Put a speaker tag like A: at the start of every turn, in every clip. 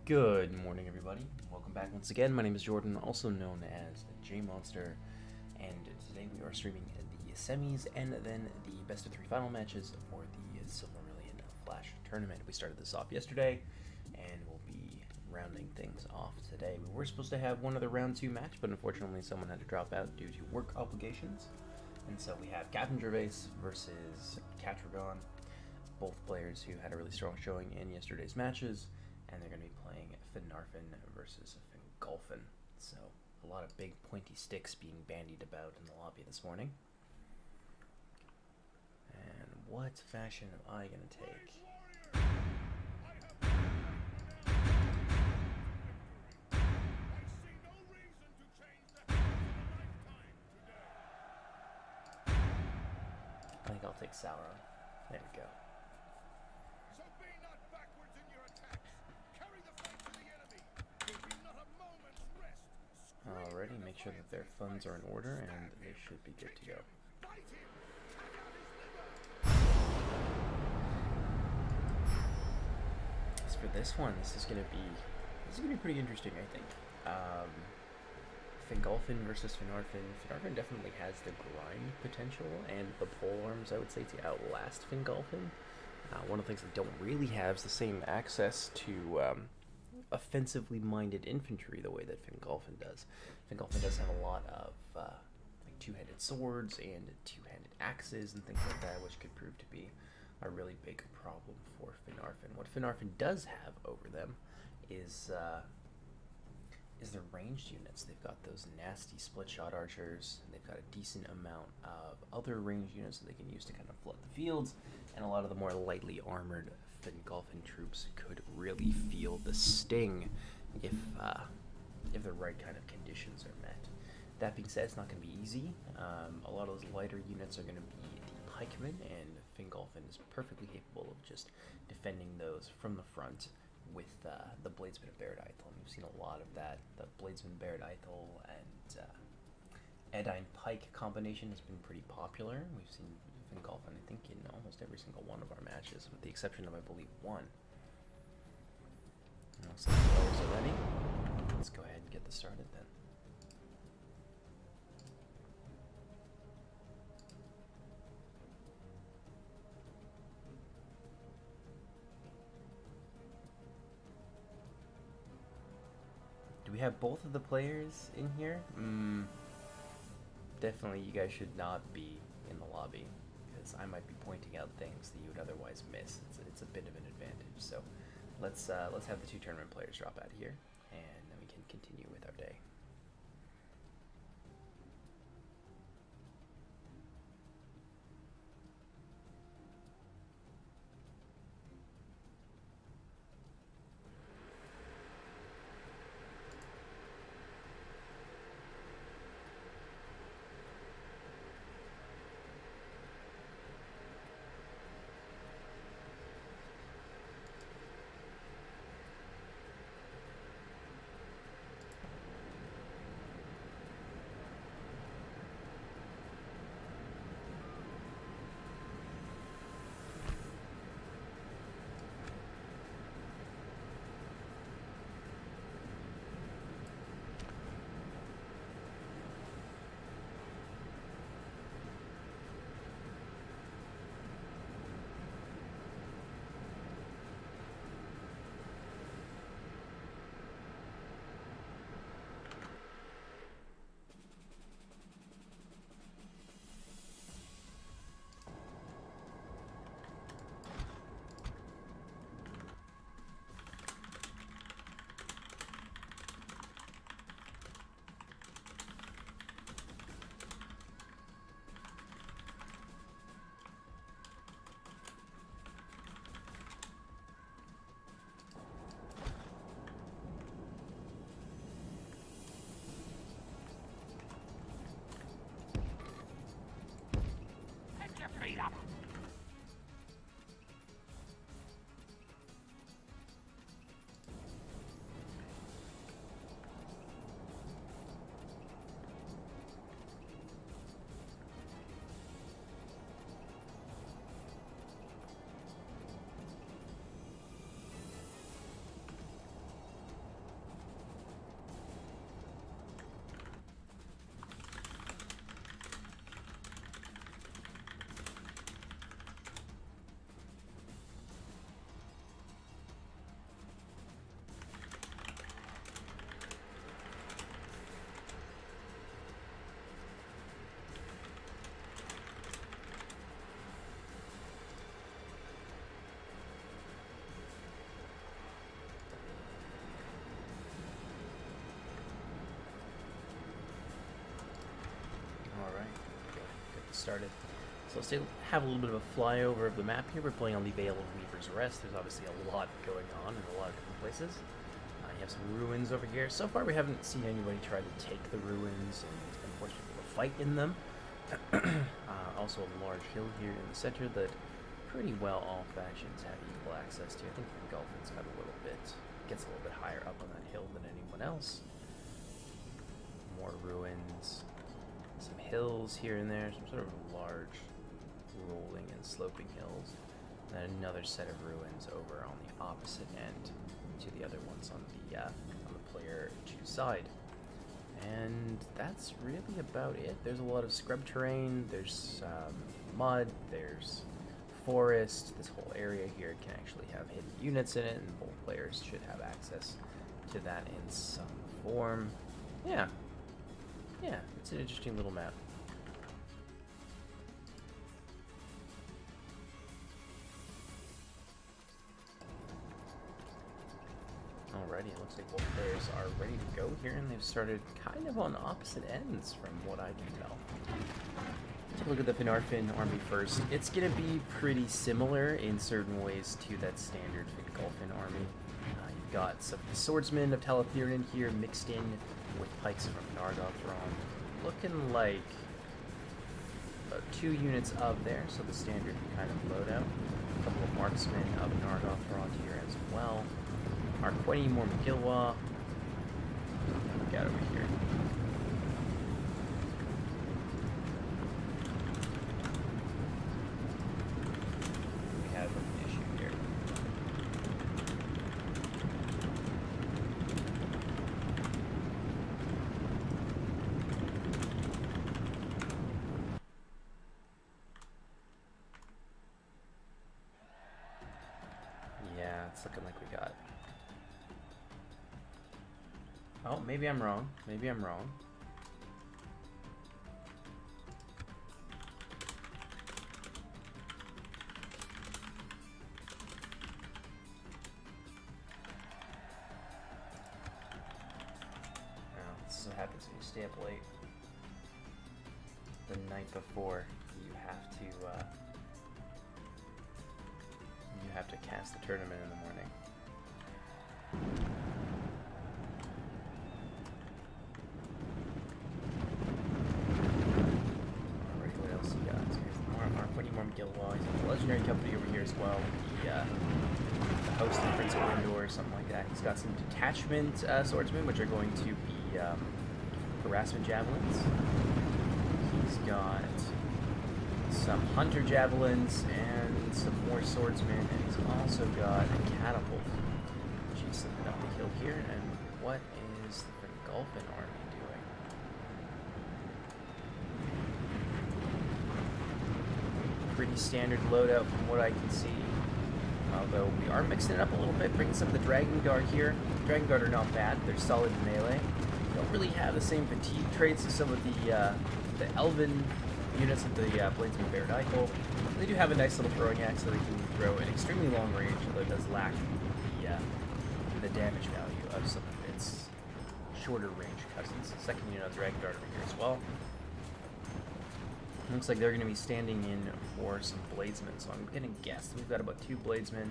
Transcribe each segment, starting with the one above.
A: Good morning, everybody. Welcome back once again. My name is Jordan, also known as JMonster, and today we are streaming the semis and then the best of 3 final matches for the Silmarillion Flash tournament. We started this off yesterday, and we'll be rounding things off today. We were supposed to have one other round 2 match, but unfortunately someone had to drop out due to work obligations. And so we have Captain Gervais versus Catragon, both players who had a really strong showing in yesterday's matches, and they're going to be playing Finarfin versus Fingolfin. So a lot of big pointy sticks being bandied about in the lobby this morning. And what fashion am I going to take? I think I'll take Sauron. There we go. Alrighty, make sure that their funds are in order, and they should be good to go. As for this one, this is gonna be pretty interesting, I think. Fingolfin versus Finarfin. Finarfin definitely has the grind potential and the polearms, I would say, to outlast Fingolfin. One of the things they don't really have is the same access to offensively minded infantry the way that Fingolfin does. Fingolfin does have a lot of like two-handed swords and two-handed axes and things like that, which could prove to be a really big problem for Finarfin. What Finarfin does have over them is their ranged units. They've got those nasty split-shot archers, and they've got a decent amount of other ranged units that they can use to kind of flood the fields, and a lot of the more lightly armored Fingolfin troops could really feel the sting if the right kind of conditions are met. That being said, it's not going to be easy. A lot of those lighter units are going to be the pikemen, and Fingolfin is perfectly capable of just defending those from the front with the Bladesman of Barad Ithel. And we've seen a lot of that. The Bladesman Barad Ithel and Edine Pike combination has been pretty popular. We've seen Fingolfin, I think, in almost every single one of our matches, with the exception of, I believe, one. So the players are ready. Let's go ahead and get this started then. Do we have both of the players in here? Definitely you guys should not be in the lobby, because I might be pointing out things that you would otherwise miss. It's a bit of an advantage. So let's have the 2 tournament players drop out here, and then we can continue with our day. started. So let's have a little bit of a flyover of the map here. We're playing on the Vale of Weaver's Rest. There's obviously a lot going on in a lot of different places. You have some ruins over here. So far we haven't seen anybody try to take the ruins and force people to fight in them. Also a large hill here in the center that pretty well all factions have equal access to. I think Fingolfin's got a little bit, gets a little bit higher up on that hill than anyone else. More ruins, some hills here and there, some sort of large rolling and sloping hills. And then another set of ruins over on the opposite end to the other ones on the player 2 side. And that's really about it. There's a lot of scrub terrain, there's mud, there's forest. This whole area here can actually have hidden units in it, and both players should have access to that in some form. Yeah, it's an interesting little map. Alrighty, it looks like both players are ready to go here, and they've started kind of on opposite ends from what I can tell. Take a look at the Finarfin army first. It's going to be pretty similar in certain ways to that standard Fingolfin army. You've got some swordsmen of Talathirin here mixed in with pikes from Nargothrond. Looking like about 2 units of there, so the standard kind of loadout. A couple of marksmen of Nargothrond here as well. Our 20 more McGilwa. Look out over here. We have an issue here. Yeah, it's looking like we got. Oh, maybe I'm wrong. Maybe I'm wrong. Well, this is what happens when you stay up late. The night before, you have to cast the tournament in the morning. Legendary company over here as well. The host of Prince of Feyenoor or something like that. He's got some detachment swordsmen, which are going to be harassment javelins. He's got some hunter javelins and some more swordsmen, and he's also got a catapult. She's slipping up the hill here, and what is the Fingolfin army doing? Pretty standard loadout from what I can see. Although we are mixing it up a little bit, bringing some of the Dragon Guard here. Dragon Guard are not bad, they're solid melee. They don't really have the same fatigue traits as some of the Elven units of the Bladesman Baird Eichel. They do have a nice little throwing axe that they can throw at extremely long range, although it does lack the damage value of some of its shorter range cousins. Second unit of Dragon Guard over here as well. Looks like they're going to be standing in for some bladesmen, so I'm going to guess we've got about 2 bladesmen,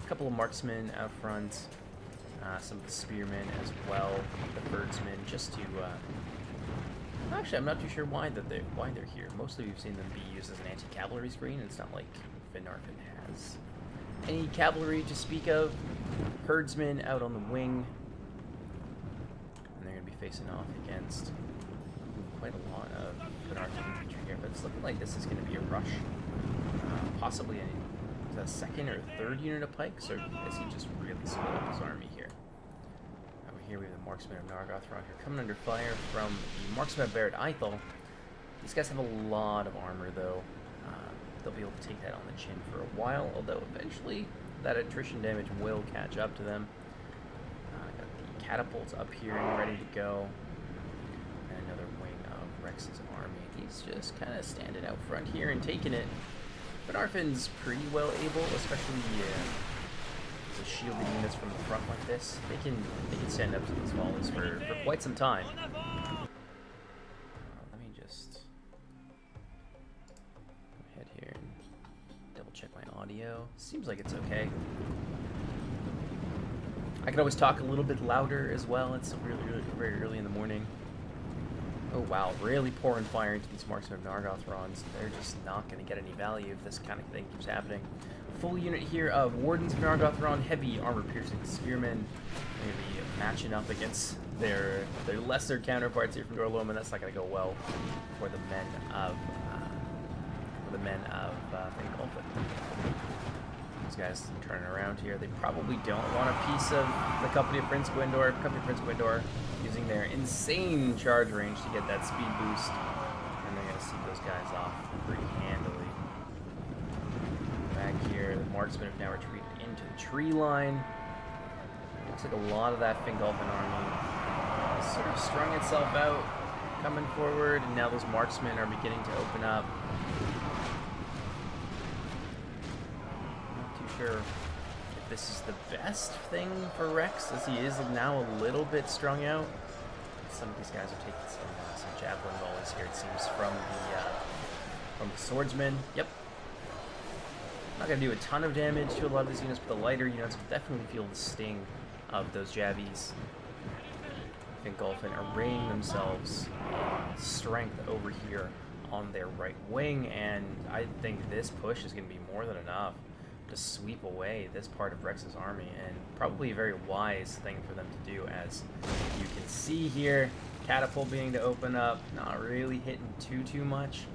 A: a couple of marksmen out front, some of the spearmen as well, the birdsmen, just to... Actually, I'm not too sure why they're here. Mostly we've seen them be used as an anti-cavalry screen, and it's not like Finarfin has any cavalry to speak of. Herdsmen out on the wing, and they're going to be facing off against quite a lot of Finarfin infantry here, but it's looking like this is going to be a rush. Possibly a second or third unit of pikes, or is he just really split up his army here? Over here we have the marksmen of Nargothrond here coming under fire from the marksmen of Baird Eichel. These guys have a lot of armor though. They'll be able to take that on the chin for a while, although eventually that attrition damage will catch up to them. Got the catapults up here and ready to go. And another wing of Rex's army. He's just kind of standing out front here and taking it. Finarfin's pretty well able, especially the shielded units from the front like this. They can stand up to these volleys for quite some time. Let me just audio? Seems like it's okay. I can always talk a little bit louder as well. It's very early in the morning. Oh wow, really pouring fire into these Marksmen of Nargothrons. They're just not going to get any value if this kind of thing keeps happening. Full unit here of Wardens of Nargothrond, heavy armor-piercing spearmen. They're going to be matching up against their lesser counterparts here from Gorlom, and that's not going to go well for the men of Fingolfin. These guys turning around here. They probably don't want a piece of the Company of Prince Gwendor. Company of Prince Gwendor using their insane charge range to get that speed boost, and they're going to see those guys off pretty handily. Back here, the marksmen have now retreated into the tree line. Looks like a lot of that Fingolfin army has sort of strung itself out, coming forward, and now those marksmen are beginning to open up. Not too sure if this is the best thing for Rex, as he is now a little bit strung out. Some of these guys are taking some javelin volleys here, it seems, from the swordsmen. Yep. Not going to do a ton of damage to a lot of these units, but the lighter units will definitely feel the sting of those jabbies. Fingolfin arraying themselves in strength over here on their right wing, and I think this push is going to be more than enough to sweep away this part of Rex's army, and probably a very wise thing for them to do, as you can see here, catapult being to open up, not really hitting too much.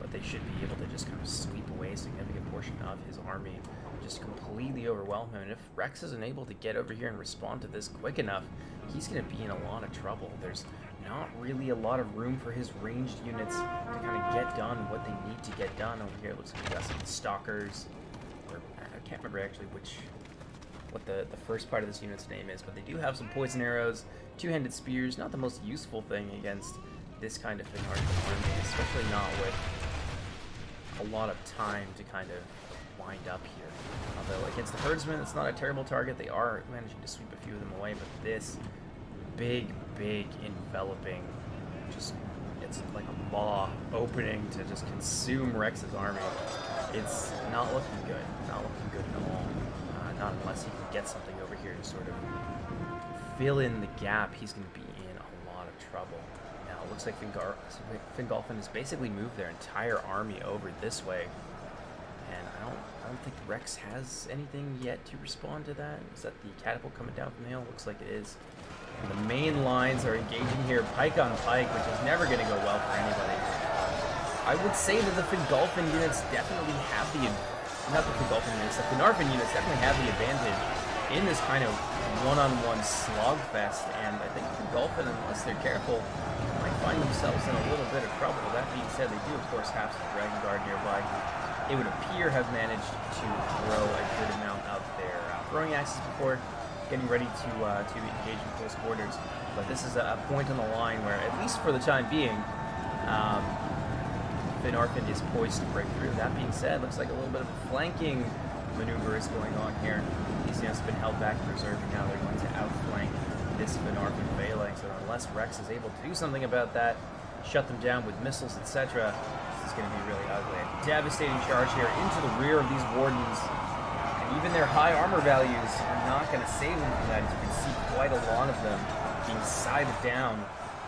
A: But they should be able to just kind of sweep away a significant portion of his army, just completely overwhelm him. And if Rex isn't able to get over here and respond to this quick enough, he's going to be in a lot of trouble. There's not really a lot of room for his ranged units to kind of get done what they need to get done. Over here it looks like we got some stalkers, or I can't remember actually what the first part of this unit's name is, but they do have some poison arrows, two-handed spears, not the most useful thing against this kind of Finarfin army, especially not with a lot of time to kind of wind up here. Although against the herdsmen, it's not a terrible target. They are managing to sweep a few of them away, but this big enveloping, just, it's like a maw opening to just consume Rex's army. It's not looking good. Not looking good at all. Not unless he can get something over here to sort of fill in the gap. He's going to be in a lot of trouble. Now, it looks like Fingolfin has basically moved their entire army over this way, and I don't think Rex has anything yet to respond to that. Is that the catapult coming down from the hill? Looks like it is. And the main lines are engaging here, pike on pike, which is never going to go well for anybody. I would say that the Fingolfin units definitely have the, not the Fingolfin units, the Finarfin units definitely have the advantage in this kind of one-on-one slogfest, and I think Fingolfin, unless they're careful, might find themselves in a little bit of trouble. That being said, they do of course have some Dragon Guard nearby. They would appear have managed to throw a good amount of their throwing axes before getting ready to engage in close quarters. But this is a point on the line where, at least for the time being, Finarfin is poised to break through. That being said, looks like a little bit of a flanking maneuver is going on here. These units have been held back in reserve, and now they're going to outflank this Finarfin phalanx. So unless Rex is able to do something about that, shut them down with missiles, etc., this is going to be really ugly. A devastating charge here into the rear of these wardens, and even their high armor values are not going to save them from that. As you can see, quite a lot of them being sided down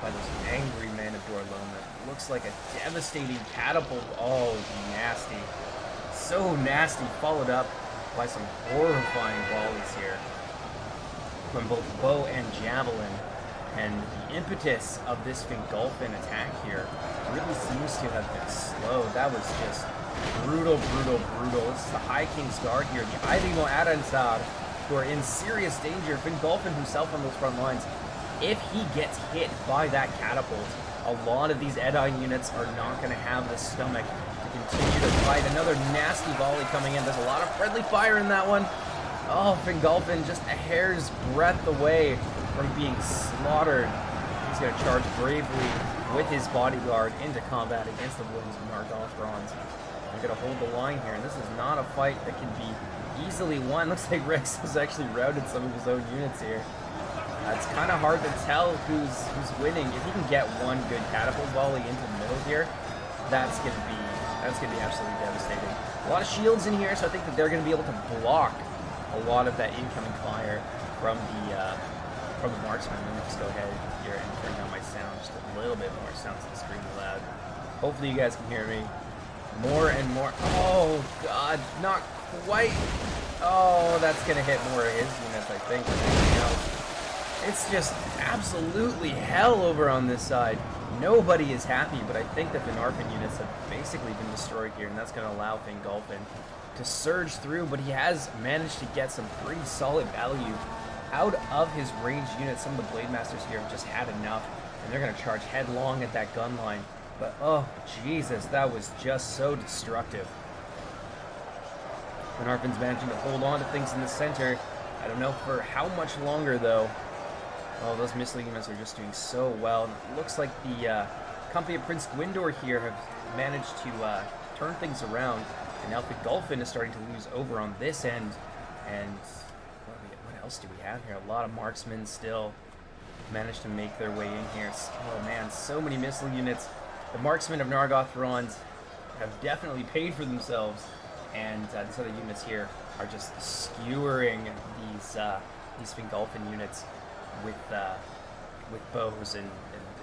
A: by those angry men of Gorlom. That looks like a devastating catapult. Oh, nasty. So nasty, followed up by some horrifying volleys here from both bow and javelin. And the impetus of this Fingolfin attack here really seems to have been slow. That was just brutal. This is the High King's Guard here, the Ailimo Aransar, who are in serious danger. Fingolfin himself on those front lines, if he gets hit by that catapult, a lot of these Edain units are not going to have the stomach to continue to fight. Another nasty volley coming in. There's a lot of friendly fire in that one. Oh, Fingolfin just a hair's breadth away from being slaughtered. He's going to charge bravely with his bodyguard into combat against the Wardens of Nargothrond. They're going to hold the line here, and this is not a fight that can be easily won. Looks like Rex has actually routed some of his own units here. It's kind of hard to tell who's winning. If he can get one good catapult volley into the middle here,
B: that's gonna be absolutely devastating. A lot of shields in here, so I think that they're gonna be able to block a lot of that incoming fire from the marksman. Let me just go ahead here and turn down my sound just a little bit more. It sounds extremely loud. Hopefully you guys can hear me. More and more. Oh God, not quite. Oh, that's gonna hit more of his units, I think, than anything else. It's just absolutely hell over on this side. Nobody is happy, but I think the Finarfin units have basically been destroyed here, and that's going to allow Fingolfin to surge through, but he has managed to get some pretty solid value out of his ranged units. Some of the Blade Masters here have just had enough, and they're going to charge headlong at that gun line. But, oh, Jesus, that was just so destructive. Finarfin's managing to hold on to things in the center. I don't know for how much longer, though. Oh, those missile units are just doing so well. And it looks like the company of Prince Gwindor here have managed to turn things around. And now Fingolfin is starting to lose over on this end. And what else do we have here? A lot of marksmen still managed to make their way in here. Oh man, so many missile units. The marksmen of Nargothrond have definitely paid for themselves. And these other units here are just skewering these Fingolfin units with bows, and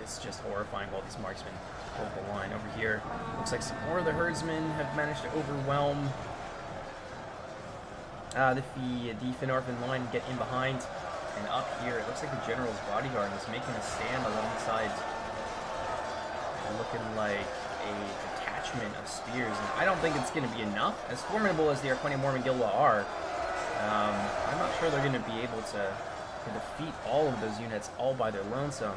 B: it's just horrifying while these marksmen hold the line. Over here, looks like some more of the herdsmen have managed to overwhelm the Finarfin line and get in behind. And up here, it looks like the general's bodyguard is making a stand alongside, looking like a detachment of spears. And I don't think it's going to be enough. As formidable as the Arqueni Mormungilwa are, I'm not sure they're going to be able to defeat all of those units all by their lonesome.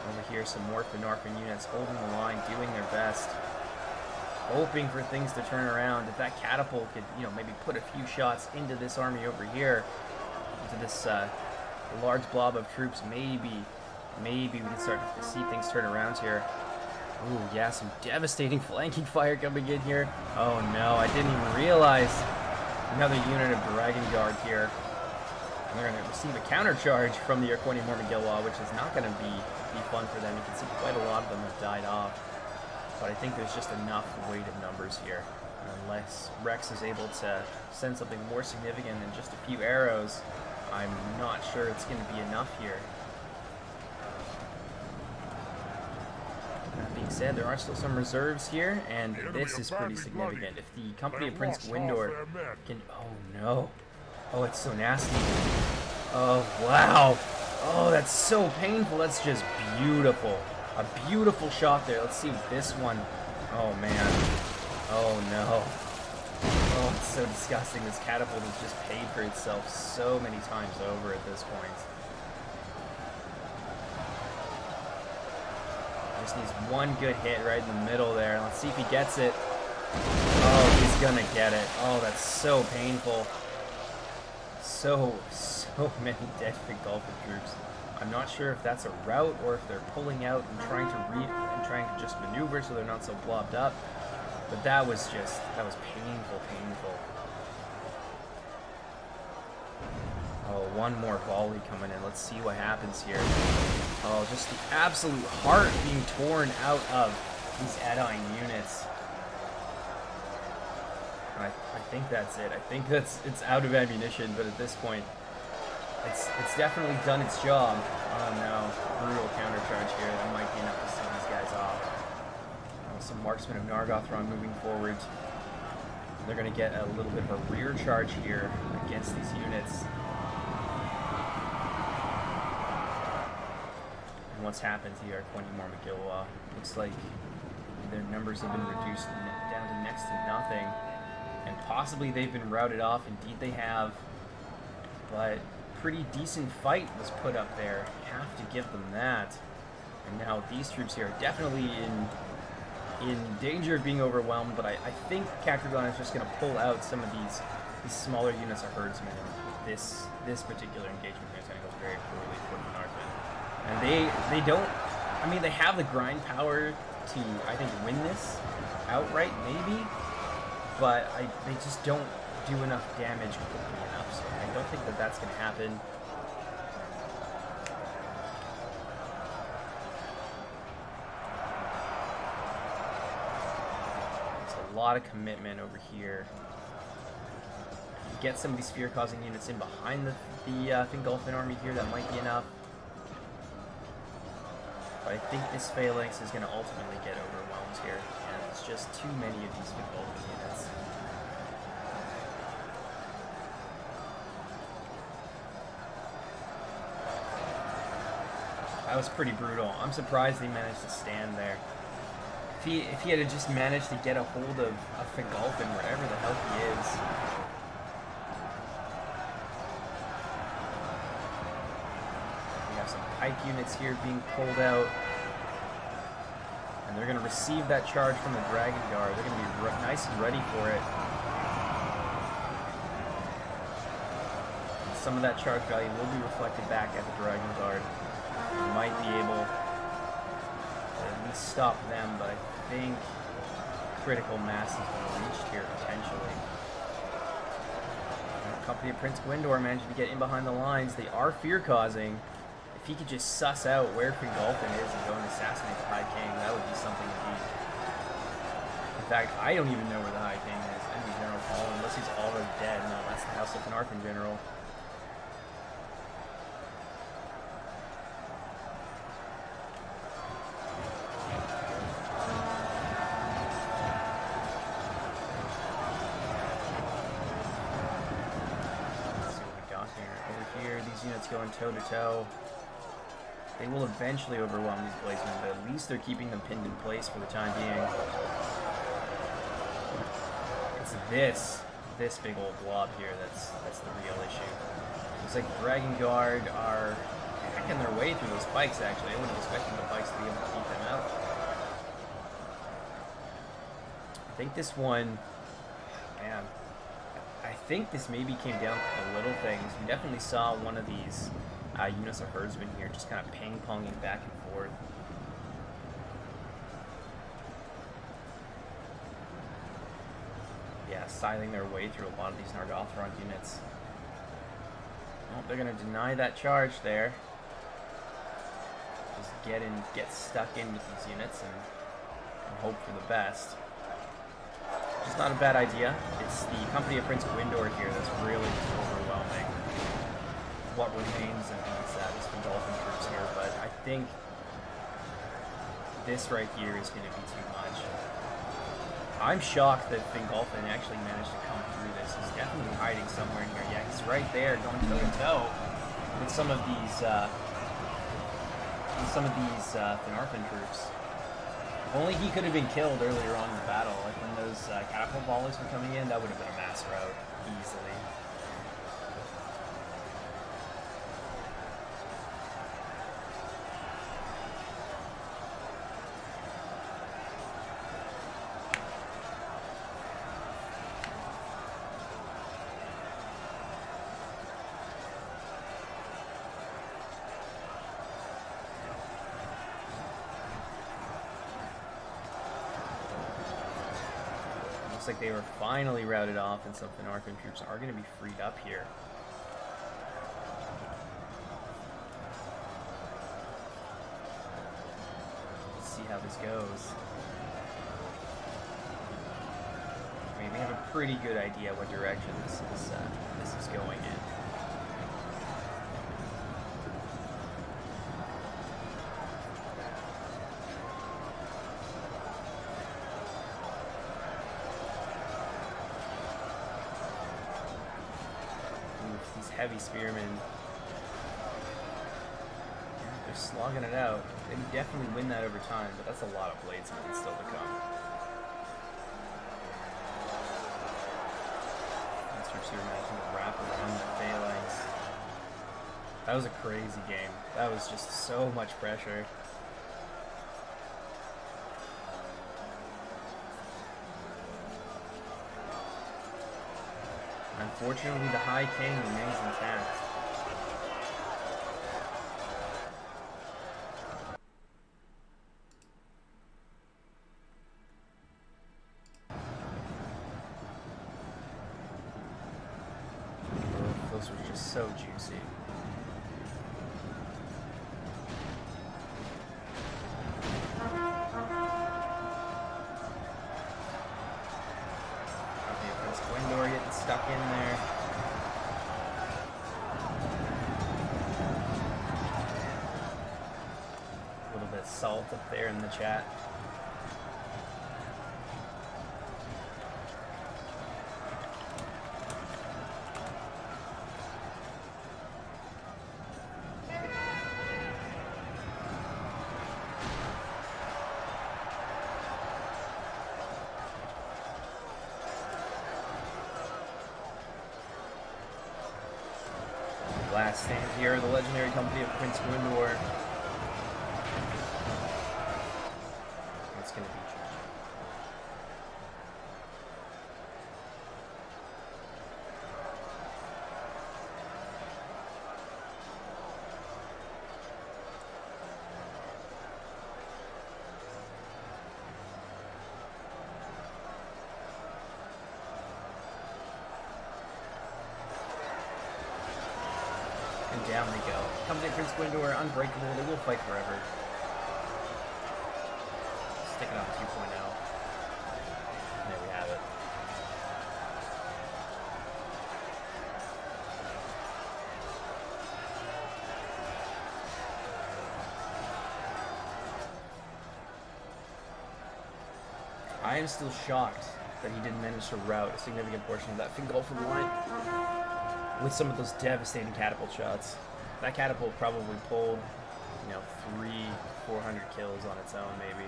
B: Over here, some more Finarfin units holding the line, doing their best, hoping for things to turn around. If that catapult could, maybe put a few shots into this army over here, into this large blob of troops, maybe we can start to see things turn around here. Ooh, yeah, some devastating flanking fire coming in here. Oh no, I didn't even realize. Another unit of Dragon Guard here. And they're going to receive a countercharge from the Arqueni Mormungilwa, which is not going to be fun for them. You can see quite a lot of them have died off. But I think there's just enough weight of numbers here. Unless Rex is able to send something more significant than just a few arrows, I'm not sure it's going to be enough here. That being said, there are still some reserves here, and this is pretty significant. If the company of Prince Gwindor can... Oh no. Oh, it's so nasty. Oh, wow. Oh, that's so painful. That's just beautiful. A beautiful shot there. Let's see this one. Oh, man. Oh, no. Oh, it's so disgusting. This catapult has just paid for itself so many times over at this point. Just needs one good hit right in the middle there. Let's see if he gets it. Oh, he's gonna get it. Oh, that's so painful. So many dead Fingolfin troops. I'm not sure if that's a rout or if they're pulling out and trying to just maneuver so they're not so blobbed up. But that was painful. Oh, one more volley coming in. Let's see what happens here. Oh, just the absolute heart being torn out of these Edyne units. I think that's it. I think it's out of ammunition, but at this point, it's definitely done its job. Oh no, brutal countercharge here. That might be enough to send these guys off. Some marksmen of Nargothrond moving forward. They're going to get a little bit of a rear charge here against these units. And what's happened to the Arqueni Mormungilwa? Looks like their numbers have been reduced down to next to nothing. And possibly they've been routed off. Indeed they have. But pretty decent fight was put up there. Have to give them that. And now these troops here are definitely in danger of being overwhelmed, but I think Cakragon is just going to pull out some of these smaller units of herdsmen. And this particular engagement here is going to go very poorly for Finarfin. And they don't, I mean, they have the grind power to, I think, win this outright, maybe, but they just don't do enough damage quickly enough, so I don't think that that's going to happen. a lot of commitment over here. Get some of these fear-causing units in behind the Fingolfin army here. That might be enough. But I think this phalanx is going to ultimately get overwhelmed here. And it's just too many of these Fingolfin units. That was pretty brutal. I'm surprised he managed to stand there. If he had just managed to get a hold of Fingolfin, wherever the hell he is. We have some pike units here being pulled out. And they're going to receive that charge from the Dragon Guard. They're going to be nice and ready for it. And some of that charge value will be reflected back at the Dragon Guard. Might be able to at least stop them, but I think critical mass has been reached here potentially. The company of Prince Gwendor managed to get in behind the lines. They are fear-causing. If he could just suss out where Fingolfin is and go and assassinate the High King, that would be something indeed. In fact, I don't even know where the High King is. Enemy General Paul, unless he's already dead. No, that's the House of Finarfin General. Units going toe-to-toe. They will eventually overwhelm these Blazemen, but at least they're keeping them pinned in place for the time being. It's this big old blob here that's the real issue. Looks like Dragon Guard are hacking their way through those pikes, actually. I wouldn't expect the pikes to be able to keep them out. I think this one, man, I think this maybe came down to the little things. We definitely saw one of these units of herdsmen here just kind of ping-ponging back and forth. Yeah, siling their way through a lot of these Nargothrond units. Well, they're going to deny that charge there. Just get stuck in with these units and hope for the best. Which is not a bad idea. It's the company of Prince Gwendor here that's really overwhelming what remains of these Fingolfin troops here, but I think this right here is going to be too much. I'm shocked that Fingolfin actually managed to come through this. He's definitely hiding somewhere in here. Yeah, he's right there, going toe-to-toe with some of these Finarfin troops. If only he could have been killed earlier on in the battle. Like when those catapult volleys were coming in, that would have been a mass rout easily. Looks like they were finally routed off, and some Finarfin troops are going to be freed up here. Let's see how this goes. I mean, we have a pretty good idea what direction this is going in. Heavy spearmen. They're slogging it out. They can definitely win that over time, but that's a lot of bladesmen still to come. These troops here managing to wrap around the phalanx. That was a crazy game. That was just so much pressure. Unfortunately, the High King remains intact. Those were just so juicy. salt up there in the chat. Last stand here, the legendary company of Prince Gwyndor. That's going to be GG. And down they go. Company of Prince Gwyndor, unbreakable, they will fight forever. Stick it on 2.0. There we have it. I am still shocked that he didn't manage to rout a significant portion of that Fingolfin line with some of those devastating catapult shots. That catapult probably pulled, 300-400 kills on its own, maybe.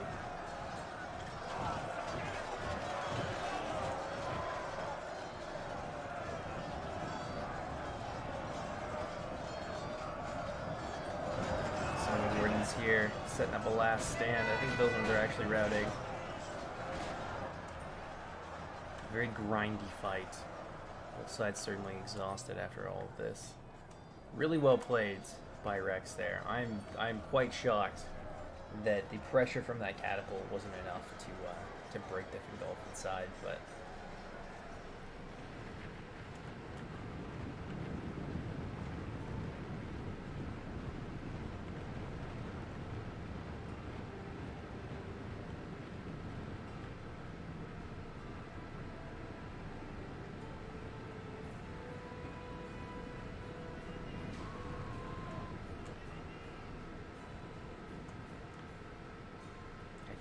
B: Some of the wardens here setting up a last stand. I think those ones are actually routing. Very grindy fight. Both sides certainly exhausted after all of this. Really well played by Rex there. I'm quite shocked that the pressure from that catapult wasn't enough to break the Fingolfin side, but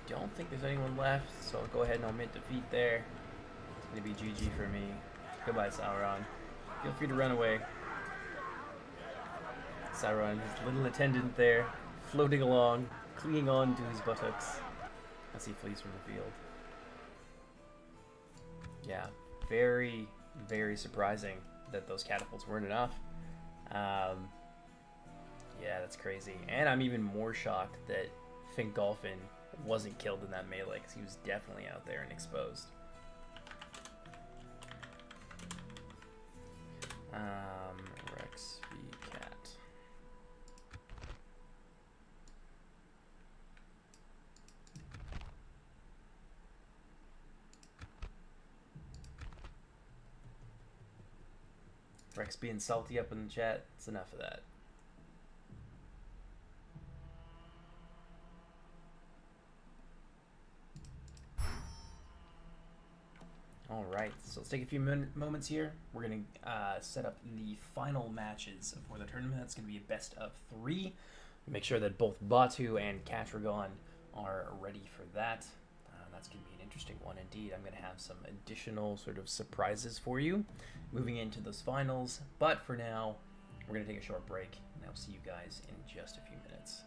B: I don't think there's anyone left, so I'll go ahead and omit defeat there. It's going to be GG for me. Goodbye, Sauron. Feel free to run away. Sauron, his little attendant there, floating along, clinging on to his buttocks as he flees from the field. Yeah, very, very surprising that those catapults weren't enough. Yeah, that's crazy. And I'm even more shocked that Fingolfin wasn't killed in that melee, because he was definitely out there and exposed. Rex v. Cat. Rex being salty up in the chat. It's enough of that. Alright, so let's take a few moments here. We're going to set up the final matches for the tournament. That's going to be a best of 3. Make sure that both Batu and Catragon are ready for that. That's going to be an interesting one indeed. I'm going to have some additional sort of surprises for you moving into those finals. But for now, we're going to take a short break, and I'll see you guys in just a few minutes.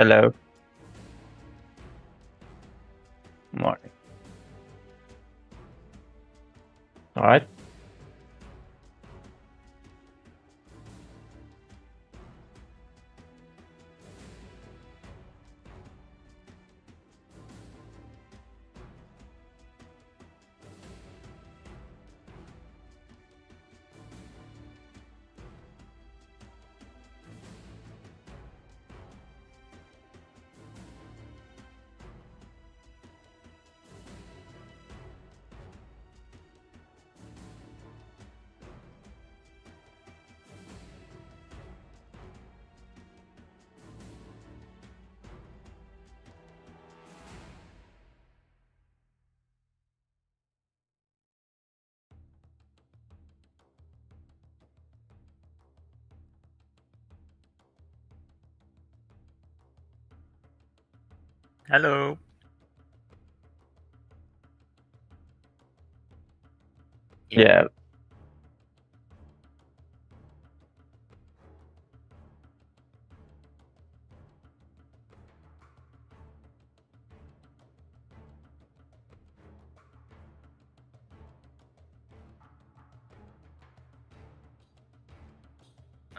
C: Hello. Morning. All right.
D: Hello.
C: Yeah.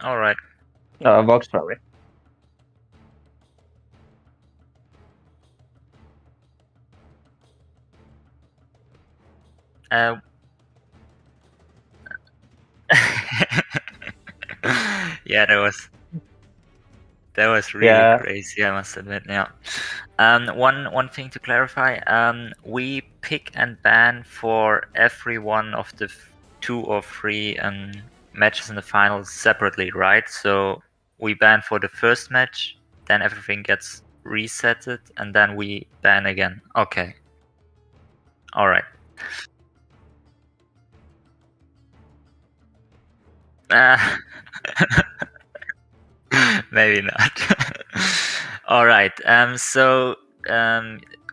D: All right.
C: Vox Fury.
D: Uh, yeah, that was really
C: Yeah.
D: crazy, I must admit. Yeah. One thing to clarify. We pick and ban for every one of the 2 or 3 matches in the finals separately, right? So we ban for the first match, then everything gets resetted, and then we ban again. Okay. All right. Maybe not. All right. So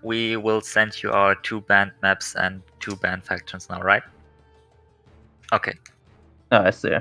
D: we will send you our 2 band maps and 2 band factions now, right? Okay.
C: No, I see.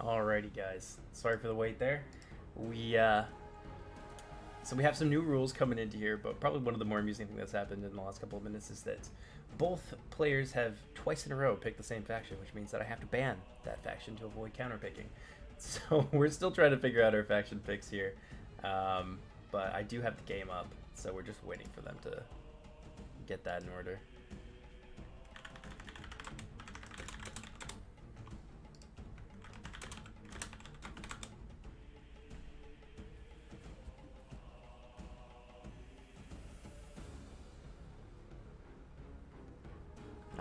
B: Alrighty, guys. Sorry for the wait there. So we have some new rules coming into here, but probably one of the more amusing things that's happened in the last couple of minutes is that both players have twice in a row picked the same faction, which means that I have to ban that faction to avoid counterpicking. So we're still trying to figure out our faction picks here, but I do have the game up, so we're just waiting for them to get that in order.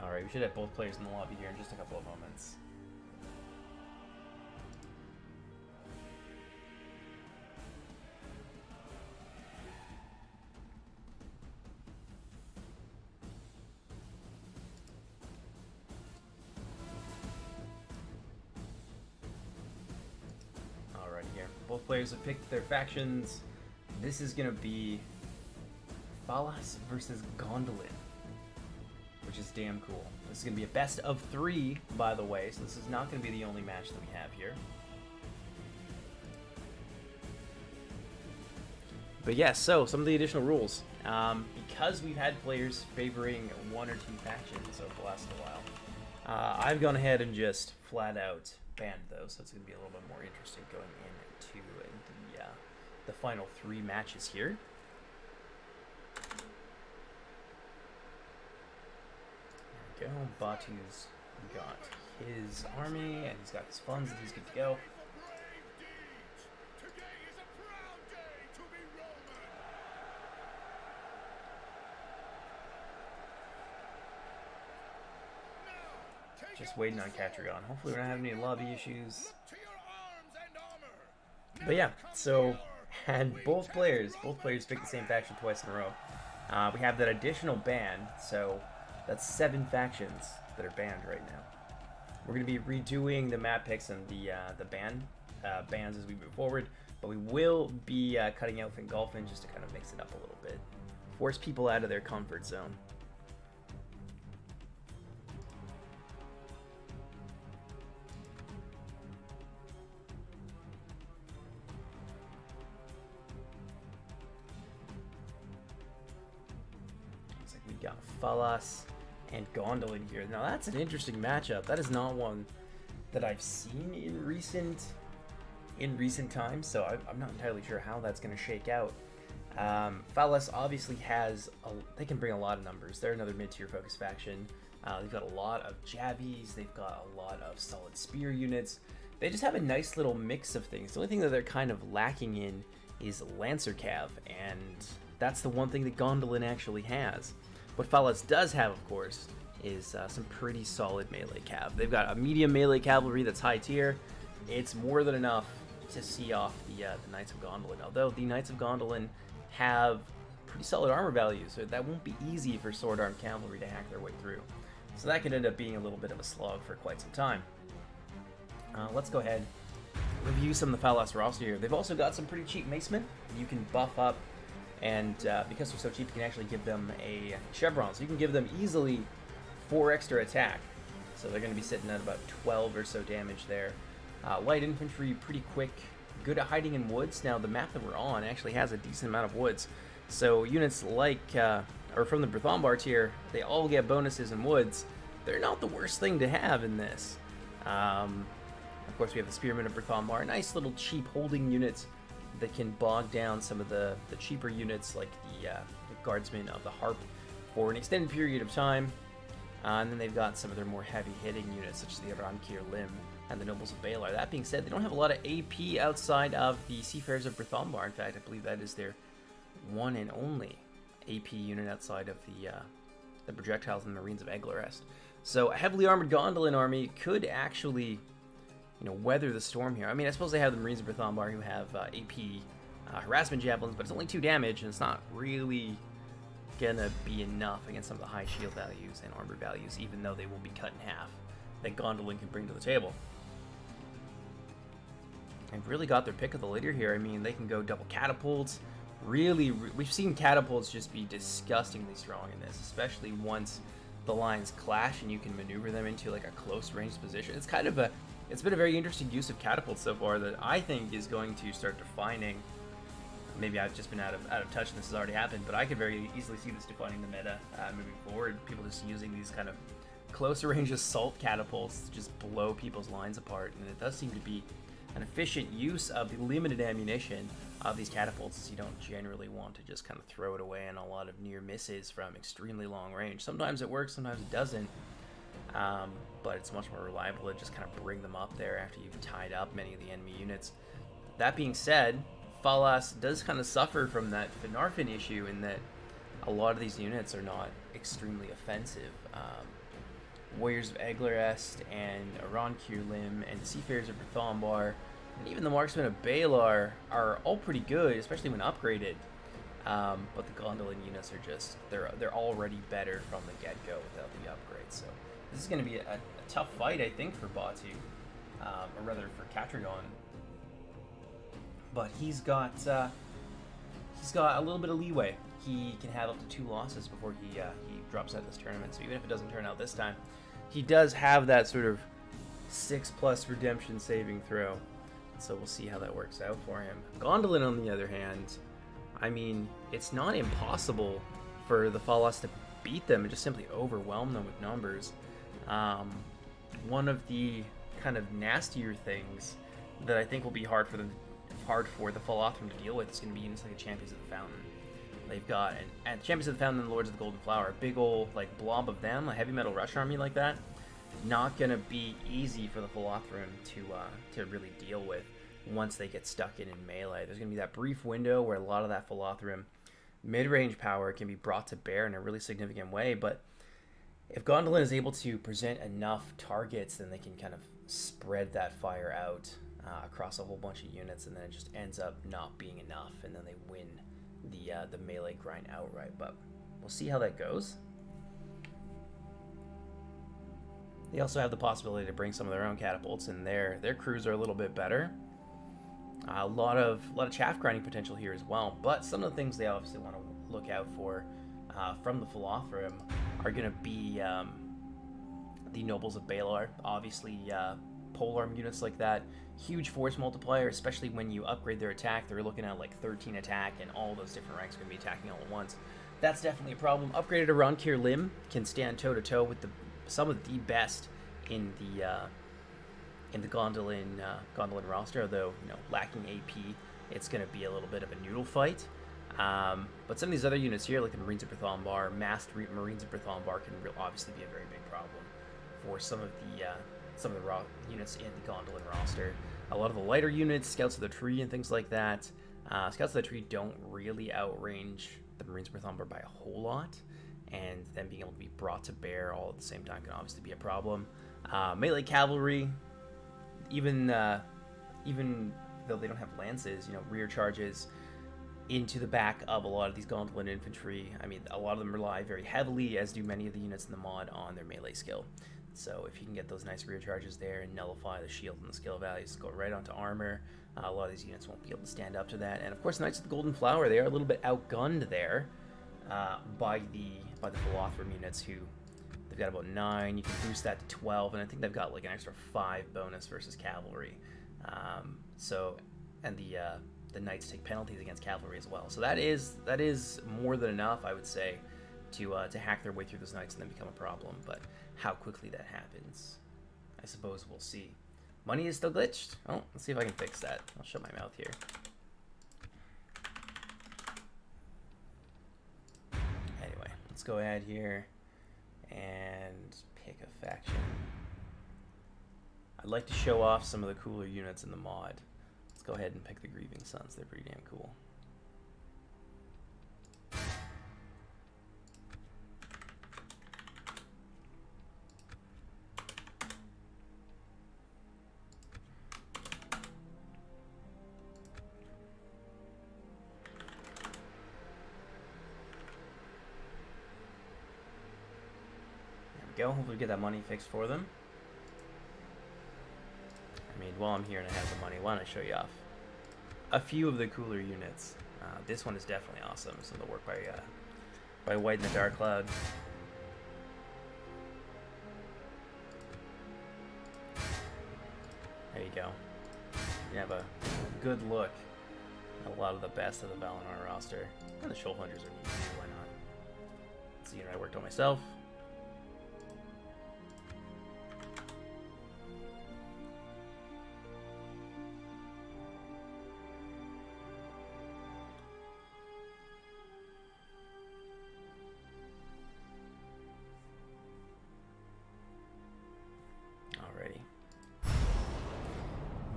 B: Alright, we should have both players in the lobby here in just a couple of moments. Alright, here. Both players have picked their factions. This is going to be Falas versus Gondolin, which is damn cool. This is going to be a best of 3, by the way, so this is not going to be the only match that we have here. But yes, so some of the additional rules. Because we've had players favoring one or two factions over the last while, I've gone ahead and just flat out banned those, so it's going to be a little bit more interesting going into the final 3 matches here. Go. Batu's got his army and he's got his funds and he's good to go. Just waiting on Catrigon. Hopefully we don't have any lobby issues. But yeah, so and both players picked the same faction twice in a row. We have that additional ban, so that's 7 factions that are banned right now. We're going to be redoing the map picks and the bans as we move forward, but we will be cutting out Fingolfin just to kind of mix it up a little bit, force people out of their comfort zone. Looks like we got Falas and Gondolin here. Now that's an interesting matchup. That is not one that I've seen in recent times, so I'm not entirely sure how that's going to shake out. Falas obviously they can bring a lot of numbers. They're another mid-tier focus faction. They've got a lot of jabbies. They've got a lot of solid spear units. They just have a nice little mix of things. The only thing that they're kind of lacking in is Lancer Cav, and that's the one thing that Gondolin actually has. What Falas does have, of course, is some pretty solid melee cav. They've got a medium melee cavalry that's high tier. It's more than enough to see off the Knights of Gondolin, although the Knights of Gondolin have pretty solid armor values, so that won't be easy for sword arm cavalry to hack their way through. So that could end up being a little bit of a slog for quite some time. Let's go ahead and review some of the Falas roster here. They've also got some pretty cheap macemen you can buff up, and because they're so cheap, you can actually give them a chevron, so you can give them easily 4 extra attack. So they're going to be sitting at about 12 or so damage there. Light infantry, pretty quick, good at hiding in woods. Now the map that we're on actually has a decent amount of woods, so units like, or from the Brythonbar tier, they all get bonuses in woods. They're not the worst thing to have in this. Of course, we have the Spearmen of Brythonbar, nice little cheap holding units that can bog down some of the cheaper units like the Guardsmen of the Harp for an extended period of time. And then they've got some of their more heavy-hitting units, such as the Arankir Limb and the Nobles of Baelor. That being said, they don't have a lot of AP outside of the Seafarers of Brythonbar. In fact, I believe that is their one and only AP unit outside of the Projectiles and Marines of Eglarest. So a heavily armored Gondolin army could actually, weather the storm here. I mean, I suppose they have the Marines of Brythonbar who have AP harassment javelins, but it's only 2 damage, and it's not really gonna be enough against some of the high shield values and armor values, even though they will be cut in half, that Gondolin can bring to the table. They've really got their pick of the litter here. I mean, they can go double catapults. Really, we've seen catapults just be disgustingly strong in this, especially once the lines clash and you can maneuver them into like a close range position. It's kind of a it's been a very interesting use of catapults so far that I think is going to start defining. Maybe I've just been out of touch and this has already happened, but I could very easily see this defining the meta moving forward. People just using these kind of closer range assault catapults to just blow people's lines apart, and it does seem to be an efficient use of the limited ammunition of these catapults. You don't generally want to just kind of throw it away on a lot of near misses from extremely long range. Sometimes it works, sometimes it doesn't, but it's much more reliable to just kind of bring them up there after you've tied up many of the enemy units. That being said, Falas does kind of suffer from that Finarfin issue in that a lot of these units are not extremely offensive. Warriors of Eglarest and Aron-Kirlim and the Seafarers of Berthambar and even the Marksmen of Balar are all pretty good, especially when upgraded. But the Gondolin units are just, they're already better from the get-go without the upgrade. So this is going to be a tough fight, I think, for Batu, or rather for Catrigon. But he's got a little bit of leeway. He can have up to 2 losses before he drops out of this tournament. So even if it doesn't turn out this time, he does have that sort of 6+ redemption saving throw. So we'll see how that works out for him. Gondolin, on the other hand, I mean, it's not impossible for the Falas to beat them and just simply overwhelm them with numbers. One of the kind of nastier things that I think will be hard for the Falathrim to deal with is going to be units like the Champions of the Fountain. They've got, and Champions of the Fountain and the Lords of the Golden Flower, a big old like blob of them, a heavy metal rush army like that. Not going to be easy for the Falathrim to really deal with once they get stuck in melee. There's going to be that brief window where a lot of that Falathrim mid-range power can be brought to bear in a really significant way, but if Gondolin is able to present enough targets, then they can kind of spread that fire out across a whole bunch of units, and then it just ends up not being enough, and then they win the melee grind outright. But we'll see how that goes. They also have the possibility to bring some of their own catapults, and their crews are a little bit better. A lot of chaff grinding potential here as well, but some of the things they obviously want to look out for from the Falathrim are going to be the Nobles of Balar. Obviously, polearm units like that, huge force multiplier, especially when you upgrade their attack. They're looking at like 13 attack, and all those different ranks are going to be attacking all at once. That's definitely a problem. Upgraded Aron-Kirlim can stand toe-to-toe with some of the best in the Gondolin roster, although, you know, lacking AP, it's going to be a little bit of a noodle fight. But some of these other units here, like the Marines of Berthambar, massed Marines of Berthambar, can obviously be a very big problem for some of the raw units in the Gondolin roster. A lot of the lighter units, Scouts of the Tree and things like that. Scouts of the Tree don't really outrange the Marines of Berthambar by a whole lot, and then being able to be brought to bear all at the same time can obviously be a problem. Melee cavalry, even though they don't have lances, you know, rear charges into the back of a lot of these Gondolin infantry. I mean, a lot of them rely very heavily, as do many of the units in the mod, on their melee skill. So if you can get those nice rear charges there and nullify the shield and the skill values, go right onto armor, a lot of these units won't be able to stand up to that. And of course, Knights of the Golden Flower, they are a little bit outgunned there by the Falathrim units, who they've got about 9. You can boost that to 12, and I think they've got like an extra 5 bonus versus cavalry. And the Knights take penalties against cavalry as well. So that is more than enough, I would say, to hack their way through those Knights and then become a problem. But how quickly that happens, I suppose we'll see. Money is still glitched. Oh, let's see if I can fix that. I'll shut my mouth here. Anyway, let's go ahead here and pick a faction. I'd like to show off some of the cooler units in the mod. Let's go ahead and pick the Grieving Sons. They're pretty damn cool. Hopefully we get that money fixed for them. I mean, while I'm here and I have the money, why don't I show you off a few of the cooler units. This one is definitely awesome. Some of the work by White in the Dark Cloud. There you go. You have a good look at a lot of the best of the Valinor roster. And the Shoal Hunters are neat too, why not? It's a unit I worked on myself.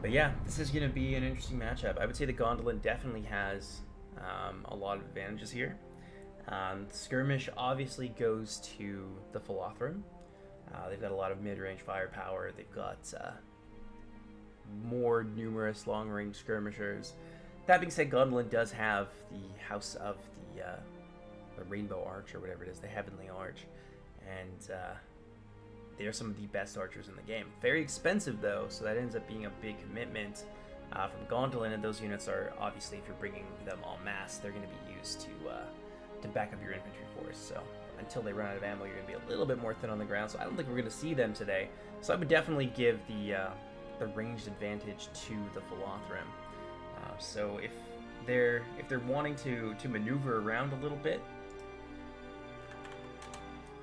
B: But yeah, this is going to be an interesting matchup. I would say the Gondolin definitely has a lot of advantages here. Skirmish obviously goes to the Finarfin. They've got a lot of mid-range firepower. They've got more numerous long-range skirmishers. That being said, Gondolin does have the House of the Rainbow Arch, or whatever it is, the Heavenly Arch. And they're some of the best archers in the game. Very expensive though, so that ends up being a big commitment from Gondolin, and those units are obviously, if you're bringing them en masse, they're going to be used to back up your infantry force. So until they run out of ammo, you're going to be a little bit more thin on the ground. So I don't think we're going to see them today. So I would definitely give the ranged advantage to the Finarfin. So if they're wanting to maneuver around a little bit,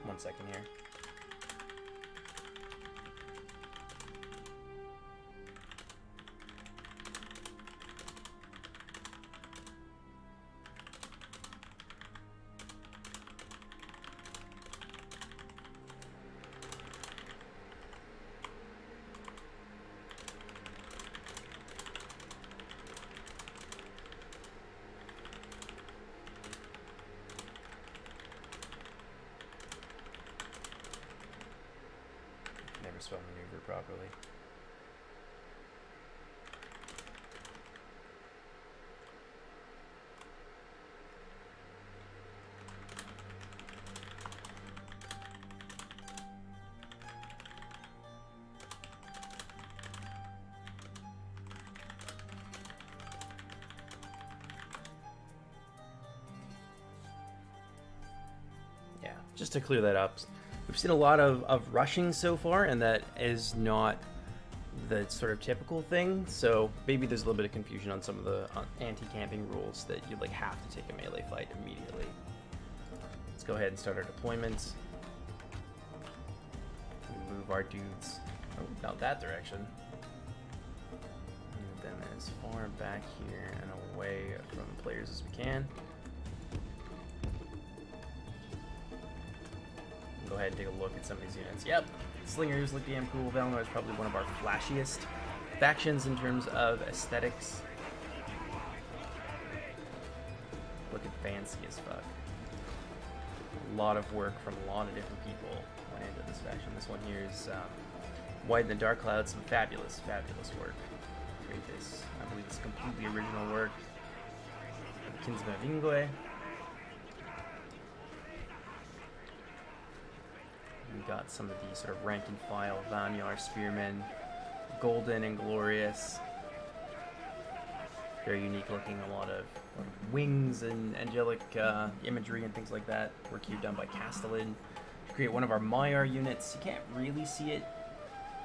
B: 1 second here. Spell maneuver properly. Yeah, just to clear that up. We've seen a lot of rushing so far, and that is not the sort of typical thing. So maybe there's a little bit of confusion on some of the anti-camping rules that you like have to take a melee fight immediately. Let's go ahead and start our deployments. Move our dudes out that direction. Move them as far back here and away from players as we can. Go ahead and take a look at some of these units. Yep, Slingers look damn cool. Valinor is probably one of our flashiest factions in terms of aesthetics. Looking fancy as fuck. A lot of work from a lot of different people went into this faction. This one here is White in the Dark Clouds. Some fabulous, fabulous work. Create this. I believe it's completely original work. Kinsman of Ingwe. We got some of these sort of rank and file Vanyar spearmen, golden and glorious, very unique looking. A lot of wings and angelic imagery and things like that. Work here done by Castellan to create one of our Maiar units. You can't really see it,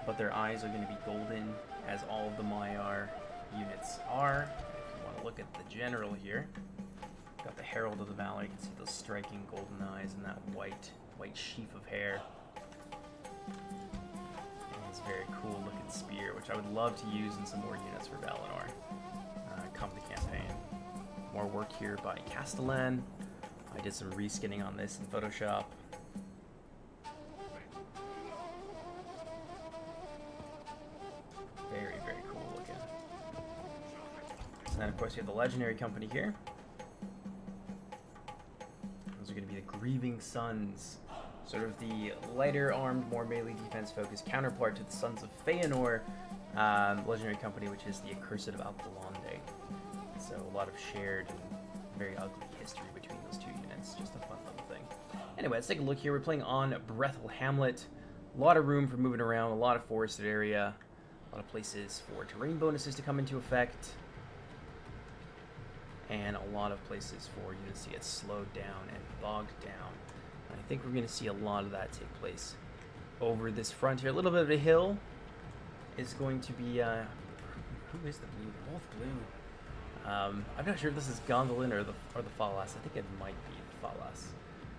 B: but their eyes are going to be golden, as all of the Maiar units are. If you want to look at the general here, got the Herald of the Valor. You can see those striking golden eyes and that white sheaf of hair. And it's a very cool looking spear, which I would love to use in some more units for Valinor come the campaign. More work here by Castellan. I did some reskinning on this in Photoshop. Very, very cool looking. And then of course you have the Legendary Company here. Those are going to be the Grieving Sons. Sort of the lighter armed, more melee defense focused counterpart to the Sons of Feyenoor Legendary Company, which is the Accursed of Alphalonde. So a lot of shared and very ugly history between those two units. Just a fun little thing. Anyway, let's take a look here. We're playing on Brethel Hamlet. A lot of room for moving around, a lot of forested area, a lot of places for terrain bonuses to come into effect, and a lot of places for units to get slowed down and bogged down. I think we're going to see a lot of that take place over this front here. A little bit of a hill is going to be, who is the blue? They're both blue. I'm not sure if this is Gondolin or the Falas. I think it might be the Falas.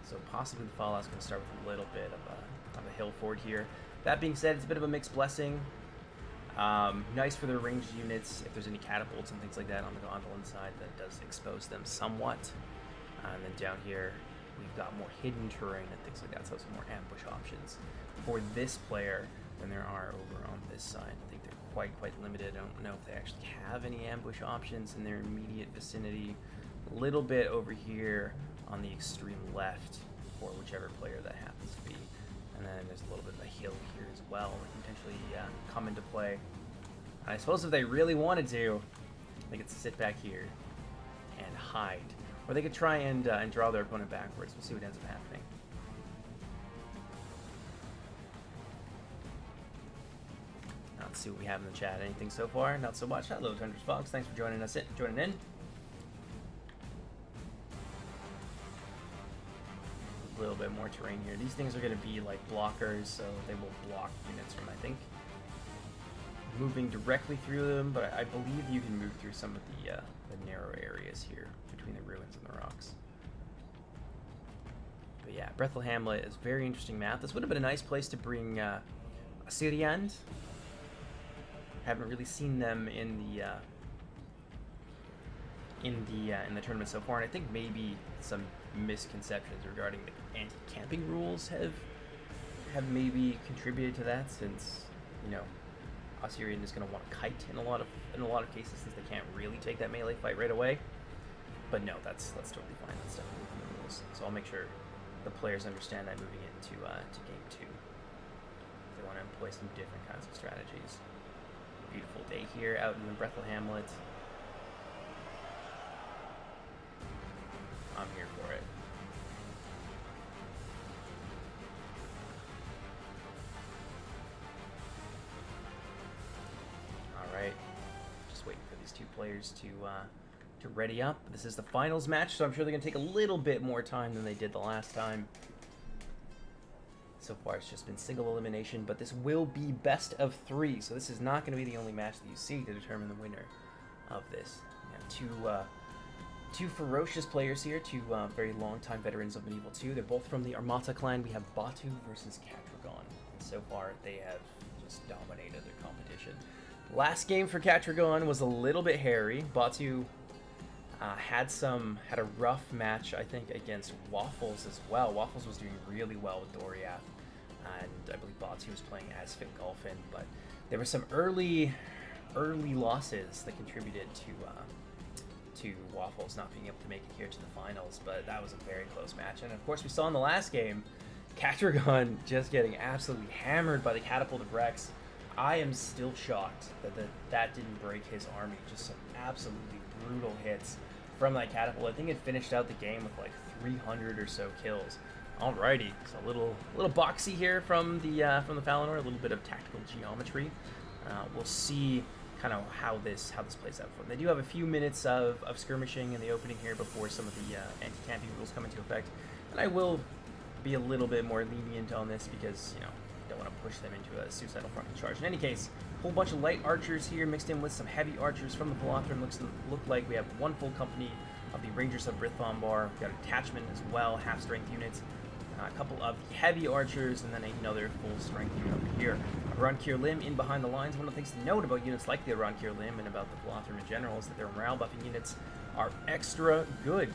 B: So possibly the Falas can start with a little bit of a hill fort here. That being said, it's a bit of a mixed blessing. Nice for their ranged units if there's any catapults and things like that on the Gondolin side. That does expose them somewhat. And then down here, we've got more hidden terrain and things like that, so some more ambush options for this player than there are over on this side. I think they're quite limited. I don't know if they actually have any ambush options in their immediate vicinity. A little bit over here on the extreme left for whichever player that happens to be. And then there's a little bit of a hill here as well that can potentially come into play. I suppose if they really wanted to, they could sit back here and hide. Or they could try and draw their opponent backwards. We'll see what ends up happening. Let's see what we have in the chat. Anything so far? Not so much. Hello, Tunders Fox. Thanks for joining us. Joining in. A little bit more terrain here. These things are going to be like blockers, so they will block units from, I think, moving directly through them. But I believe you can move through some of the narrow areas here between the ruins and the rocks. But yeah, Brethel Hamlet is a very interesting map. This would have been a nice place to bring Assyrians. Haven't really seen them in the tournament so far, and I think maybe some misconceptions regarding the anti-camping rules have maybe contributed to that, since, you know, Assyrian is going to want to kite in a lot of cases, since they can't really take that melee fight right away. But no, that's totally fine. That's definitely within the rules. So I'll make sure the players understand that moving into to game 2. They want to employ some different kinds of strategies. Beautiful day here out in the Brethel Hamlet. I'm here for it. Alright. Just waiting for these two players to ready up. This is the finals match, so I'm sure they're going to take a little bit more time than they did the last time. So far, it's just been single elimination, but this will be best of 3, so this is not going to be the only match that you see to determine the winner of this. You have two ferocious players here, two very long-time veterans of Medieval 2. They're both from the Armata clan. We have Batu versus Catragon. And so far, they have just dominated their competition. Last game for Catragon was a little bit hairy. Batu had a rough match, I think, against Waffles as well. Waffles was doing really well with Doriath, and I believe Batu was playing as Fingolfin, but there were some early losses that contributed to Waffles not being able to make it here to the finals, but that was a very close match. And of course, we saw in the last game, Catragon just getting absolutely hammered by the Catapult of Rex. I am still shocked that didn't break his army. Just some absolutely brutal hits from that catapult. I think it finished out the game with like 300 or so kills. Alrighty, so a little boxy here from the Feyenoor, a little bit of tactical geometry. We'll see kind of how this plays out for them. They do have a few minutes of skirmishing in the opening here before some of the anti-camping rules come into effect, and I will be a little bit more lenient on this because, you know, don't want to push them into a suicidal frontal charge. In any case, a whole bunch of light archers here mixed in with some heavy archers from the Philothron. Look like we have one full company of the Rangers of Brithombar. We've got a detachment as well, half-strength units, a couple of heavy archers, and then another full-strength unit over here. Arankir Lim in behind the lines. One of the things to note about units like the Arankir Lim and about the Philothron in general is that their morale buffing units are extra good.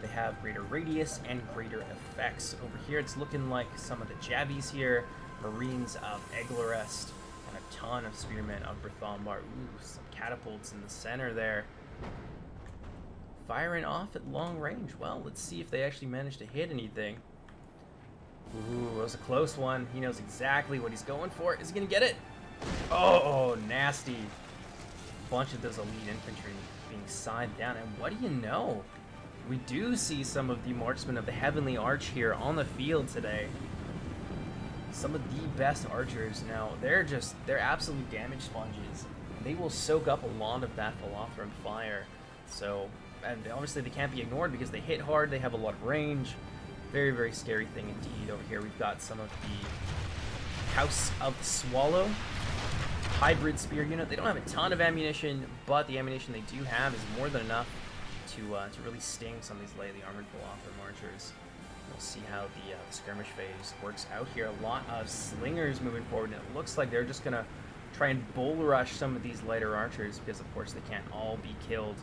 B: They have greater radius and greater effects. Over here, it's looking like some of the Javies here, Marines of Eglarest, and a ton of Spearmen of Brithombar. Ooh, some catapults in the center there. Firing off at long range. Well, let's see if they actually manage to hit anything. Ooh, that was a close one. He knows exactly what he's going for. Is he going to get it? Oh, nasty. Bunch of those elite infantry being side down. And what do you know? We do see some of the marksmen of the Heavenly Arch here on the field today. Some of the best archers. Now, they're absolute damage sponges. They will soak up a lot of that Philothron fire. So, and obviously they can't be ignored because they hit hard, they have a lot of range. Very, very scary thing indeed. Over here we've got some of the House of the Swallow. hybrid spear unit. They don't have a ton of ammunition, but the ammunition they do have is more than enough to really sting some of these lightly armored Philothrum archers. We'll see how the skirmish phase works out here. A lot of slingers moving forward, and it looks like they're just going to try and bull rush some of these lighter archers because, of course, they can't all be killed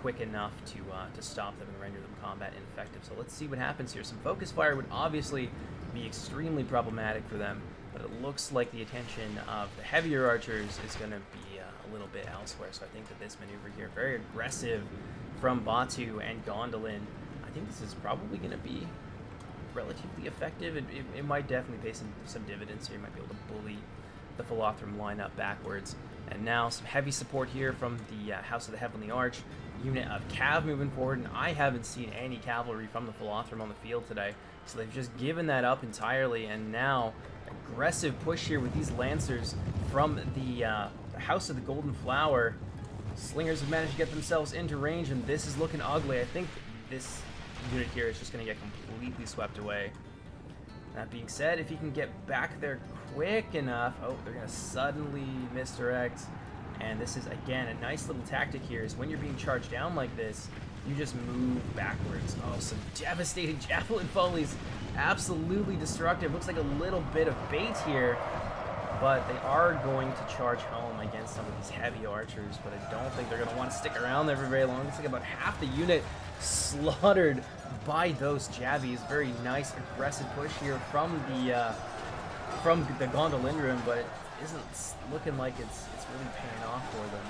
B: quick enough to stop them and render them combat ineffective. So let's see what happens here. Some focus fire would obviously be extremely problematic for them, but it looks like the attention of the heavier archers is going to be a little bit elsewhere. So I think that this maneuver here, very aggressive from Batu and Gondolin, I think this is probably going to be relatively effective. It might definitely pay some dividends here. You might be able to bully the Philothrum lineup backwards. And now some heavy support here from the House of the Heavenly Arch. Unit of Cav moving forward, and I haven't seen any cavalry from the Philothrum on the field today. So they've just given that up entirely, and now aggressive push here with these Lancers from the House of the Golden Flower. Slingers have managed to get themselves into range, and this is looking ugly. I think this unit here is just going to get completely swept away. That being said, if he can get back there quick enough... Oh, they're going to suddenly misdirect. And this is, again, a nice little tactic here, is when you're being charged down like this, you just move backwards. Oh, some devastating javelin volleys. Absolutely destructive. Looks like a little bit of bait here, but they are going to charge home against some of these heavy archers, but I don't think they're going to want to stick around there for very long. Looks like about half the unit slaughtered by those jabbies. Very nice aggressive push here from the Gondolin room, but it isn't looking like it's really paying off for them.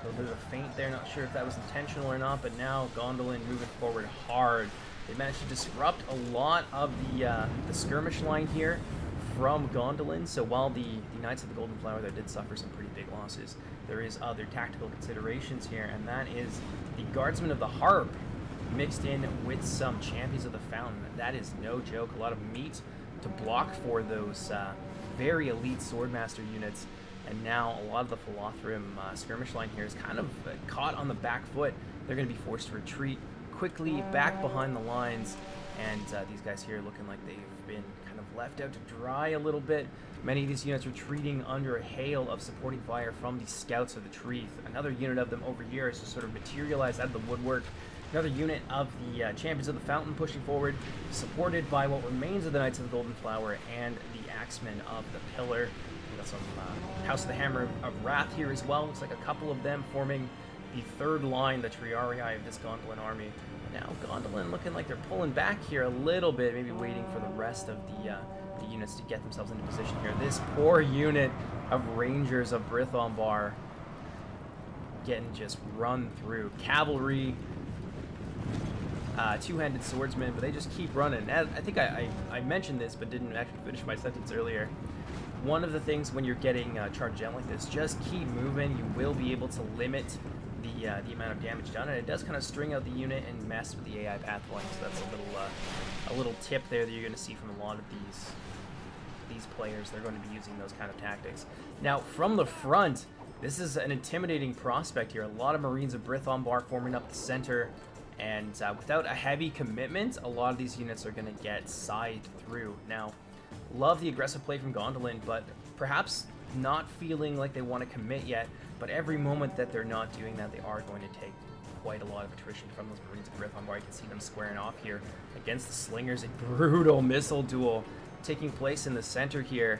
B: A little bit of a feint there, not sure if that was intentional or not, but now Gondolin moving forward hard. They managed to disrupt a lot of the skirmish line here from Gondolin, so while the Knights of the Golden Flower there did suffer some pretty big losses, there is other tactical considerations here, and that is the Guardsmen of the Harp mixed in with some Champions of the Fountain. That is no joke. A lot of meat to block for those very elite Swordmaster units. And now a lot of the Philothrum skirmish line here is kind of caught on the back foot. They're going to be forced to retreat quickly back behind the lines. And these guys here looking like they've been kind of left out to dry a little bit. Many of these units retreating under a hail of supporting fire from the Scouts of the Tree. Another unit of them over here has just sort of materialized out of the woodwork. Another unit of the Champions of the Fountain pushing forward, supported by what remains of the Knights of the Golden Flower and the Axemen of the Pillar. We got some House of the Hammer of Wrath here as well. Looks like a couple of them forming the third line, the Triarii of this Gondolin army. Now Gondolin looking like they're pulling back here a little bit, maybe waiting for the rest of the units to get themselves into position here. This poor unit of Rangers of Brithombar getting just run through. Cavalry, two-handed swordsmen, but they just keep running. And I think I mentioned this, but didn't actually finish my sentence earlier. One of the things when you're getting charged down like this, just keep moving. You will be able to limit the amount of damage done, and it does kind of string out the unit and mess with the AI pathway. So that's a little tip there that you're going to see from a lot of these players. They're going to be using those kind of tactics. Now, from the front, this is an intimidating prospect here. A lot of Marines of Brithombar forming up the center. And without a heavy commitment, a lot of these units are going to get scythed through. Now, love the aggressive play from Gondolin, but perhaps not feeling like they want to commit yet. But every moment that they're not doing that, they are going to take quite a lot of attrition from those Marines of Brithombar. You can see them squaring off here against the Slingers. A brutal missile duel taking place in the center here.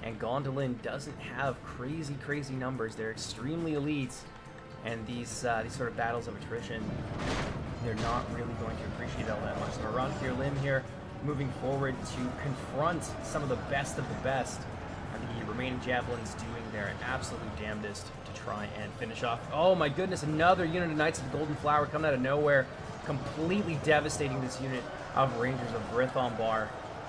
B: And Gondolin doesn't have crazy numbers. They're extremely elite. And these sort of battles of attrition, they're not really going to appreciate all that much. So Arondir Lim here moving forward to confront some of the best of the best. And the remaining Javelins doing their absolute damnedest to try and finish off. Oh my goodness, another unit of Knights of the Golden Flower coming out of nowhere, completely devastating this unit of Rangers of Brithombar.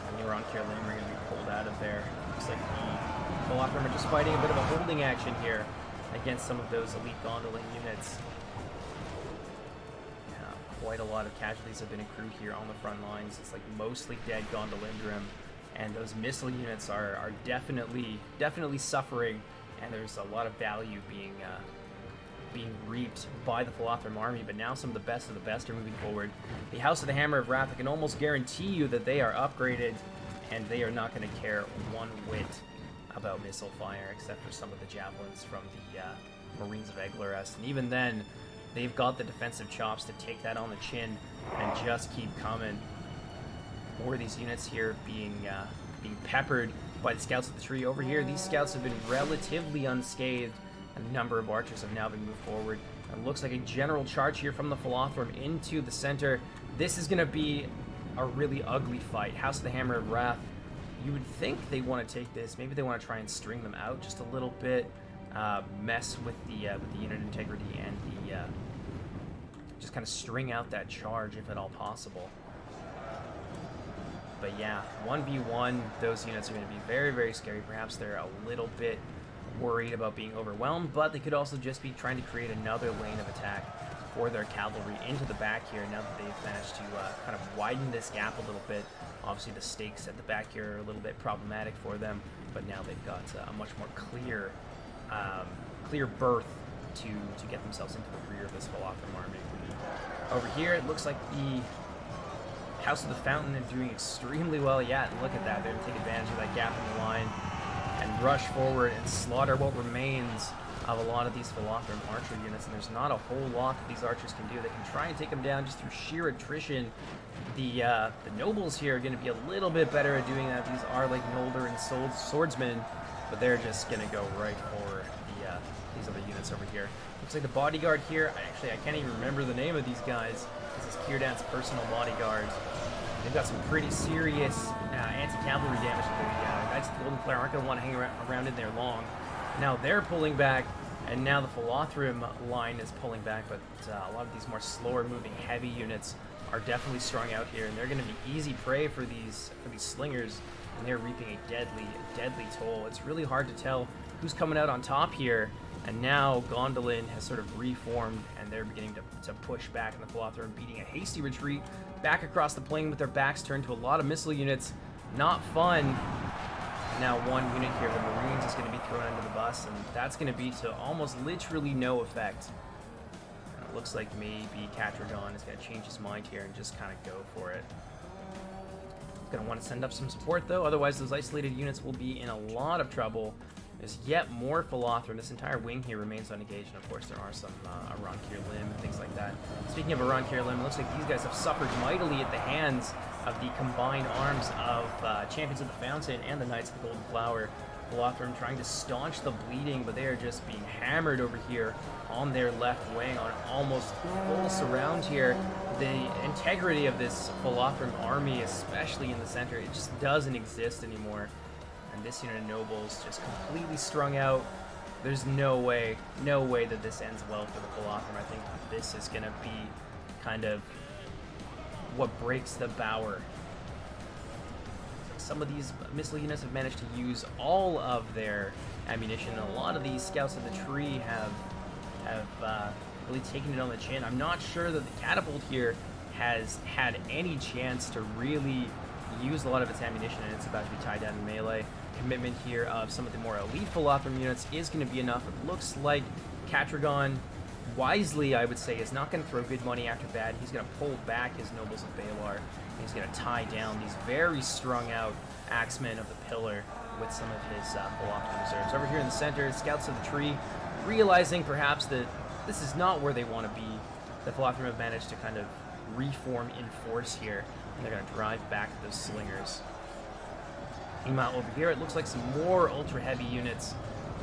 B: And the Arondir Lim are going to be pulled out of there. Looks like the Philothrum are just fighting a bit of a holding action here against some of those elite Gondolin units. Quite a lot of casualties have been accrued here on the front lines. It's like mostly dead Gondolindrum, and those missile units are definitely suffering, and there's a lot of value being reaped by the Philothrum army. But now some of the best are moving forward. The House of the Hammer of Wrath, I can almost guarantee you that they are upgraded, and they are not going to care one whit about missile fire, except for some of the javelins from the Marines of Eglarest. And even then, they've got the defensive chops to take that on the chin and just keep coming. More of these units here being peppered by the scouts of the tree. Over here, these scouts have been relatively unscathed, and a number of archers have now been moved forward. It looks like a general charge here from the Philothrum into the center. This is going to be a really ugly fight. House of the Hammer of Wrath, you would think they want to take this. Maybe they want to try and string them out just a little bit, mess with the unit integrity and the just kind of string out that charge if at all possible. But yeah, 1v1, those units are going to be very, very scary. Perhaps they're a little bit worried about being overwhelmed, but they could also just be trying to create another lane of attack for their cavalry into the back here now that they've managed to kind of widen this gap a little bit. Obviously the stakes at the back here are a little bit problematic for them, but now they've got a much more clear berth to get themselves into the rear of this Philothrum army. Over here, it looks like the House of the Fountain are doing extremely well. Yeah, look at that. They're going to take advantage of that gap in the line and rush forward and slaughter what remains of a lot of these Philothrum archer units. And there's not a whole lot that these archers can do. They can try and take them down just through sheer attrition. The nobles here are going to be a little bit better at doing that. These are like Noldor and swordsmen, but they're just going to go right for these other units over here. Looks like the bodyguard here, I can't even remember the name of these guys. This is Kirdan's personal bodyguard. They've got some pretty serious anti-cavalry damage. The Knights of the Golden Flare aren't going to want to hang around in there long. Now they're pulling back, and now the Philothrum line is pulling back, but a lot of these more slower-moving heavy units are definitely strung out here, and they're going to be easy prey for these slingers, and they're reaping a deadly toll. It's really hard to tell who's coming out on top here. And now Gondolin has sort of reformed, and they're beginning to push back in the Philothrum, beating a hasty retreat back across the plain with their backs turned to a lot of missile units. Not fun. And now one unit here, the Marines, is going to be thrown under the bus, and that's going to be to almost literally no effect. And it looks like maybe Catragon is going to change his mind here and just kind of go for it. Going to want to send up some support, though, otherwise those isolated units will be in a lot of trouble. There's yet more Philothrum. This entire wing here remains unengaged, and of course there are some Arankir Limb and things like that. Speaking of Arankir Limb, it looks like these guys have suffered mightily at the hands of the combined arms of Champions of the Fountain and the Knights of the Golden Flower. Philothrum trying to staunch the bleeding, but they are just being hammered over here on their left wing on almost full surround here. The integrity of this Philothrum army, especially in the center, it just doesn't exist anymore. And this unit of nobles just completely strung out. There's no way that this ends well for the Philothrum. I think this is going to be kind of what breaks the bower. Some of these missile units have managed to use all of their ammunition, and a lot of these scouts of the tree have really taken it on the chin. I'm not sure that the catapult here has had any chance to really use a lot of its ammunition, and it's about to be tied down in melee. Commitment here of some of the more elite Philothrum units is going to be enough. It looks like Catragon, wisely I would say, is not going to throw good money after bad. He's going to pull back his nobles of Balar. He's going to tie down these very strung out axemen of the pillar with some of his Philothrum reserves. Over here in the center, scouts of the tree, realizing perhaps that this is not where they want to be. The Philothrum have managed to kind of reform in force here, and they're going to drive back those slingers. Meanwhile, over here, it looks like some more ultra-heavy units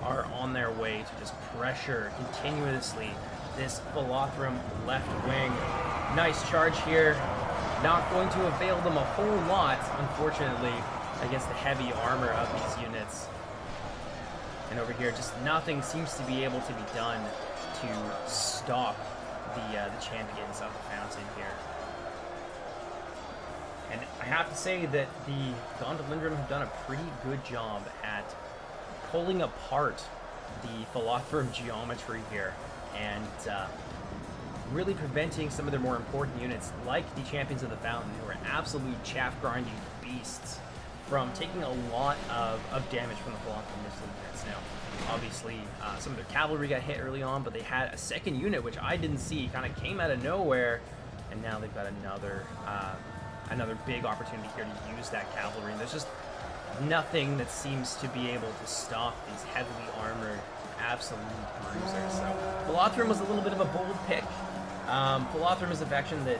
B: are on their way to just pressure continuously this Philothrum left wing. Nice charge here. Not going to avail them a whole lot, unfortunately, against the heavy armor of these units. And over here, just nothing seems to be able to be done to stop the champions of the Fountain here. And I have to say that the Gondolin have done a pretty good job at pulling apart the Philothrum geometry here and really preventing some of their more important units, like the Champions of the Fountain, who are absolute chaff-grinding beasts, from taking a lot of damage from the Philothrum missile units. Now, obviously, some of their cavalry got hit early on, but they had a second unit, which I didn't see, kind of came out of nowhere, and now they've got another big opportunity here to use that cavalry. And there's just nothing that seems to be able to stop these heavily armored absolute bruisers. So Philothrum was a little bit of a bold pick. Philothrum is a faction that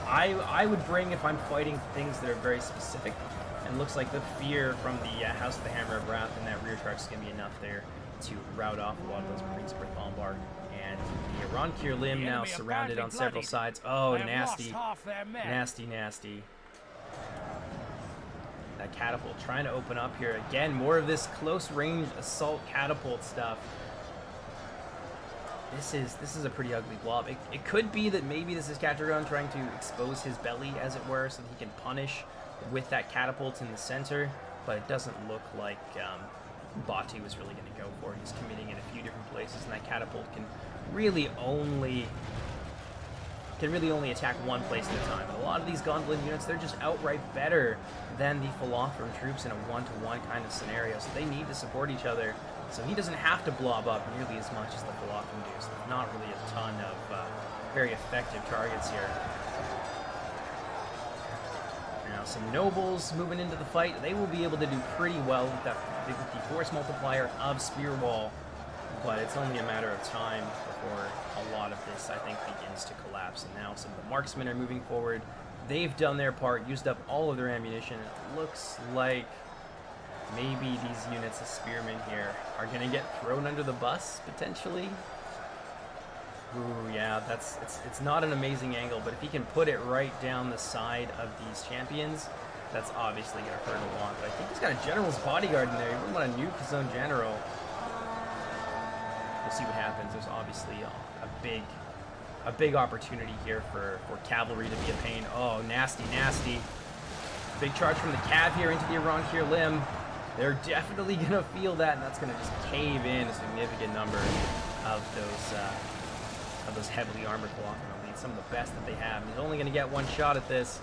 B: I would bring if I'm fighting things that are very specific. And looks like the fear from the House of the Hammer of Wrath and that rear charge is going to be enough there to rout off a lot of those Marines for Thombark. And the Arankir limb now surrounded on several sides. Oh, nasty. Nasty, nasty. That catapult trying to open up here. Again, more of this close range assault catapult stuff. This is a pretty ugly blob. It could be that maybe this is Catragon trying to expose his belly, as it were, so that he can punish with that catapult in the center, but it doesn't look like Batu is really going to go for it. He's committing in a few different places, and that catapult can really only attack one place at a time. And a lot of these Gondolin units, they're just outright better than the Philothrum troops in a one-to-one kind of scenario, so they need to support each other. So he doesn't have to blob up nearly as much as the Philothrum do, so there's not really a ton of very effective targets here. Now some nobles moving into the fight. They will be able to do pretty well with the force multiplier of Spear Wall, but it's only a matter of time before a lot of this, I think, begins to collapse. And now some of the marksmen are moving forward. They've done their part, used up all of their ammunition. It looks like maybe these units of spearmen here are going to get thrown under the bus, potentially. Ooh, yeah, it's not an amazing angle, but if he can put it right down the side of these champions, that's obviously going to hurt a lot. But I think he's got a general's bodyguard in there. He wouldn't want to nuke his own general. We'll see what happens. There's obviously a big opportunity here for cavalry to be a pain. Oh, nasty, nasty. Big charge from the Cav here into the Arankir limb. They're definitely going to feel that, and that's going to just cave in a significant number of those heavily armored Philothrum elites, some of the best that they have. And he's only going to get one shot at this.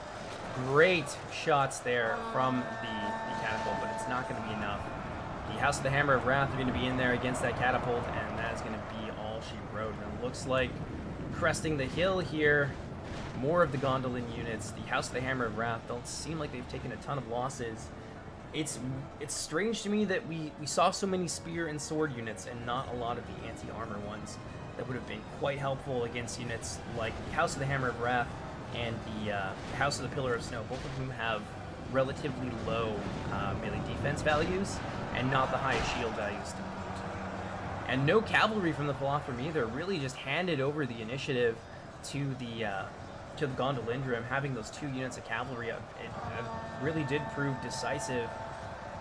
B: Great shots there from the catapult, but it's not going to be enough. The House of the Hammer of Wrath are going to be in there against that catapult, and that is going to be all she wrote. And it looks like cresting the hill here, more of the Gondolin units. The House of the Hammer of Wrath don't seem like they've taken a ton of losses. It's strange to me that we saw so many spear and sword units and not a lot of the anti-armor ones that would have been quite helpful against units like the House of the Hammer of Wrath and the House of the Pillar of Snow, both of whom have relatively low melee defense values and not the highest shield values to boot. And no cavalry from the Philothrum either, really just handed over the initiative to the Gondolindrum. Having those two units of cavalry, it really did prove decisive.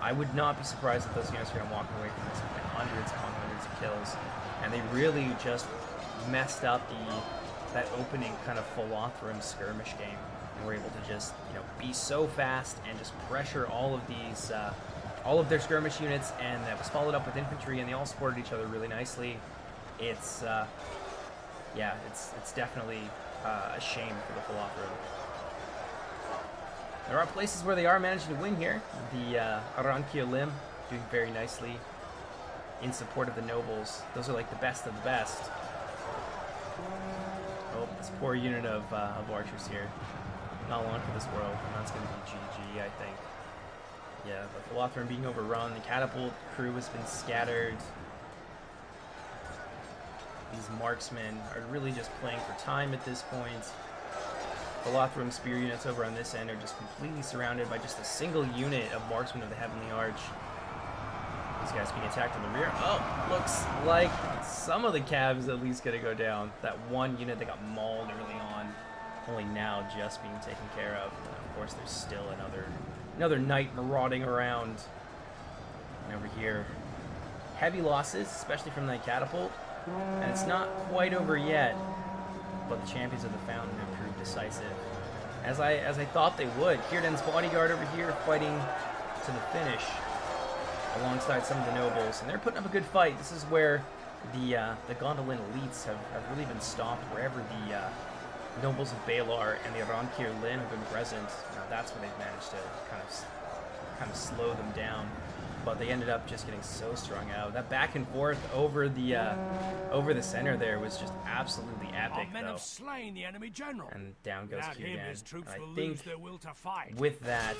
B: I would not be surprised if those units are going to walk away from this with hundreds upon hundreds of kills. And they really just messed up that opening kind of Philothrum skirmish game. And were able to just, be so fast and just pressure all of these, all of their skirmish units, and that was followed up with infantry, and they all supported each other really nicely. It's definitely a shame for the Philothrum. There are places where they are managing to win here. The Arankir limb doing very nicely in support of the nobles. Those are like the best of the best. Oh, this poor unit of archers here. Not long for this world, and that's going to be GG, I think. Yeah, the Philothrum being overrun, the catapult crew has been scattered. These marksmen are really just playing for time at this point. Philothrum spear units over on this end are just completely surrounded by just a single unit of marksmen of the Heavenly Arch. These guys being attacked in the rear. Oh, looks like some of the Cavs at least gonna go down. That one unit that got mauled early on, only now just being taken care of. And of course, there's still another knight marauding around. And over here, heavy losses, especially from that catapult. And it's not quite over yet, but the champions of the Fountain have proved decisive, as I thought they would. Kierden's bodyguard over here fighting to the finish alongside some of the nobles, and they're putting up a good fight. This is where the Gondolin elites have really been stopped, wherever the nobles of Balar and the Arankir Lin have been present. That's where they've managed to kind of slow them down. But they ended up just getting so strung out. That back and forth over the center there was just absolutely epic,
E: Our men
B: though.
E: have slain the enemy general.
B: And down goes
E: Without him,
B: Kierden.
E: his troops
B: And
E: will
B: I think
E: lose their will to fight.
B: with that,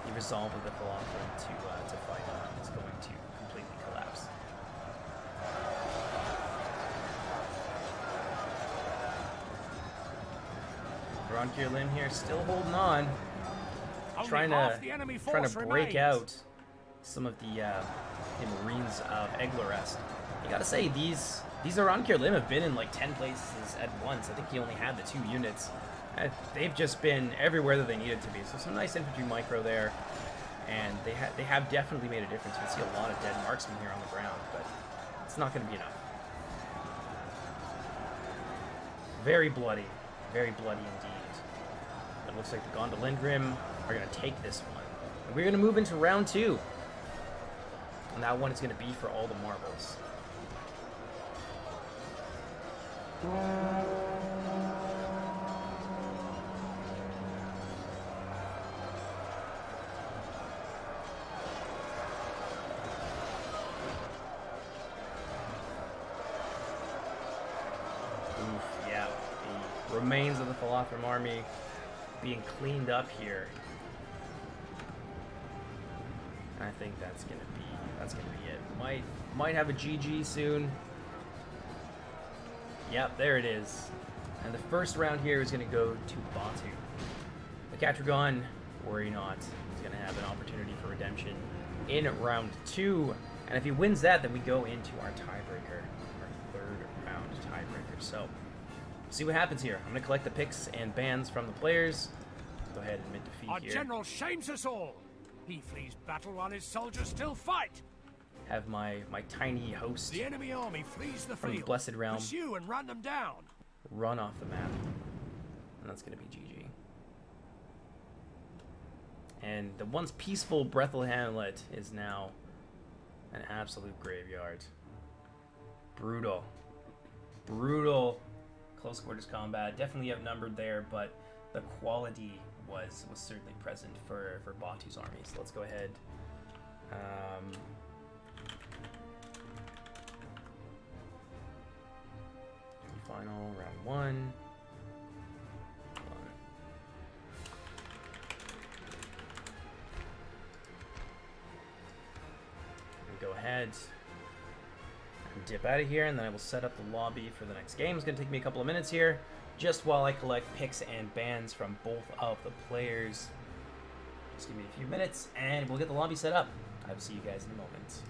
B: the resolve of the Finarfin to fight on is going to completely collapse. Gondolin here still holding on, trying to break out some of the Marines of Eglarest. You gotta say, these Gondolin have been in like 10 places at once. I think he only had the 2 units. They've just been everywhere that they needed to be. So some nice infantry micro there, and they have definitely made a difference. You can see a lot of dead marksmen here on the ground, but it's not going to be enough. Very bloody indeed. It looks like the Gondolin are going to take this one. And we're going to move into round 2. And that one is going to be for all the marbles. Remains of the Finarfin army being cleaned up here. I think that's gonna be it. Might have a GG soon. Yep, there it is. And the first round here is gonna go to Batu. The Catragon, worry not, is gonna have an opportunity for redemption in round 2. And if he wins that, then we go into our tiebreaker, our 3rd round tiebreaker. So see what happens here. I'm going to collect the picks and bans from the players. Go ahead and admit defeat
E: Our
B: here.
E: general shames us all. He flees battle while his soldiers still fight.
B: Have my tiny host
E: The enemy army flees the
B: from
E: field.
B: the Blessed Realm
E: Pursue and run them down.
B: run off the map. And that's going to be GG. And the once peaceful Brethel Hamlet is now an absolute graveyard. Brutal. Brutal. Close quarters combat, definitely outnumbered there, but the quality was certainly present for Batu's army. So let's go ahead. Final round 1. Go ahead. Dip out of here, and then I will set up the lobby for the next game. It's going to take me a couple of minutes here, just while I collect picks and bans from both of the players. Just give me a few minutes, and we'll get the lobby set up. I will see you guys in a moment.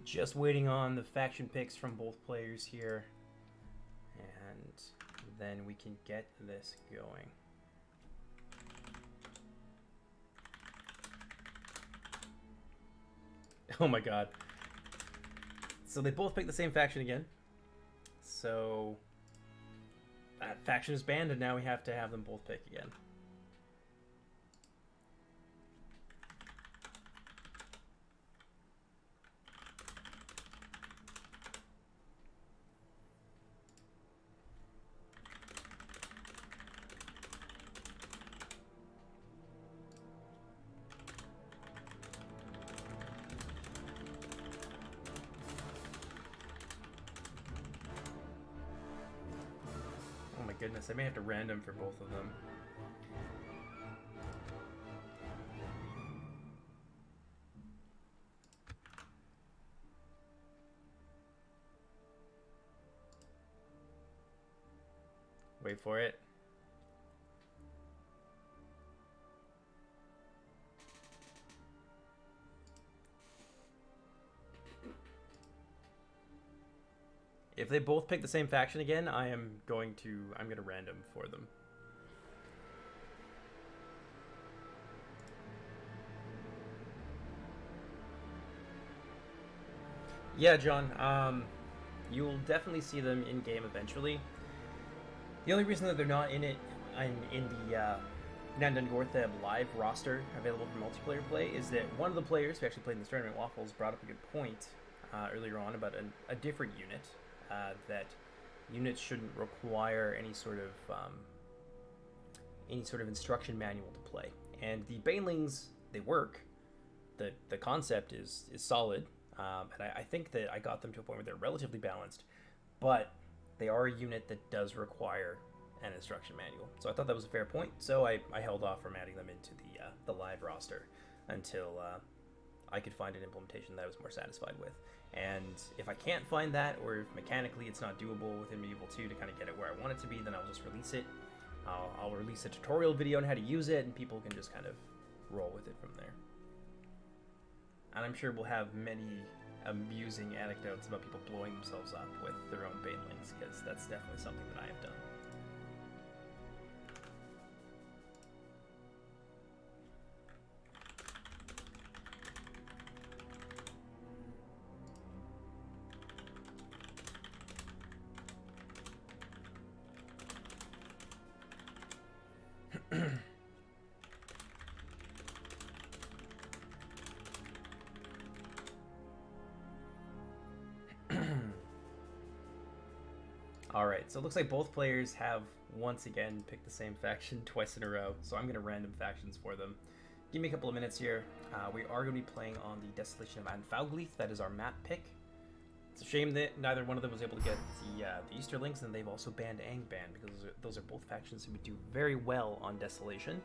B: Just waiting on the faction picks from both players here, and then we can get this going. Oh my god. So they both picked the same faction again. So that faction is banned, and now we have to have them both pick again. Goodness, I may have to random for both of them. Wait for it. If they both pick the same faction again, I'm gonna random for them. Yeah, John. You'll definitely see them in game eventually. The only reason that they're not in it in the Nandangortheb live roster available for multiplayer play is that one of the players who actually played in this tournament, Waffles, brought up a good point earlier on about a different unit. That units shouldn't require any sort of instruction manual to play. And the Banelings, they work. The concept is solid, and I think that I got them to a point where they're relatively balanced, but they are a unit that does require an instruction manual. So I thought that was a fair point. So I held off from adding them into the live roster until I could find an implementation that I was more satisfied with. And if I can't find that, or if mechanically it's not doable within Medieval 2 to kind of get it where I want it to be, then I'll just release it. I'll release a tutorial video on how to use it, and people can just kind of roll with it from there. And I'm sure we'll have many amusing anecdotes about people blowing themselves up with their own Banelings, because that's definitely something that I have done. Alright, so it looks like both players have once again picked the same faction twice in a row, so I'm going to random factions for them. Give me a couple of minutes here. We are going to be playing on the Desolation of Anfauglith. That is our map pick. It's a shame that neither one of them was able to get the Easterlings, and they've also banned Angband, because those are both factions who would do very well on Desolation.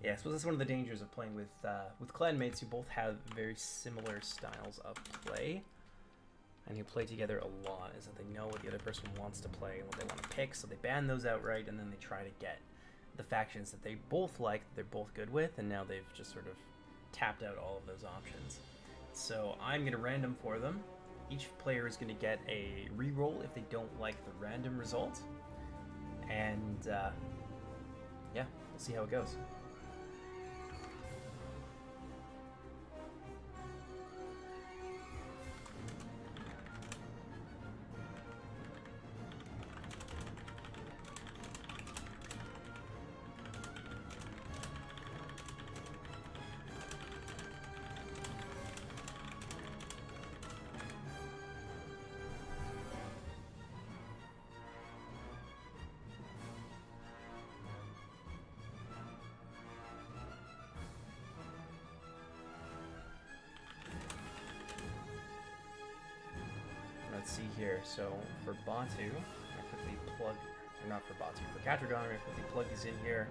B: Yeah, I suppose that's one of the dangers of playing with clanmates who both have very similar styles of play, and who play together a lot, is that they know what the other person wants to play and what they want to pick, so they ban those outright, and then they try to get the factions that they both like, that they're both good with, and now they've just sort of tapped out all of those options. So I'm going to random for them. Each player is going to get a reroll if they don't like the random result, and yeah, we'll see how it goes. here. So for Batu, I'm gonna quickly plug, or not for Batu, for Catragon, I'm gonna quickly plug these in here.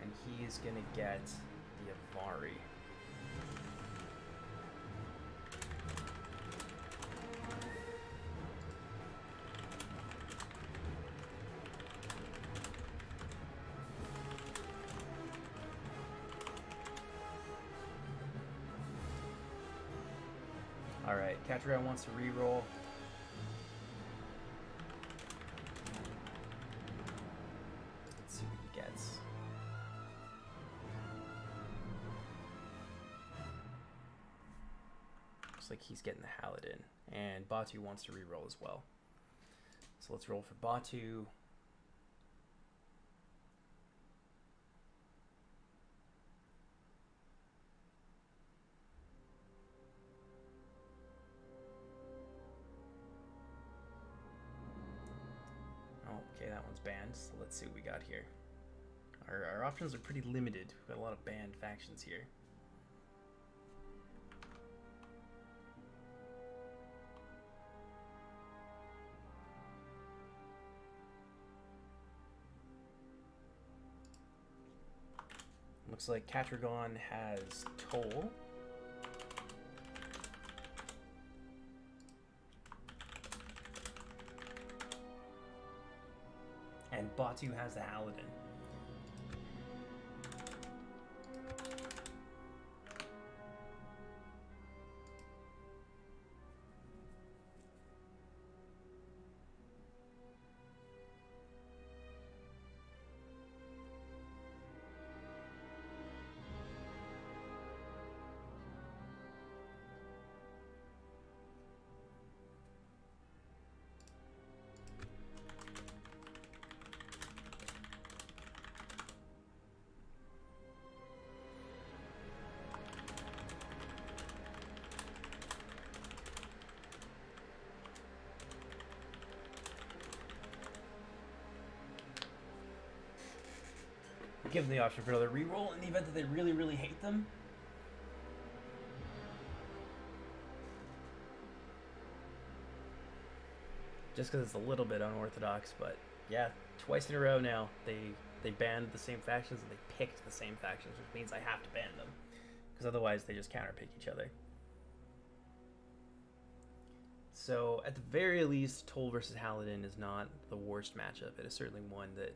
B: And he's gonna get the Avari. Alright, Catragon wants to reroll. Let's see what he gets. Looks like he's getting the Halidon. And Batu wants to reroll as well. So let's roll for Batu. Okay, that one's banned, so let's see what we got here. Our options are pretty limited. We've got a lot of banned factions here. Looks like Catragon has Toll. And Batu has the Halidon. Give them the option for another reroll in the event that they really, really hate them. Just because it's a little bit unorthodox, but yeah, twice in a row now they banned the same factions and they picked the same factions, which means I have to ban them, because otherwise they just counterpick each other. So at the very least, Toll versus Halidon is not the worst matchup. It is certainly one that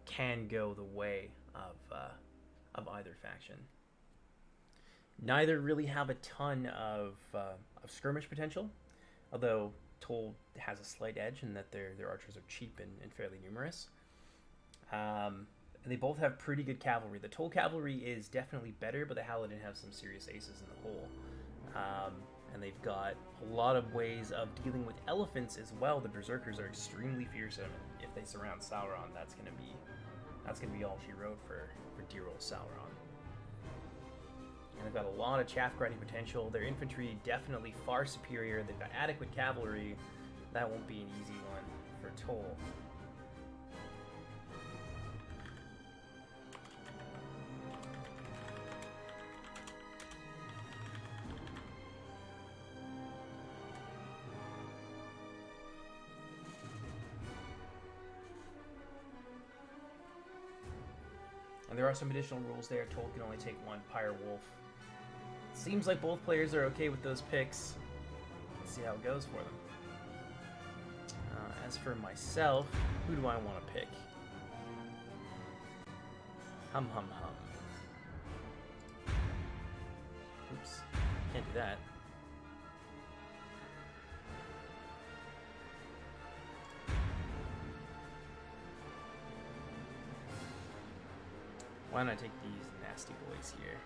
B: can go the way of either faction. Neither really have a ton of skirmish potential, although Toll has a slight edge in that their archers are cheap and fairly numerous. And they both have pretty good cavalry. The Toll cavalry is definitely better, but the Halidon have some serious aces in the hole. And they've got a lot of ways of dealing with elephants as well. The Berserkers are extremely fearsome, and if they surround Sauron, that's gonna be all she wrote for dear old Sauron. And they've got a lot of chaff grinding potential. Their infantry definitely far superior. They've got adequate cavalry. That won't be an easy one for Toll. And there are some additional rules there. Toll can only take one Pyre Wolf. Seems like both players are okay with those picks. Let's see how it goes for them. As for myself, who do I want to pick? Hum hum hum. Oops, can't do that. Why don't I take these nasty boys here?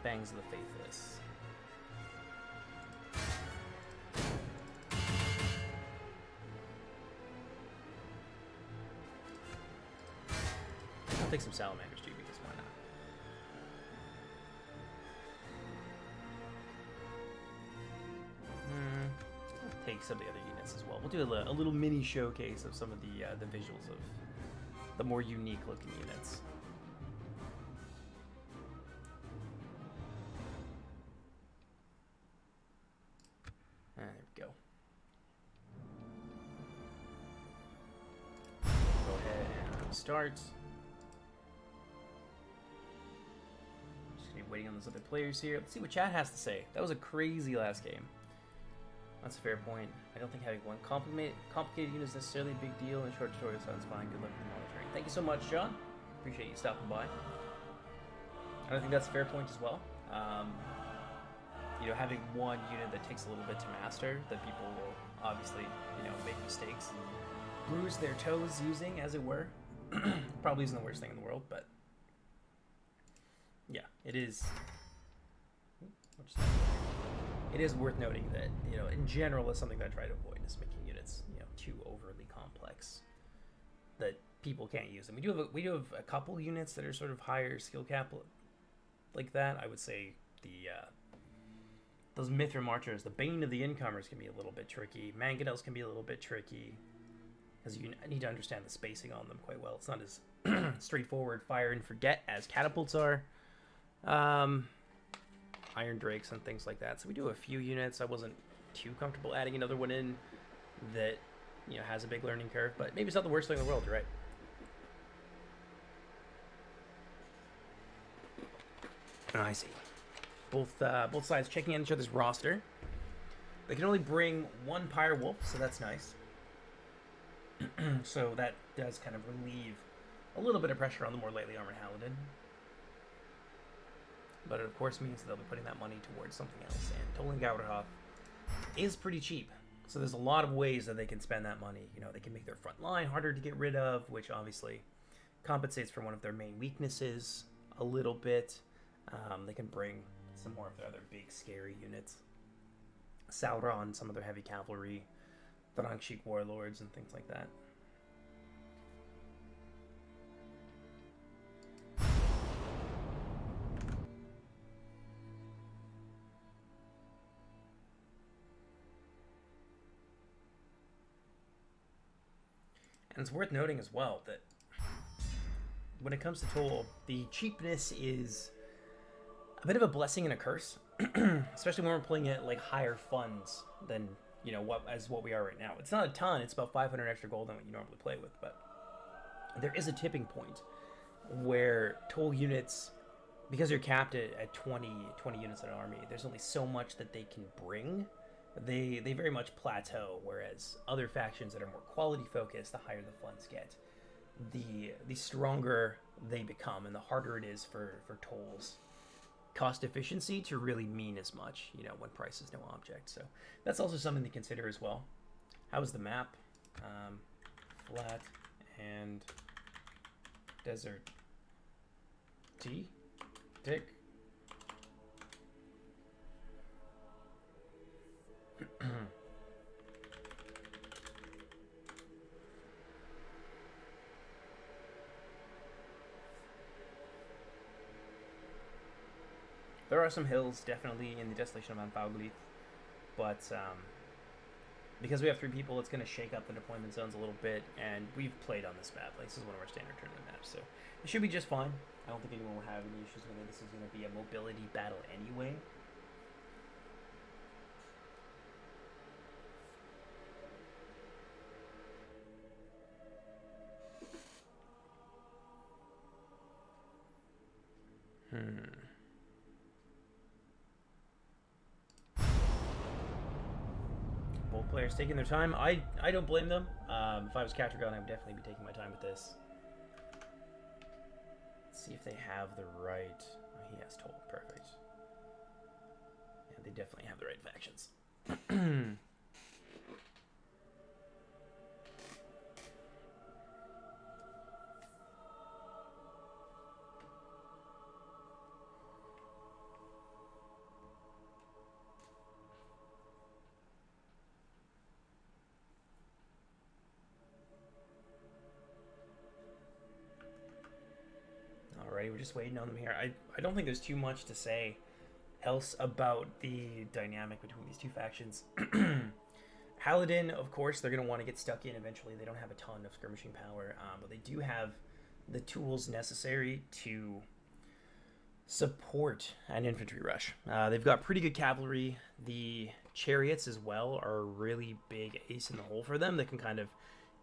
B: Bangs of the Faithless. I'll take some Salamanders too, because why not? I'll take some of the other units as well. We'll do a little mini showcase of some of the visuals of the more unique looking units. start. Just gonna be waiting on those other players here. Let's see what chat has to say. That was a crazy last game. That's a fair point. I don't think having one complicated unit is necessarily a big deal, and short tutorial sounds fine. Good luck with the monitoring. Thank you so much, John. Appreciate you stopping by. I don't think that's a fair point as well. You know, having one unit that takes a little bit to master, that people will obviously, you know, make mistakes and bruise their toes using, as it were. Probably isn't the worst thing in the world, but yeah, it is. It is worth noting that, you know, in general, is something that I try to avoid is making units, you know, too overly complex that people can't use them. We do have a couple units that are sort of higher skill cap like that. I would say the those Mithra Marchers, the Bane of the Incomers, can be a little bit tricky. Mangonels can be a little bit tricky, because you need to understand the spacing on them quite well. It's not as straightforward fire and forget as catapults are. Iron Drakes and things like that. So we do a few units. I wasn't too comfortable adding another one in that, you know, has a big learning curve, but maybe it's not the worst thing in the world, right? I see. Both sides checking on each other's roster. They can only bring one Pyre Wolf, so that's nice. So that does kind of relieve a little bit of pressure on the more lightly armored Halidon. But it of course means that they'll be putting that money towards something else. And Tolan Gauderhoth is pretty cheap. So there's a lot of ways that they can spend that money. You know, they can make their front line harder to get rid of, which obviously compensates for one of their main weaknesses a little bit. They can bring some more of their other big scary units. Sauron, some of their heavy cavalry, Thranshik warlords, and things like that. And it's worth noting as well that when it comes to Toll, the cheapness is a bit of a blessing and a curse, especially when we're playing at like higher funds than, you know, what we are right now. It's not a ton; it's about 500 extra gold than what you normally play with, but there is a tipping point where Toll units, because you're capped at 20 units in an army, there's only so much that they can bring. They very much plateau, whereas other factions that are more quality focused, the higher the funds get, the stronger they become, and the harder it is for Toll's cost efficiency to really mean as much, you know, when price is no object. So that's also something to consider as well. How's the map? Flat and desert. Dick. There are some hills definitely in the Desolation of Anfauglith, but because we have 3 people, it's going to shake up the deployment zones a little bit, and we've played on this map. Like, this is one of our standard tournament maps, so it should be just fine. I don't think anyone will have any issues with it. This is going to be a mobility battle anyway. Both players taking their time. I don't blame them. If I was Catragon, I would definitely be taking my time with this. Let's see if they have the right... Oh, he has Toll. Perfect. Yeah, they definitely have the right factions. We're just waiting on them here. I don't think there's too much to say else about the dynamic between these two factions. Halidon, of course, they're going to want to get stuck in eventually. They don't have a ton of skirmishing power, but they do have the tools necessary to support an infantry rush. They've got pretty good cavalry. The chariots as well are a really big ace in the hole for them that can kind of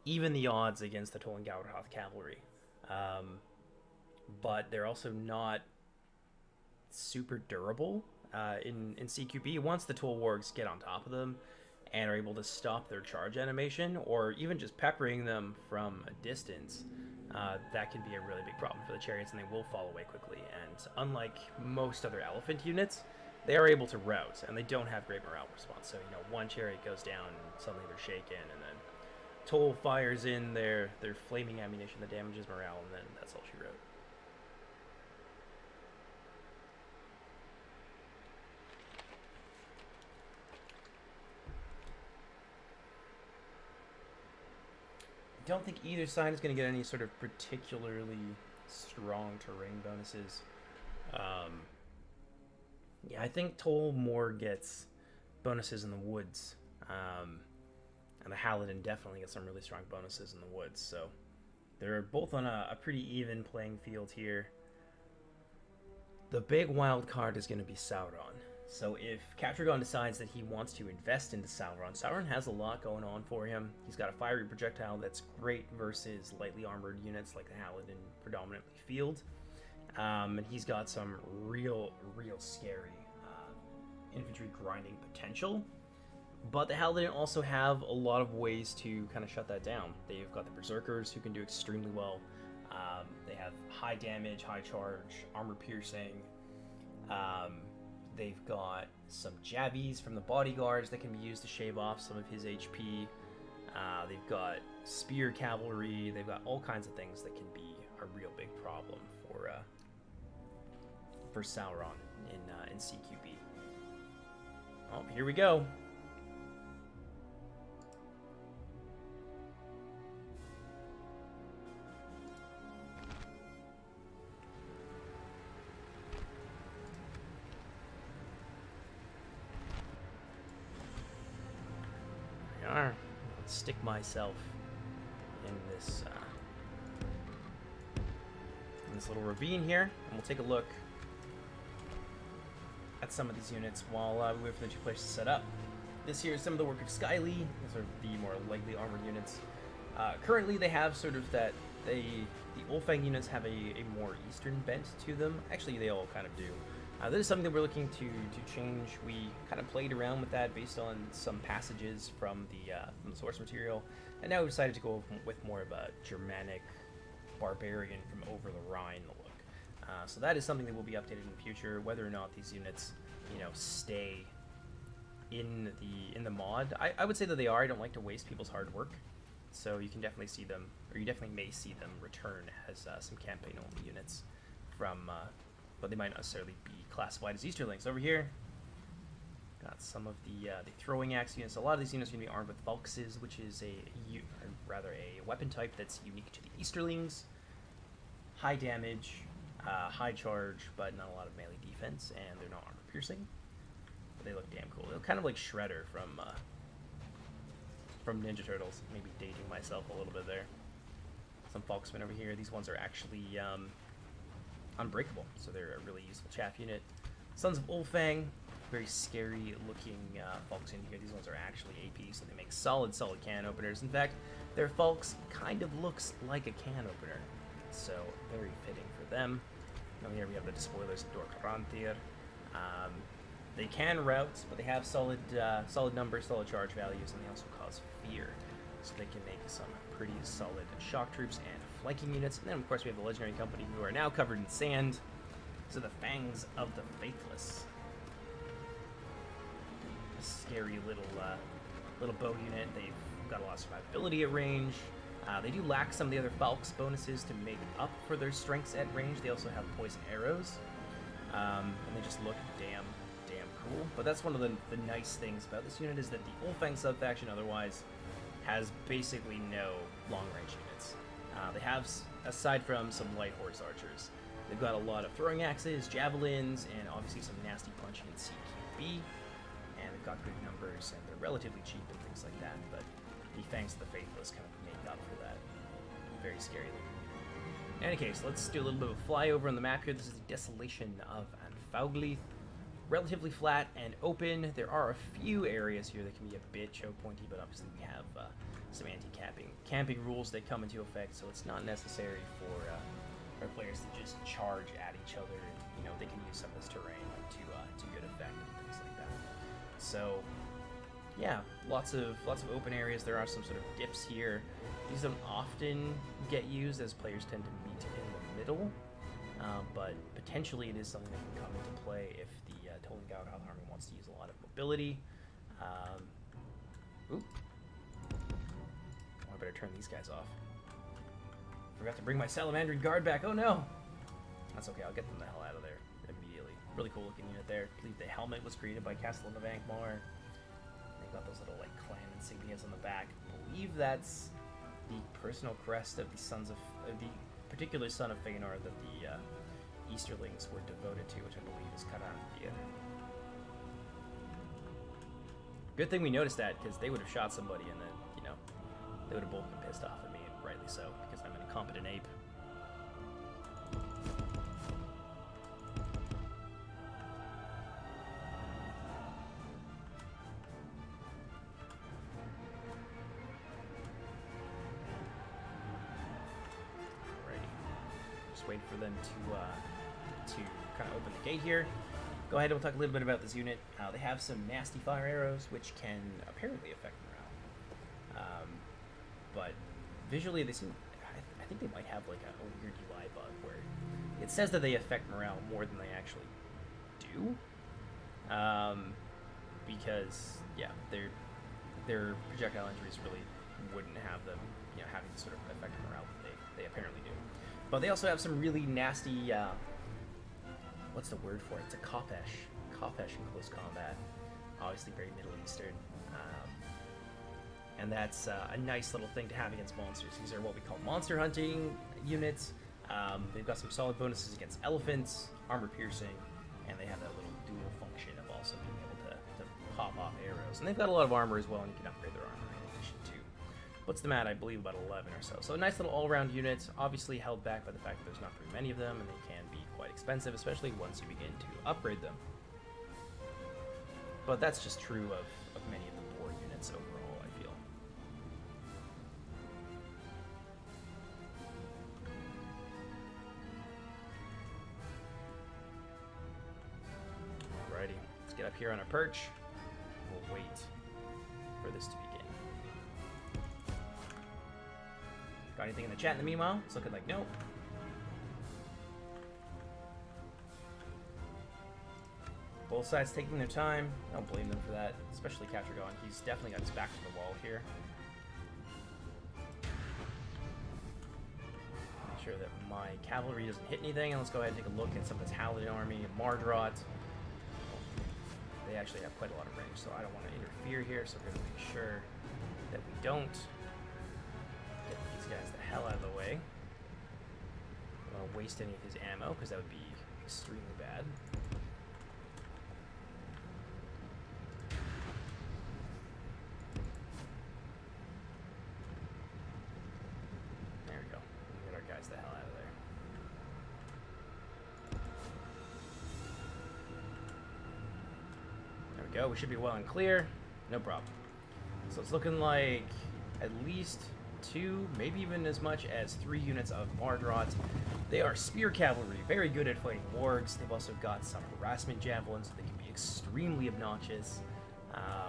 B: even the odds against the Tolan Gauderhoth cavalry. but they're also not super durable in CQB. Once the Tool Wargs get on top of them and are able to stop their charge animation, or even just peppering them from a distance, that can be a really big problem for the chariots, and they will fall away quickly. And unlike most other elephant units, they are able to rout, and they don't have great morale response. So, you know, one chariot goes down, and suddenly they're shaken, and then Toll fires in their flaming ammunition that damages morale, and then that's all she wrote. I don't think either side is going to get any sort of particularly strong terrain bonuses. Yeah, I think Toll more gets bonuses in the woods. And the Halidon definitely gets some really strong bonuses in the woods. So they're both on a pretty even playing field here. The big wild card is going to be Sauron. So if Catragon decides that he wants to invest into Sauron, Sauron has a lot going on for him. He's got a fiery projectile that's great versus lightly armored units like the Halidon, predominantly field. And he's got some real scary infantry grinding potential. But the Halidon also have a lot of ways to kind of shut that down. They've got the Berserkers who can do extremely well. They have high damage, high charge, armor piercing. They've got some Jabbies from the bodyguards that can be used to shave off some of his HP. They've got spear cavalry. They've got all kinds of things that can be a real big problem for Sauron in CQB. Oh, here we go. Let's stick myself in this little ravine here, and we'll take a look at some of these units while we wait for the two players to set up. This here is some of the work of Skyly. These are the more lightly armored units. Currently, they have sort of the Ulfang units have a more eastern bent to them. Actually, they all kind of do. That is something that we're looking to change. We kind of played around with that based on some passages from the source material, and now we decided to go with more of a Germanic barbarian from over the Rhine look. So that is something that will be updated in the future. Whether or not these units, stay in the mod, I would say that they are. I don't like to waste people's hard work, so you can definitely see them, or you definitely may see them return as some campaign-only units from. But they might not necessarily be classified as Easterlings. Over here, got some of the throwing axe units. A lot of these units are going to be armed with Valkses, which is a weapon type that's unique to the Easterlings. High damage, high charge, but not a lot of melee defense, and they're not armor piercing. But they look damn cool. They look kind of like Shredder from Ninja Turtles. Maybe dating myself a little bit there. Some Falksmen over here. These ones are actually unbreakable, so they're a really useful chaff unit. Sons of Ulfang, very scary looking Falks in here. These ones are actually AP, so they make solid can openers. In fact, their Falks kind of looks like a can opener, so very fitting for them. Now here we have the Despoilers of Dorkrantir. They can rout, but they have solid numbers, solid charge values, and they also cause fear, so they can make some pretty solid shock troops and flanking units. And then, of course, we have the Legendary Company, who are now covered in sand. So the Fangs of the Faithless. A scary little bow unit. They've got a lot of survivability at range. They do lack some of the other Falks bonuses to make up for their strengths at range. They also have poison arrows. And they just look damn cool. But that's one of the nice things about this unit, is that the Ulfang sub-faction otherwise has basically no long-range units. They have, aside from some light horse archers, they've got a lot of throwing axes, javelins, and obviously some nasty punching in CQB. And they've got good numbers, and they're relatively cheap and things like that. But the Fangs of the Faithless kind of make up for that. Very scary looking. In any case, let's do a little bit of a flyover on the map here. This is the Desolation of Anfauglith. relatively flat and open. There are a few areas here that can be a bit choke pointy, but obviously we have some camping rules that come into effect, so it's not necessary for players to just charge at each other. And, they can use some of this terrain to good effect and things like that. So, yeah, lots of open areas. There are some sort of dips here. These don't often get used, as players tend to meet in the middle, but potentially it is something that can come into play if the Toland Gaugath army wants to use a lot of mobility. Oop. I better turn these guys off. Forgot to bring my Salamandrian guard back. Oh no! That's okay, I'll get them the hell out of there immediately. Really cool looking unit there. I believe the helmet was created by Castellan of Angmar. They've got those little clan insignias on the back. I believe that's the personal crest of the sons of the particular son of Feyenoor that the Easterlings were devoted to, which I believe is Karandia. Good thing we noticed that, because they would have shot somebody and then, they would have both been pissed off at me, and rightly so, because I'm an incompetent ape. Wait for them to kind of open the gate here. Go ahead and we'll talk a little bit about this unit. They have some nasty fire arrows, which can apparently affect morale. But visually, they seem. I think they might have like a weird UI bug where it says that they affect morale more than they actually do. Because yeah, their projectile injuries really wouldn't have them, having the sort of effect on morale that they apparently do. But they also have some really nasty, what's the word for it? It's a Kopesh in close combat. Obviously very Middle Eastern. And that's a nice little thing to have against monsters. These are what we call monster hunting units. They've got some solid bonuses against elephants, armor piercing, and they have that little dual function of also being able to pop off arrows. And they've got a lot of armor as well, and you can upgrade their armor in addition too. Puts them at, I believe, about 11 or so. So a nice little all-around unit, obviously held back by the fact that there's not very many of them, and they can be quite expensive, especially once you begin to upgrade them. But that's just true of many of the boar units overall, I feel. Alrighty, let's get up here on our perch. We'll wait for this to begin. Got anything in the chat in the meanwhile? It's looking like nope. Both sides taking their time. I don't blame them for that, especially Catragon. He's definitely got his back to the wall here. Make sure that my cavalry doesn't hit anything, and let's go ahead and take a look at some of this Halidon army and Mardrot. They actually have quite a lot of range, so I don't want to interfere here, so we're going to make sure that we don't get these guys the hell out of the way. I don't want to waste any of his ammo, because that would be extremely bad. There we go. Get our guys the hell out of there. There we go. We should be well and clear. No problem. So it's looking like at least 2, maybe even as much as 3 units of Mardrot. They are spear cavalry, very good at fighting wargs. They've also got some harassment javelins, so they can be extremely obnoxious.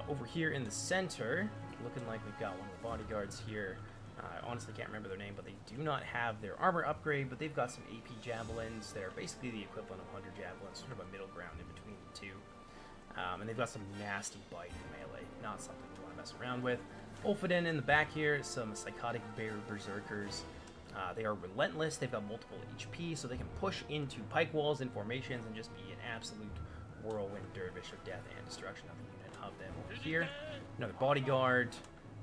B: Over here in the center, looking like we've got one of the bodyguards here. I honestly can't remember their name, but they do not have their armor upgrade, but they've got some AP javelins that are basically the equivalent of Hunter javelins, sort of a middle ground in between the two. And they've got some nasty bite in melee, not something you want to mess around with. Ulfheden in the back here, some psychotic bear berserkers. They are relentless, they've got multiple HP, so they can push into pike walls and formations and just be an absolute whirlwind dervish of death and destruction of the unit of them over here. Another bodyguard.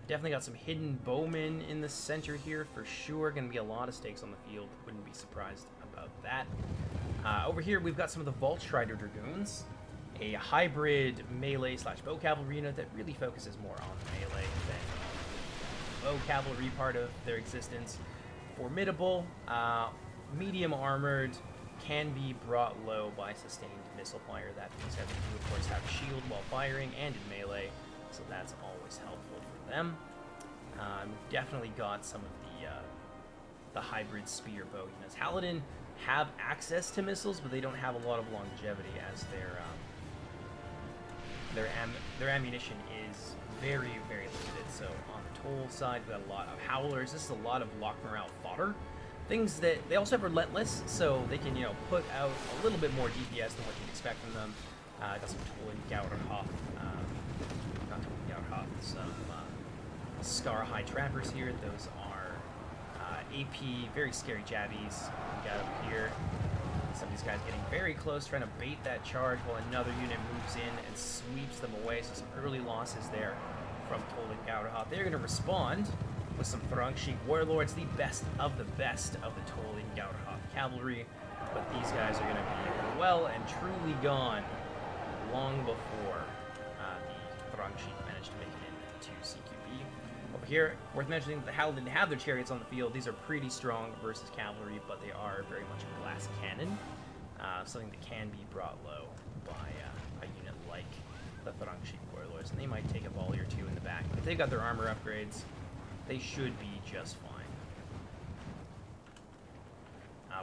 B: Definitely got some hidden bowmen in the center here for sure. Going to be a lot of stakes on the field. Wouldn't be surprised about that. Over here we've got some of the Vault Strider Dragoons. A hybrid melee / bow cavalry unit that really focuses more on melee than the bow cavalry part of their existence. Formidable, medium armored, can be brought low by sustained missile fire. That being said, they do of course have shield while firing and in melee, so that's always helpful for them. Definitely got some of the hybrid spear bow units. Halidon have access to missiles, but they don't have a lot of longevity as their ammunition is very, very limited. So on the toll side, we got a lot of howlers. This is a lot of lock morale fodder. Things that they also have relentless, so they can, you know, put out a little bit more DPS than what you'd expect from them. Got some toll and Gauderhoff, not toll and Gauderhoff, some Scar High Trappers here. Those are AP, very scary jabbies. We got up here. Some of these guys getting very close, trying to bait that charge while another unit moves in and sweeps them away. So some early losses there from Toll and Gauderhoff. They're going to respond with some Throngshik Warlords, the best of the Toll and Gauderhoff cavalry. But these guys are going to be well and truly gone long before the Throngshik managed to make it into CQB. Over here, worth mentioning, the Halidon have their chariots on the field. These are pretty strong versus cavalry, but they are very much a glass cannon, something that can be brought low by a unit like the Throngshik Warlords, and they might take a volley or two in the back. But if they've got their armor upgrades, they should be just fine.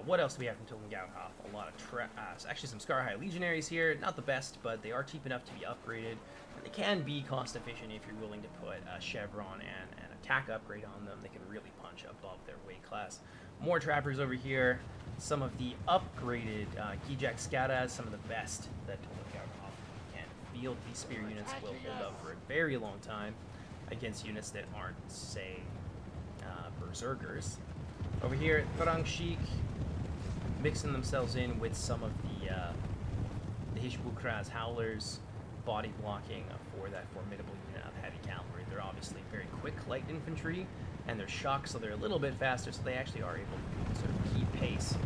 B: What else do we have from Toll and Gauderhoff? A lot of actually some Scar High Legionaries here. Not the best, but they are cheap enough to be upgraded. And they can be cost efficient if you're willing to put a Chevron and an attack upgrade on them. They can really punch above their weight class. More trappers over here. Some of the upgraded Gijak Skadas, some of the best that Toll and Gauderhoff can field. These spear units will hold up for a very long time against units that aren't, say, Berserkers. Over here, Throngshik mixing themselves in with some of the Hishbukraz Howlers, body blocking for that formidable unit of heavy cavalry. They're obviously very quick light infantry, and they're shocked, so they're a little bit faster, so they actually are able to sort of keep pace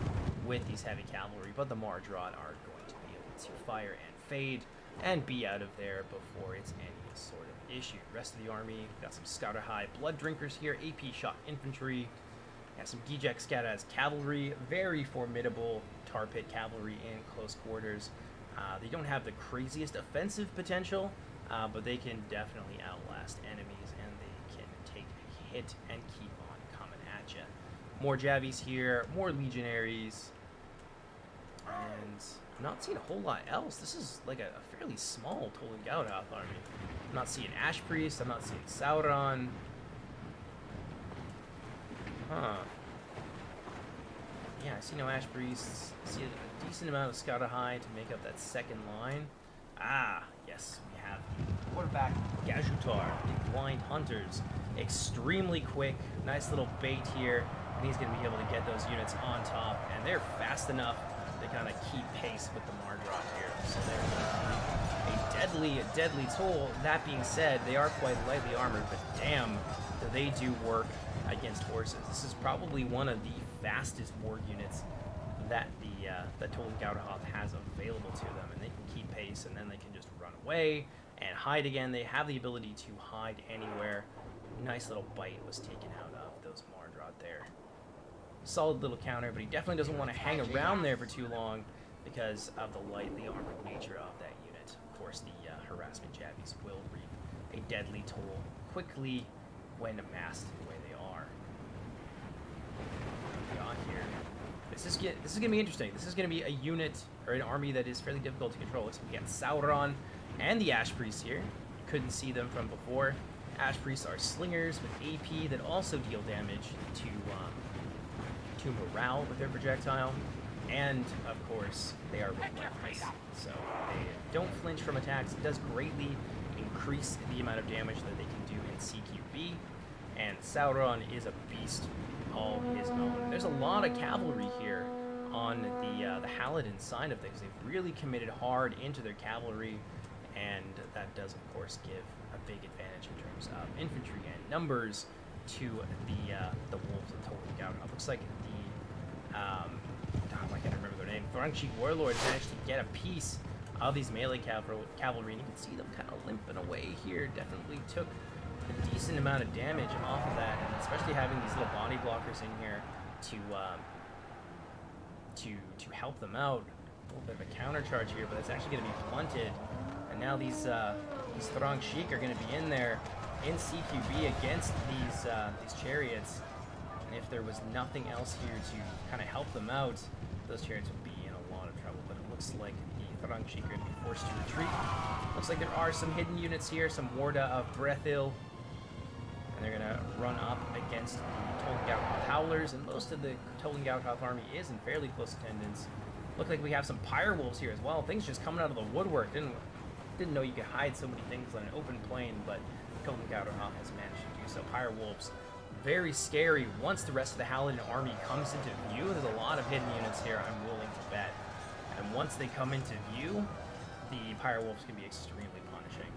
B: with these heavy cavalry, but the Mardrot are going to be able to fire and fade and be out of there before it's any sort of issue. Rest of the army, got some Scouter High Blood Drinkers here, AP Shock Infantry, got some Gijak Skadas Cavalry, very formidable tar pit cavalry in close quarters. They don't have the craziest offensive potential, but they can definitely outlast enemies, and they can take a hit and keep on coming at you. More Javies here, more Legionaries, and I'm not seeing a whole lot else. This is like a fairly small Toll and Gauderhoff army. I'm not seeing Ash Priest, I'm not seeing Sauron. Huh. Yeah, I see no Ash Priests. I see a decent amount of Scouter High to make up that second line. Ah, yes, we have the quarterback Gajutar, the Blind Hunters. Extremely quick, nice little bait here, and he's going to be able to get those units on top, and they're fast enough to kind of keep pace with the Mardrot here. So they're a deadly toll. That being said, they are quite lightly armored, but damn, do they do work against horses. This is probably one of the fastest war units that the Toll and Gauderhoff has available to them, and they can keep pace, and then they can just run away and hide again. They have the ability to hide anywhere. Nice little bite was taken out of those Mardrot there. Solid little counter, but he definitely doesn't want to hang around there for too long because of the lightly armored nature of that unit. Of course, the harassment Javies will reap a deadly toll quickly when amassed the way they are. Got here. This is gonna be interesting. This is gonna be a unit or an army that is fairly difficult to control. So we got Sauron and the Ash Priests here. Couldn't see them from before. Ash Priests are slingers with AP that also deal damage to morale with their projectile, and of course they are relentless. So they don't flinch from attacks. It does greatly increase the amount of damage that they can do in CQB. And Sauron is a beast all his own. There's a lot of cavalry here on the Halidon side of things. They've really committed hard into their cavalry, and that does, of course, give a big advantage in terms of infantry and numbers to the Wolves of Toll and Gauderhoff. Looks like I can't remember their name. Throngshik Warlords managed to get a piece of these melee cavalry, and you can see them kind of limping away here. Definitely took a decent amount of damage off of that, and especially having these little body blockers in here to help them out. A little bit of a counter charge here, but it's actually going to be blunted. And now these Throng Sheik are going to be in there in CQB against these chariots. And if there was nothing else here to kind of help them out, those chariots would be in a lot of trouble. But it looks like the Throng Sheik are going to be forced to retreat. Looks like there are some hidden units here, some Warda of Brethil. And they're going to run up against the Tolengautoth Howlers, and most of the Tolengautoth army is in fairly close attendance. Look like we have some Pyre Wolves here as well. Things just coming out of the woodwork. Didn't know you could hide so many things on an open plain, but Tolengautoth has managed to do so. Pyre Wolves, very scary once the rest of the Halidon army comes into view. There's a lot of hidden units here, I'm willing to bet. And once they come into view, the Pyre Wolves can be extremely punishing.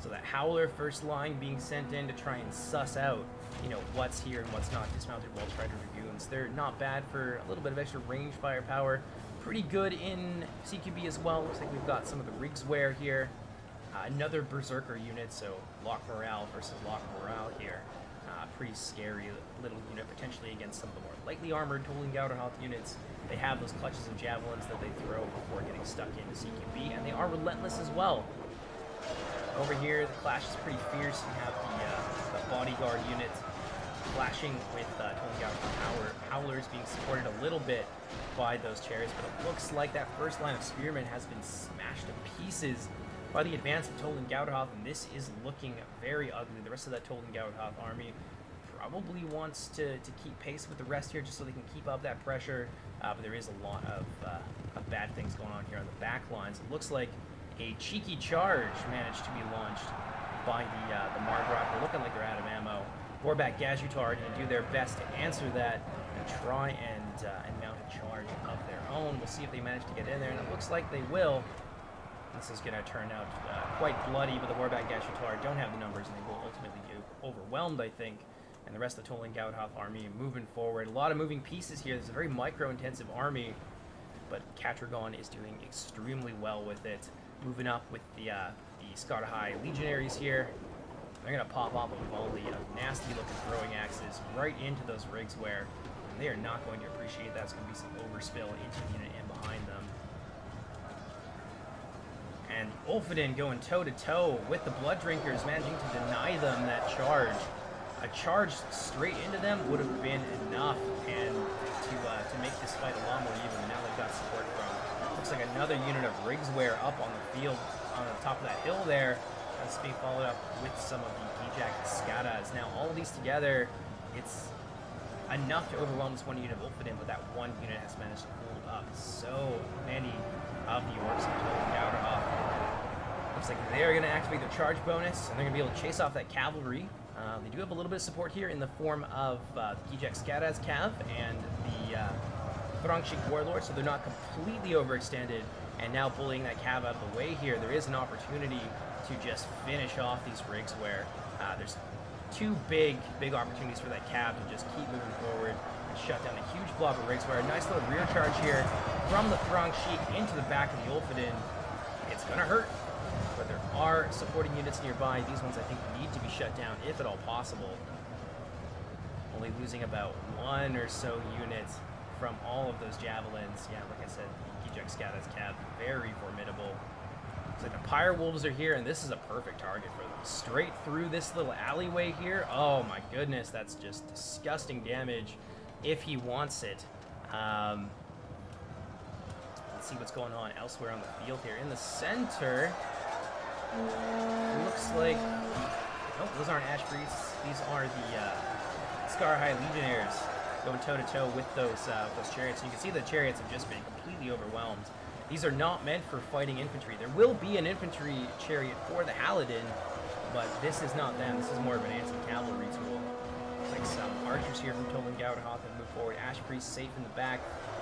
B: So that Howler first line being sent in to try and suss out, you know, what's here and what's not. Dismounted Weltrider Dragoons. They're not bad for a little bit of extra range firepower. Pretty good in CQB as well. Looks like we've got some of the Rigswear here. Another Berserker unit, so Lock Morale versus Lock Morale here. Pretty scary little unit, potentially against some of the more lightly armored Tolengautoth units. They have those clutches of javelins that they throw before getting stuck into CQB, and they are relentless as well. Over here, the clash is pretty fierce. You have the bodyguard unit clashing with Tolengautoth Howlers being supported a little bit by those chariots, but it looks like that first line of spearmen has been smashed to pieces by the advance of Tolengautoth, and this is looking very ugly. The rest of that Tolengautoth army probably wants to keep pace with the rest here just so they can keep up that pressure, but there is a lot of bad things going on here on the back lines. It looks like a cheeky charge managed to be launched by the Margraf. They're looking like they're out of ammo. Warback Gajutar are going to do their best to answer that and try and mount a charge of their own. We'll see if they manage to get in there, and it looks like they will. This is going to turn out quite bloody, but the Warback Gajutar don't have the numbers, and they will ultimately get overwhelmed, I think. And the rest of the Tolengautoth army moving forward. A lot of moving pieces here. This is a very micro-intensive army, but Catragon is doing extremely well with it. Moving up with the Scarahai Legionaries here. They're going to pop off a volley of nasty-looking throwing axes right into those Rigswear. And they are not going to appreciate that. It's going to be some overspill into the unit and behind them. And Ulfheden going toe-to-toe with the Blood Drinkers, managing to deny them that charge. A charge straight into them would have been enough and to make this fight a lot more even. And now they've got support from, looks like another unit of Rigswear up on the field on the top of that hill there. That's being followed up with some of the Gijak Skadas. Now all of these together, it's enough to overwhelm this one unit of Ulfheden, but that one unit has managed to hold up so many of the orcs and Tolengautoth. Looks like they're going to activate their charge bonus, and they're going to be able to chase off that cavalry. They do have a little bit of support here in the form of Gijak Skadas Cav and the Throngshik Warlord, so they're not completely overextended. And now bullying that Cav out of the way here, there is an opportunity to just finish off these Rigswear. There's two big opportunities for that Cav to just keep moving forward and shut down a huge blob of Rigswear. A nice little rear charge here from the Throngshik into the back of the Ulfheden. It's going to hurt, but there are supporting units nearby. These ones I think need to be shut down if at all possible. Only losing about one or so units from all of those javelins. Yeah, like I said, Gijak Skadas Cav, very formidable. So the Pyre Wolves are here, and this is a perfect target for them. Straight through this little alleyway here. Oh my goodness, that's just disgusting damage if he wants it. Let's see what's going on elsewhere on the field here. In the center, it looks like... Nope, those aren't Ash Priests. These are the Scarahai Legionnaires going toe-to-toe with those chariots. And you can see the chariots have just been completely overwhelmed. These are not meant for fighting infantry. There will be an infantry chariot for the Halidon, but this is not them. This is more of an anti-cavalry tool. Looks like some archers here from Tolengautoth have moved forward. Ash Priest safe in the back.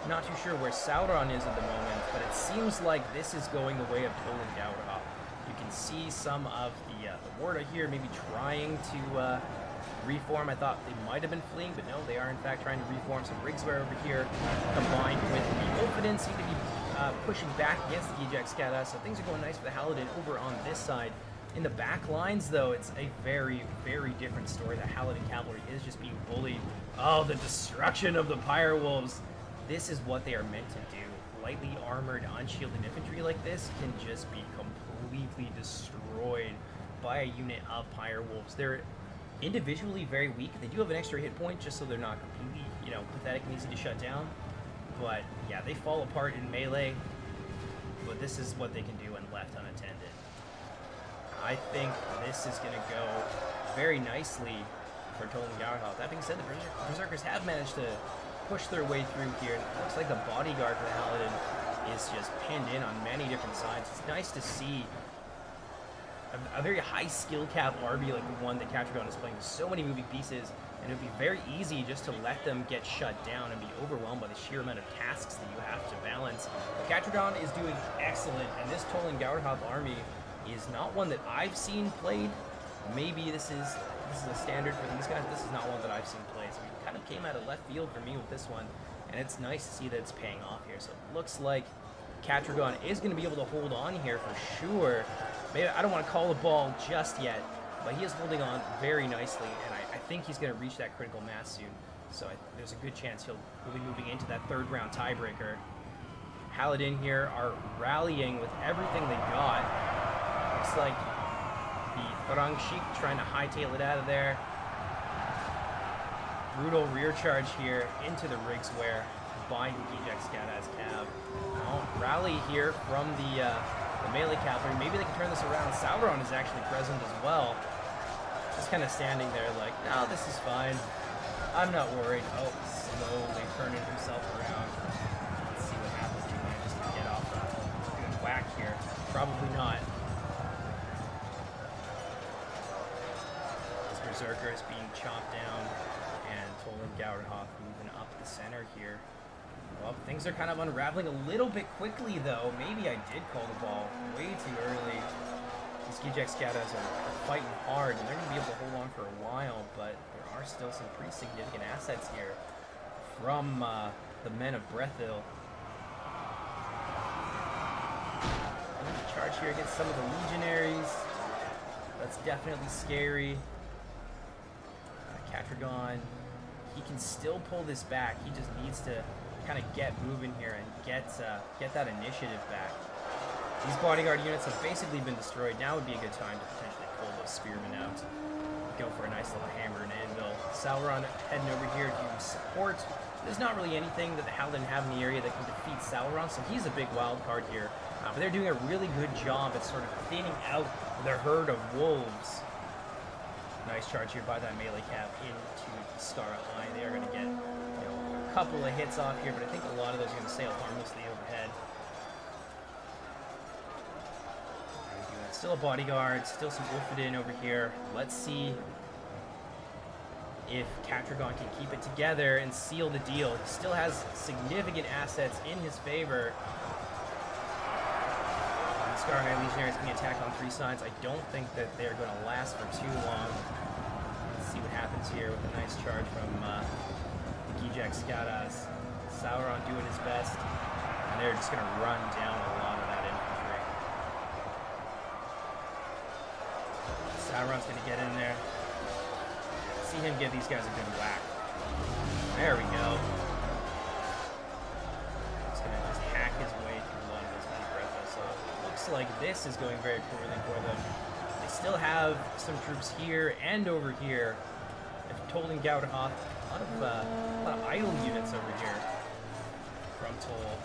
B: Not too sure where Sauron is at the moment, but it seems like this is going the way of Tolengautoth. You can see some of the Warda here maybe trying to reform. I thought they might have been fleeing, but no, they are in fact trying to reform. Some Rigswear over here, combined with the Ulfheden, seem to be pushing back against the Gijak Skadas, so things are going nice for the Halidon over on this side. In the back lines, though, it's a very, very different story. The Halidon cavalry is just being bullied. Oh, the destruction of the Pyre Wolves. this is what they are meant to do. Lightly armored, unshielded infantry like this can just be completely destroyed by a unit of Pyre Wolves. They're individually very weak. They do have an extra hit point just so they're not completely, you know, pathetic and easy to shut down. But yeah, they fall apart in melee. But this is what they can do when left unattended. I think this is going to go very nicely for Tolan Gauderhoth. That being said, the Berserkers have managed to push their way through here. It looks like the bodyguard for the Halidon is just pinned in on many different sides. It's nice to see a very high skill cap army like the one that Catragon is playing with so many moving pieces, and it would be very easy just to let them get shut down and be overwhelmed by the sheer amount of tasks that you have to balance. But Catragon is doing excellent, and this Tolan Gauderhoth army is not one that I've seen played. Maybe this is a standard for these guys. This is not one that I've seen played. So we kind of came out of left field for me with this one, and it's nice to see that it's paying off here. So it looks like Catragon is going to be able to hold on here for sure. Maybe I don't want to call the ball just yet, but he is holding on very nicely, and I think he's going to reach that critical mass soon. So there's a good chance he'll be moving into that third round tiebreaker. Halidon here are rallying with everything they got. Looks like the Farang Sheik trying to hightail it out of there. Brutal rear charge here into the Rigswear by the Gijek Skada's Cav. Now, rally here from the melee cavalry. Maybe they can turn this around. Sauron is actually present as well. Just kind of standing there like, no, this is fine. I'm not worried. Oh, slowly turning himself around. Let's see what happens if he manages to get off a good whack here. Probably not. This Berserker is being chopped down, and Tolan Gauderhoth moving up the center here. Well, things are kind of unraveling a little bit quickly, though. Maybe I did call the ball way too early. These Gijek Skadas are fighting hard, and they're going to be able to hold on for a while, but there are still some pretty significant assets here from the men of Brethil. Charge here against some of the legionaries. That's definitely scary. Catragon, he can still pull this back. He just needs to kind of get moving here and get that initiative back. These bodyguard units have basically been destroyed. Now would be a good time to potentially pull those spearmen out. Go for a nice little hammer and anvil. Sauron heading over here to support. There's not really anything that the Halidon have in the area that can defeat Sauron, so he's a big wild card here. But they're doing a really good job at sort of thinning out the herd of wolves. Nice charge here by that melee cap into Skara High. They are going to get a couple of hits off here, but I think a lot of those are going to sail harmlessly overhead. Still a bodyguard, still some Ulfadin over here. Let's see if Catragon can keep it together and seal the deal. He still has significant assets in his favor. Skara High Legionaries being attacked on three sides. I don't think that they're going to last for too long. Let's see what happens here with a nice charge from the Gijek Skadas. Sauron doing his best, and they're just going to run down a lot of that infantry. Sauron's going to get in there. See him give these guys a good whack. There we go. He's going to just hack his way through a lot of those many breaths. So it looks like this is going very poorly for them. They still have some troops here and over here. They've Tolan Gauderhoth. A lot of idle units over here from Toll.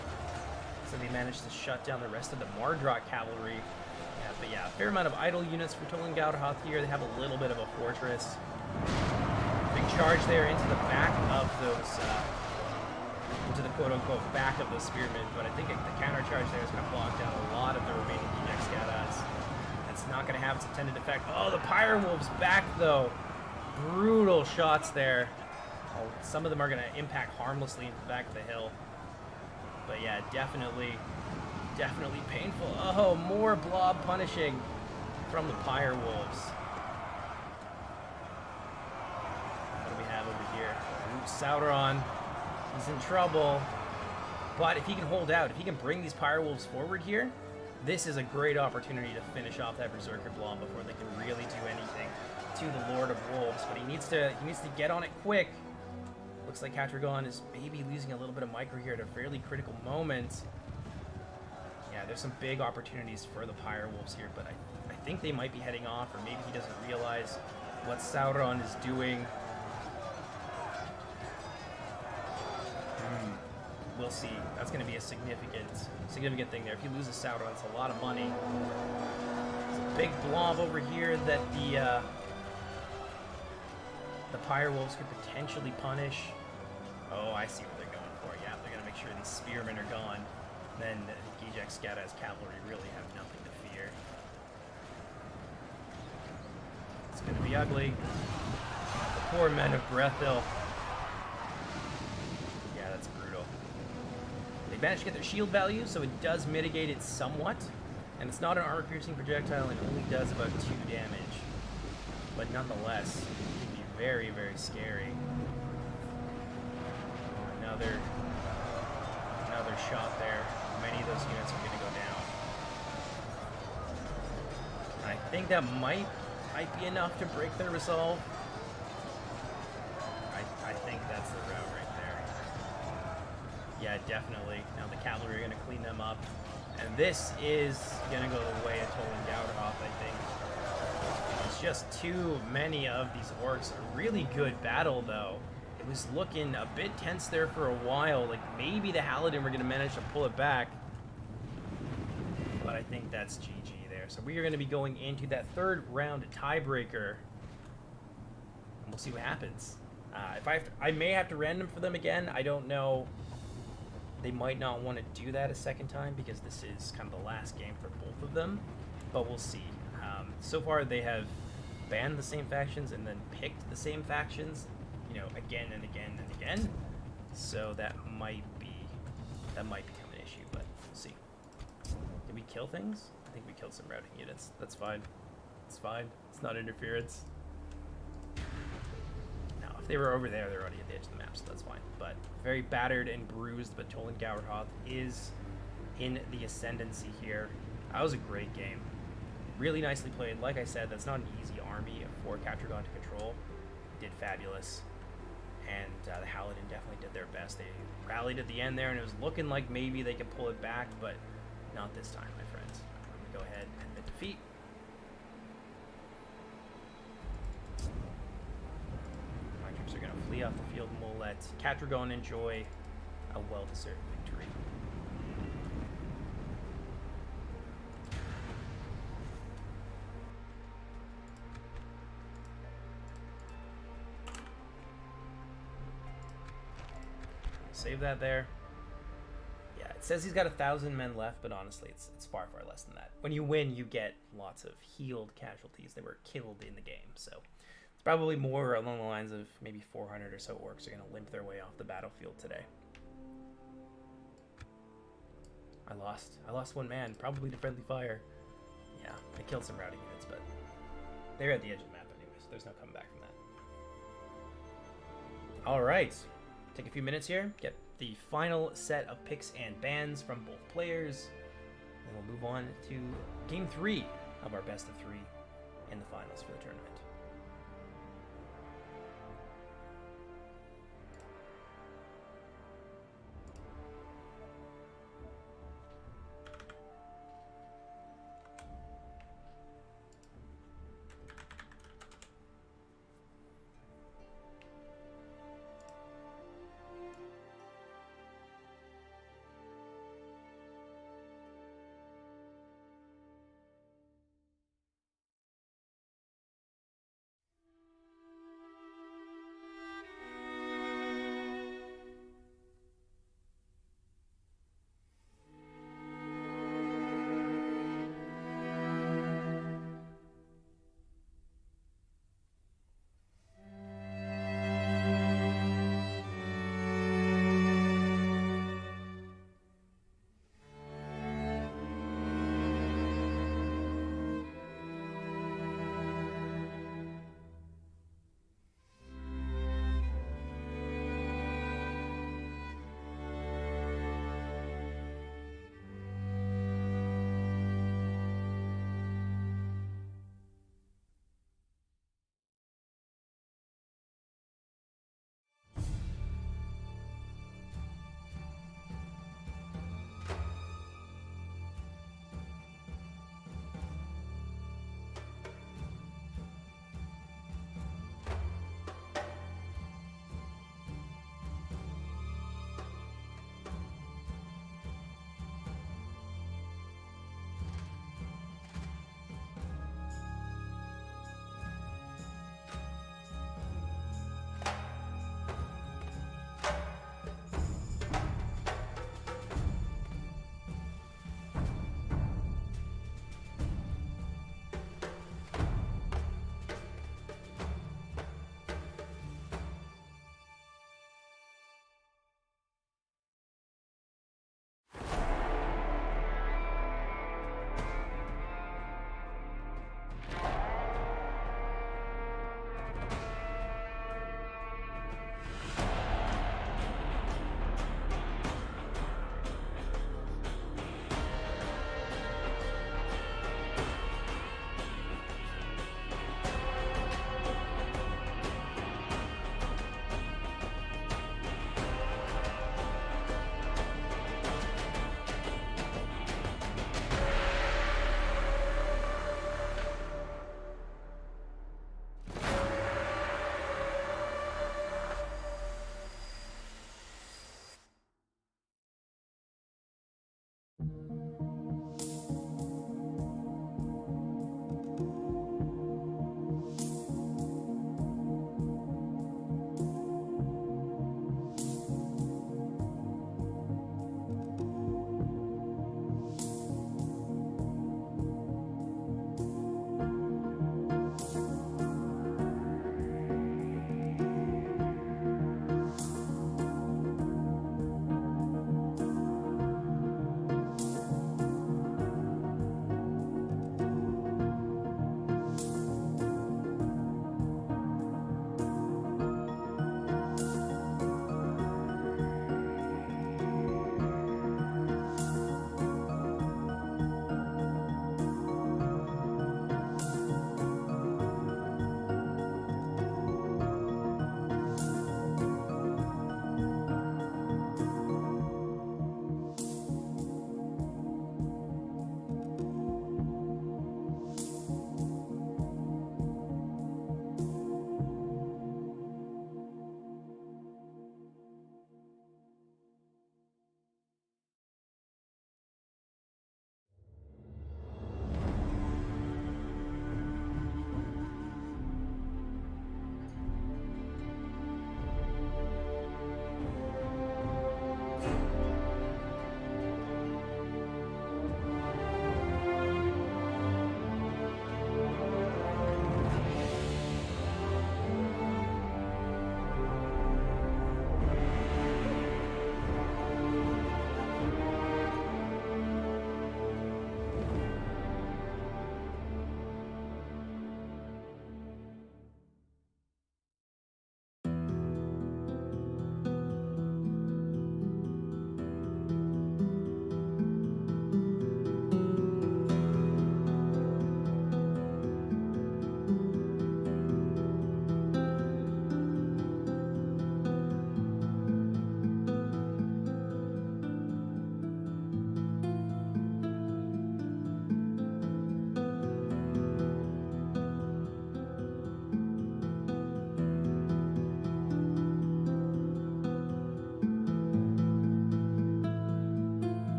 B: So they managed to shut down the rest of the Mardrot cavalry. Yeah, but yeah, a fair amount of idle units for Tolan Gauderhoth here. They have a little bit of a fortress. Big charge there into the back of those, into the quote-unquote back of those spearmen. But I think the counter charge there is going to block down a lot of the remaining Gijek Skadas. That's not going to have its intended effect. Oh, the Pyre Wolves back though. Brutal shots there. Oh, some of them are going to impact harmlessly into the back of the hill. But yeah, definitely painful. Oh, more blob punishing from the Pyre Wolves. What do we have over here? Ooh, Sauron. He's in trouble. But if he can hold out, if he can bring these Pyre Wolves forward here, this is a great opportunity to finish off that Berserker Blom before they can really do anything to the Lord of Wolves. But he needs to get on it quick. Looks like Catragon is maybe losing a little bit of micro here at a fairly critical moment. Yeah, there's some big opportunities for the Pyre Wolves here, but I think they might be heading off, or maybe he doesn't realize what Sauron is doing. We'll see. That's going to be a significant thing there. If you lose a Sauron, it's a lot of money. There's a big blob over here that the Pyre Wolves could potentially punish. Oh, I see what they're going for. Yeah, they're going to make sure these spearmen are gone. Then Gijek Skada's cavalry really have nothing to fear. It's going to be ugly. The poor men of Brethil. Yeah, that's brutal. They managed to get their shield value, so it does mitigate it somewhat. And it's not an armor-piercing projectile, and it only does about 2 damage. But nonetheless, it can be very, very scary. Another shot there. Many of those units are going to go down. And I think that might be enough to break their resolve. I think that's the route right there. Yeah, definitely. Now the cavalry are going to clean them up. And this is going to go the way of Toland Gauderhoth, I think. It's just too many of these orcs. A really good battle, though. It was looking a bit tense there for a while. Like, maybe the Halidon were going to manage to pull it back. But I think that's GG there. So we are going to be going into that 3rd round tiebreaker. And we'll see what happens. I may have to random for them again. I don't know. They might not want to do that a second time because this is kind of the last game for both of them. But we'll see. So far, they have banned the same factions and then picked the same factions, you know, again and again and again. So that might become an issue, but we'll see. Did we kill things? I think we killed some routing units. That's fine. It's fine. It's not interference. Now, if they were over there, they're already at the edge of the map, so that's fine. But very battered and bruised, but Toland Gauderhoth is in the ascendancy here. That was a great game. Really nicely played. Like I said, that's not an easy army for Catragon to control. Did fabulous. And the Halidon definitely did their best. They rallied at the end there, and it was looking like maybe they could pull it back, but not this time, my friends. I'm going to go ahead and admit defeat. My troops are going to flee off the field, and we'll let Catragon enjoy a well-deserved victory. Save that there. Yeah, it says he's got 1,000 men left, but honestly, it's far, far less than that. When you win, you get lots of healed casualties that were killed in the game, so it's probably more along the lines of maybe 400 or so orcs are going to limp their way off the battlefield today. I lost 1 man, probably to friendly fire. Yeah, I killed some routing units, but they're at the edge of the map anyway, so there's no coming back from that. All right. Take a few minutes here, get the final set of picks and bans from both players, and we'll move on to Game 3 of our best of 3 in the finals for the tournament.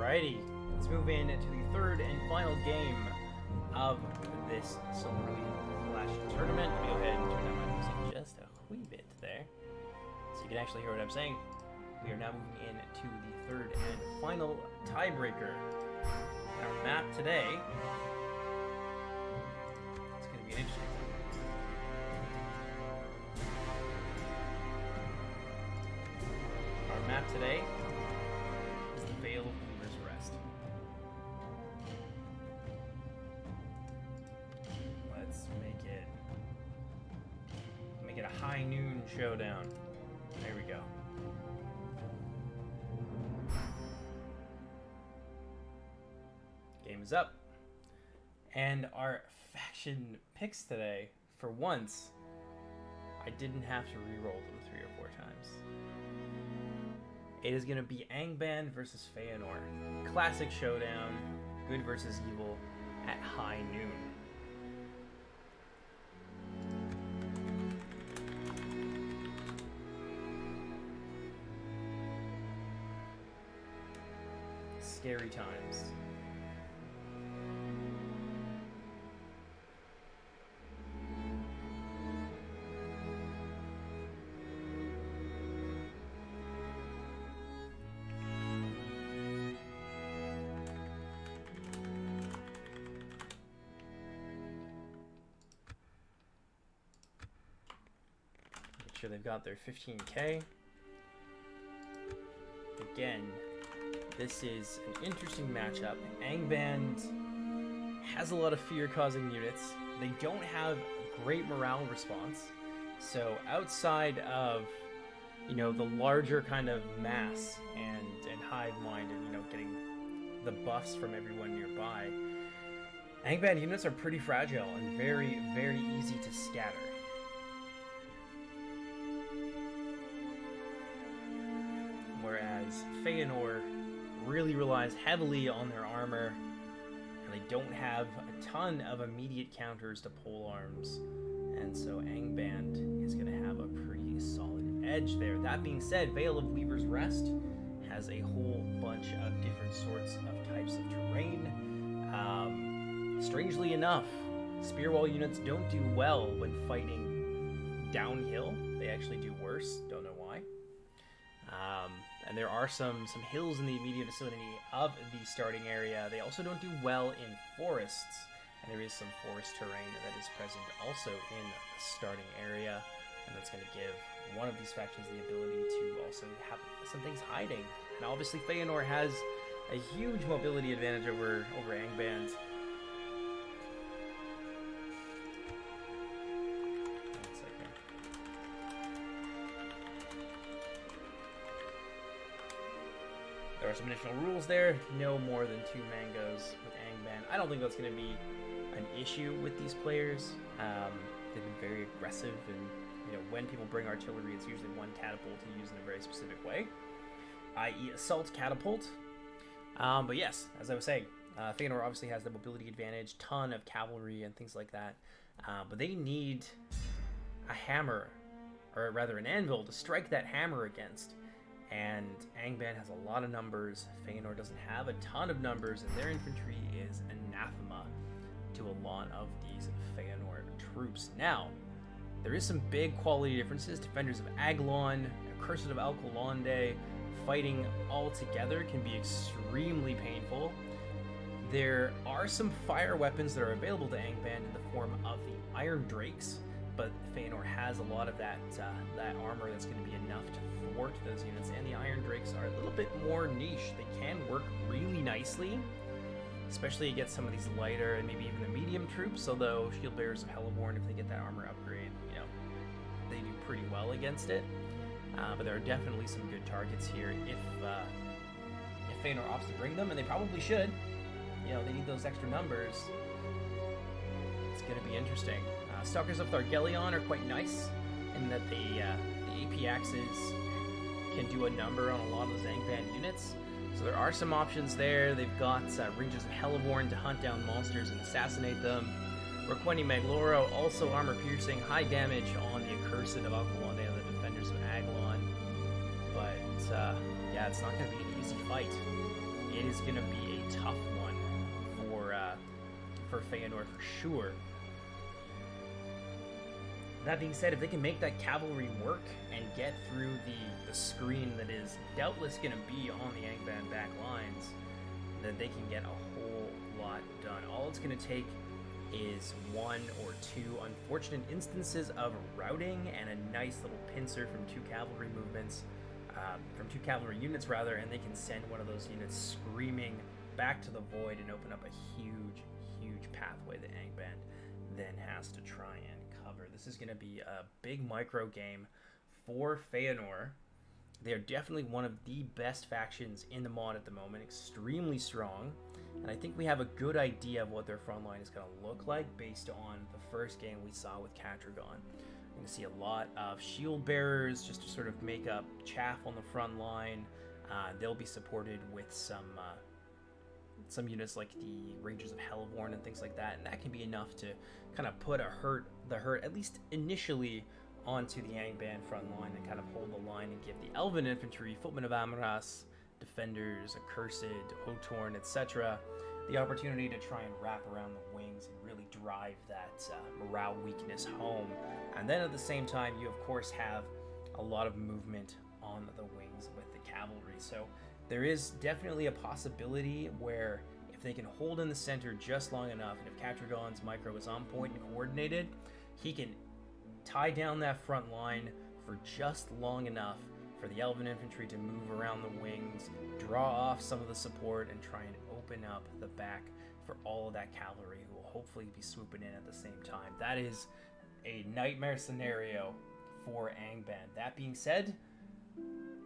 B: Alrighty, let's move in to the third and final game of this Silmarillion Flash tournament. Let me go ahead and turn down my music just a wee bit there, so you can actually hear what I'm saying. We are now moving into the third and final tiebreaker. Our map today, it's going to be an interesting one. Our map today is the Vale of Weaver's Rest. Let's make it a high noon showdown. There we go. Game is up. And our faction picks today, for once, I didn't have to re-roll them 3 or 4 times. It is going to be Angband versus Feyenoor. Classic showdown, good versus evil at high noon. Scary times. Make sure they've got their 15k. Again, this is an interesting matchup. Angband has a lot of fear-causing units. They don't have great morale response. So outside of, the larger kind of mass and hive mind and, getting the buffs from everyone nearby, Angband units are pretty fragile and very, very easy to scatter. Whereas Feyenoor really relies heavily on their armor, and they don't have a ton of immediate counters to polearms, and so Angband is going to have a pretty solid edge there. That being said, Vale of Weaver's Rest has a whole bunch of different sorts of types of terrain. Strangely enough, Spearwall units don't do well when fighting downhill. They actually do worse, don't know why. And there are some hills in the immediate vicinity of the starting area. They also don't do well in forests, and there is some forest terrain that is present also in the starting area, and that's going to give one of these factions the ability to also have some things hiding. And obviously Feyenoor has a huge mobility advantage over Angband. There are some additional rules there. No more than 2 mangoes with Angband. I don't think that's going to be an issue with these players. They've been very aggressive, and when people bring artillery, it's usually 1 catapult to use in a very specific way, i.e. assault catapult. But yes, as I was saying, Feyenoor obviously has the mobility advantage, ton of cavalry and things like that. But they need a hammer, or rather an anvil, to strike that hammer against. And Angband has a lot of numbers. Feyenoor doesn't have a ton of numbers, and their infantry is anathema to a lot of these Feyenoor troops. Now, there is some big quality differences. Defenders of Aglon, Accursed of Alcolonde, fighting all together can be extremely painful. There are some fire weapons that are available to Angband in the form of the Iron Drakes, but Feyenoor has a lot of that armor that's going to be enough to thwart those units, and the Iron Drakes are a little bit more niche. They can work really nicely, especially against some of these lighter and maybe even the medium troops, although Shield Bearers of Hellborn, if they get that armor upgrade, they do pretty well against it. But there are definitely some good targets here if Feyenoor opts to bring them, and they probably should. They need those extra numbers. It's going to be interesting. Stalkers of Thargelion are quite nice in that the AP axes can do a number on a lot of those Angband units. So there are some options there. They've got Rangers of Hellborn to hunt down monsters and assassinate them. Requeni Magloro, also armor-piercing, high damage on the Accursed of Alcolonde and the Defenders of Aglon. But, yeah, it's not going to be an easy fight. it is going to be a tough one for Feyenoor for sure. That being said, if they can make that cavalry work and get through the screen that is doubtless going to be on the Angband back lines, then they can get a whole lot done. All it's going to take is one or two unfortunate instances of routing and a nice little pincer from two cavalry units rather, and they can send one of those units screaming back to the void and open up a huge pathway that Angband then has to try and cover. This is going to be a big micro game for Feyenoor. They are definitely one of the best factions in the mod at the moment, extremely strong, and I think we have a good idea of what their front line is going to look like based on the first game we saw with Catragon. You're going to see a lot of shield bearers just to sort of make up chaff on the front line. They'll be supported with some units like the Rangers of Hellborn and things like that, and that can be enough to kind of put the hurt, at least initially, onto the Angband front line and kind of hold the line and give the Elven Infantry, Footmen of Amaras, Defenders, Accursed, Otorn, etc., the opportunity to try and wrap around the wings and really drive that morale weakness home. And then at the same time, you of course have a lot of movement on the wings with the cavalry. So there is definitely a possibility where if they can hold in the center just long enough, and if Catragon's micro is on point and coordinated, he can tie down that front line for just long enough for the Elven Infantry to move around the wings, draw off some of the support, and try and open up the back for all of that cavalry who will hopefully be swooping in at the same time. That is a nightmare scenario for Angband. That being said,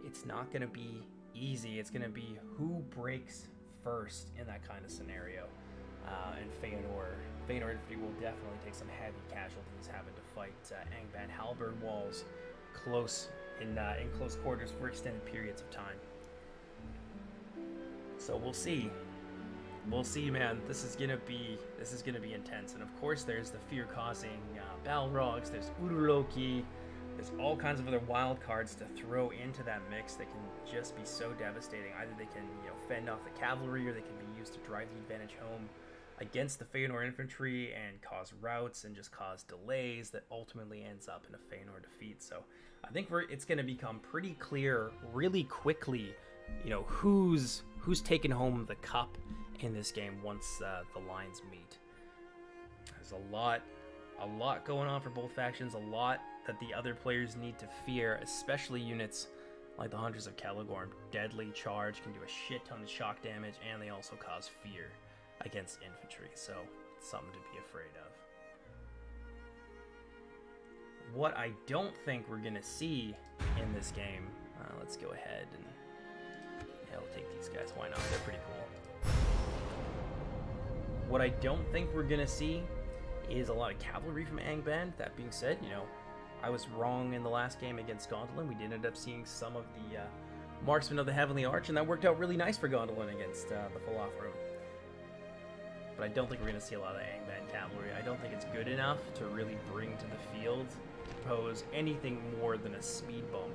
B: it's not going to be easy. It's going to be who breaks first in that kind of scenario. And Feyenoor Infantry will definitely take some heavy casualties having to fight Angband halberd walls in close quarters for extended periods of time. So we'll see. We'll see, man. This is gonna be intense. And of course, there's the fear-causing Balrogs. There's Uruloki. There's all kinds of other wild cards to throw into that mix that can just be so devastating. Either they can, fend off the cavalry, or they can be used to drive the advantage home against the Feyenoor infantry and cause routes and just cause delays that ultimately ends up in a Feyenoor defeat. So I think it's going to become pretty clear really quickly, who's taking home the cup in this game once the lines meet. There's a lot going on for both factions, a lot that the other players need to fear, especially units like the Hunters of Caligorn. Deadly charge, can do a shit ton of shock damage, and they also cause fear against infantry, so it's something to be afraid of. What I don't think we're gonna see in this game, let's go ahead and we'll take these guys, why not, they're pretty cool. What I don't think we're gonna see is a lot of cavalry from Angband. That being said, I was wrong in the last game against Gondolin. We did end up seeing some of the marksmen of the Heavenly Arch, and that worked out really nice for Gondolin against the full off-road. But I don't think we're going to see a lot of Angband cavalry. I don't think it's good enough to really bring to the field to pose anything more than a speed bump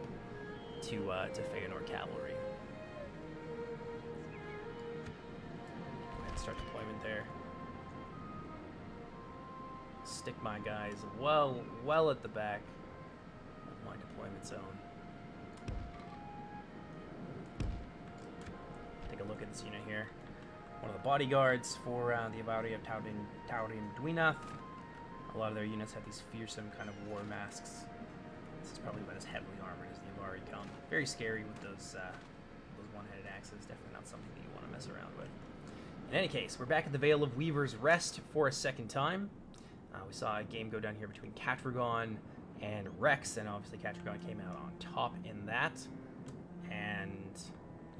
B: to Feyenoor cavalry. Go ahead and start deployment there. Stick my guys well at the back of my deployment zone. Take a look at this unit here. One of the bodyguards for the Avowry of Taurin Dwinath. A lot of their units have these fearsome kind of war masks. This is probably about as heavily armored as the Avowry come. Very scary with those one-headed axes. Definitely not something that you want to mess around with. In any case, we're back at the Vale of Weaver's Rest for a second time. We saw a game go down here between Catragon and Rex, and obviously Catragon came out on top in that. And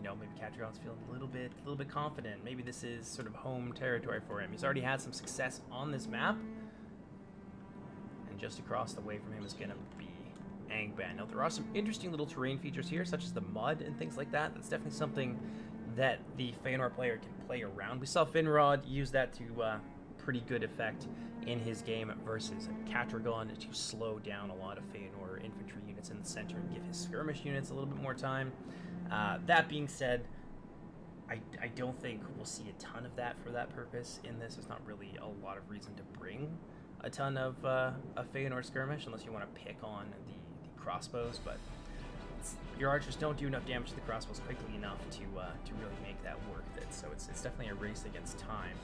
B: maybe Catragon's feeling a little bit confident. Maybe this is sort of home territory for him. He's already had some success on this map, and just across the way from him is going to be Angband. Now, there are some interesting little terrain features here, such as the mud and things like that. That's definitely something that the Feyenoor player can play around. We saw Finrod use that to pretty good effect in his game versus Catragon to slow down a lot of Feyenoor infantry units in the center and give his skirmish units a little bit more time. That being said, I don't think we'll see a ton of that for that purpose in this. There's not really a lot of reason to bring a ton of Feyenoor skirmish unless you want to pick on the crossbows, but your archers don't do enough damage to the crossbows quickly enough to really make that worth it. So it's definitely a race against time.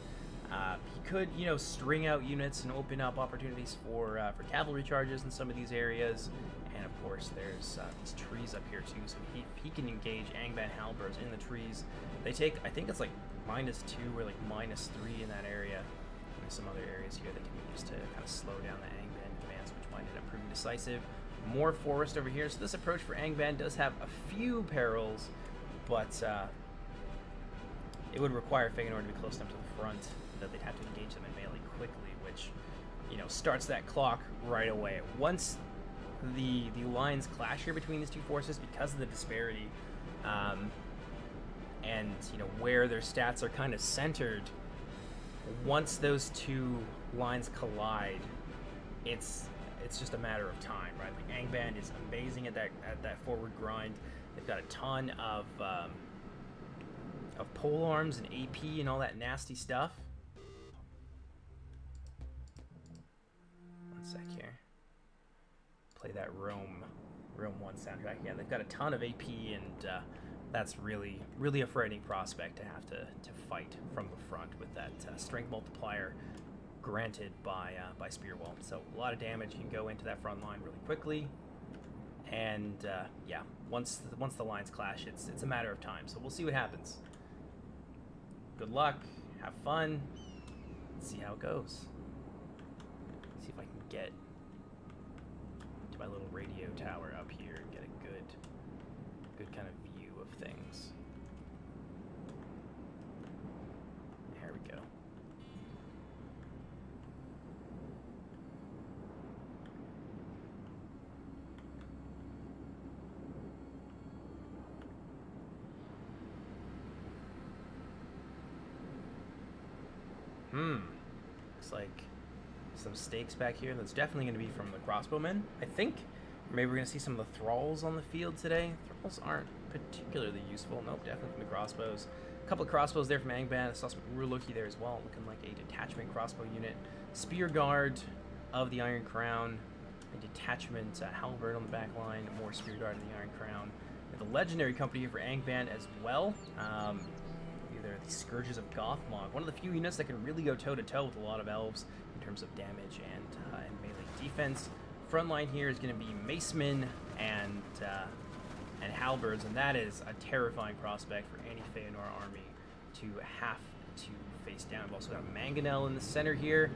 B: He could, you know, string out units and open up opportunities for cavalry charges in some of these areas. And of course, there's these trees up here too, so he can engage Angband halberds in the trees. They take, I think it's like -2 or like -3 in that area. And there's some other areas here that can be used to kind of slow down the Angband advance, which might end up proving decisive. More forest over here, so this approach for Angband does have a few perils, but it would require Feyenoor to be close enough to the front that they'd have to engage them in melee quickly, which, you know, starts that clock right away. Once the lines clash here between these two forces because of the disparity, and you know where their stats are kind of centered, once those two lines collide, it's just a matter of time, right? Like Angband is amazing at that forward grind. They've got a ton of pole arms and AP and all that nasty stuff. One sec here. Play that Rome 1 soundtrack. Yeah, they've got a ton of AP, and that's really a frightening prospect to have to fight from the front with that strength multiplier granted by Spearwall. So a lot of damage can go into that front line really quickly, and yeah, once the lines clash, it's a matter of time. So we'll see what happens. Good luck, have fun, let's see how it goes. See if I can get to my little radio tower up here and get a good kind of view of things. There we go. Looks like some stakes back here. That's definitely going to be from the crossbowmen, I think. Or maybe we're going to see some of the thralls on the field today. Thralls aren't particularly useful. Nope, definitely from the crossbows. A couple of crossbows there from Angband. I saw some Urloki there as well, looking like a detachment crossbow unit. Spear guard of the Iron Crown. A detachment halberd on the back line. More spear guard of the Iron Crown. And the legendary company here for Angband as well. They're the Scourges of Gothmog, one of the few units that can really go toe-to-toe with a lot of elves in terms of damage and melee defense. Front line here is going to be macemen and halberds, and that is a terrifying prospect for any Feyenoor army to have to face down. We've also got a Mangonel in the center here.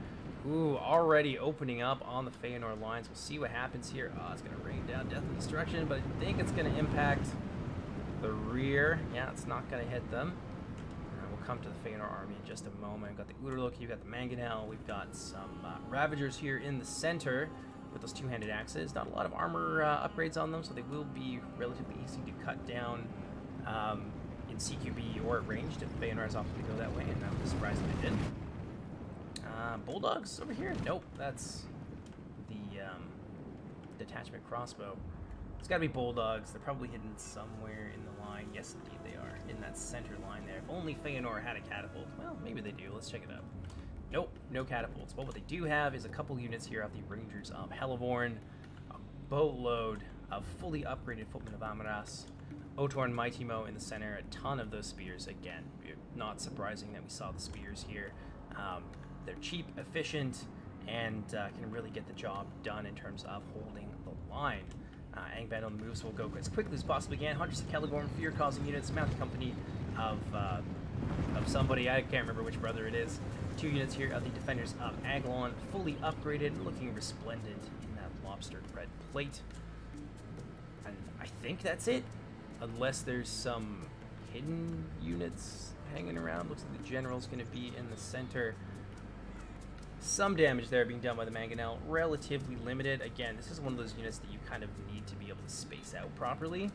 B: Ooh, already opening up on the Feyenoor lines. We'll see what happens here. Oh, it's going to rain down death and destruction, but I think it's going to impact the rear. Yeah, it's not going to hit them. Come to the Feyenoor army in just a moment. We've got the Urloki, we've got the Mangonel, we've got some Ravagers here in the center with those two-handed axes. Not a lot of armor upgrades on them, so they will be relatively easy to cut down in CQB or at ranged if Feyenoor is opted to go that way, and I would be surprised if they did. Bulldogs over here? Nope, that's the detachment crossbow. It's got to be Bulldogs. They're probably hidden somewhere in the line. Yes, indeed they are. In that center line there. If only Feyenoor had a catapult. Well, maybe they do. Let's check it out. Nope, no catapults. But what they do have is a couple units here of the Rangers of Helivorn. A boatload of fully upgraded Footmen of Amaras. Otorn Mightymo in the center. A ton of those spears. Again, not surprising that we saw the spears here. They're cheap, efficient, and can really get the job done in terms of holding the line. Angband on the move, so we'll go as quickly as possibly can. Hunters of Caligorn, fear-causing units, mounted company of somebody, I can't remember which brother it is. 2 units here of the Defenders of Aglon, fully upgraded, looking resplendent in that lobster red plate. And I think that's it, unless there's some hidden units hanging around. Looks like the General's going to be in the center. Some damage there being done by the Mangonel, relatively limited. Again, this is one of those units that you kind of need to be able to space out properly.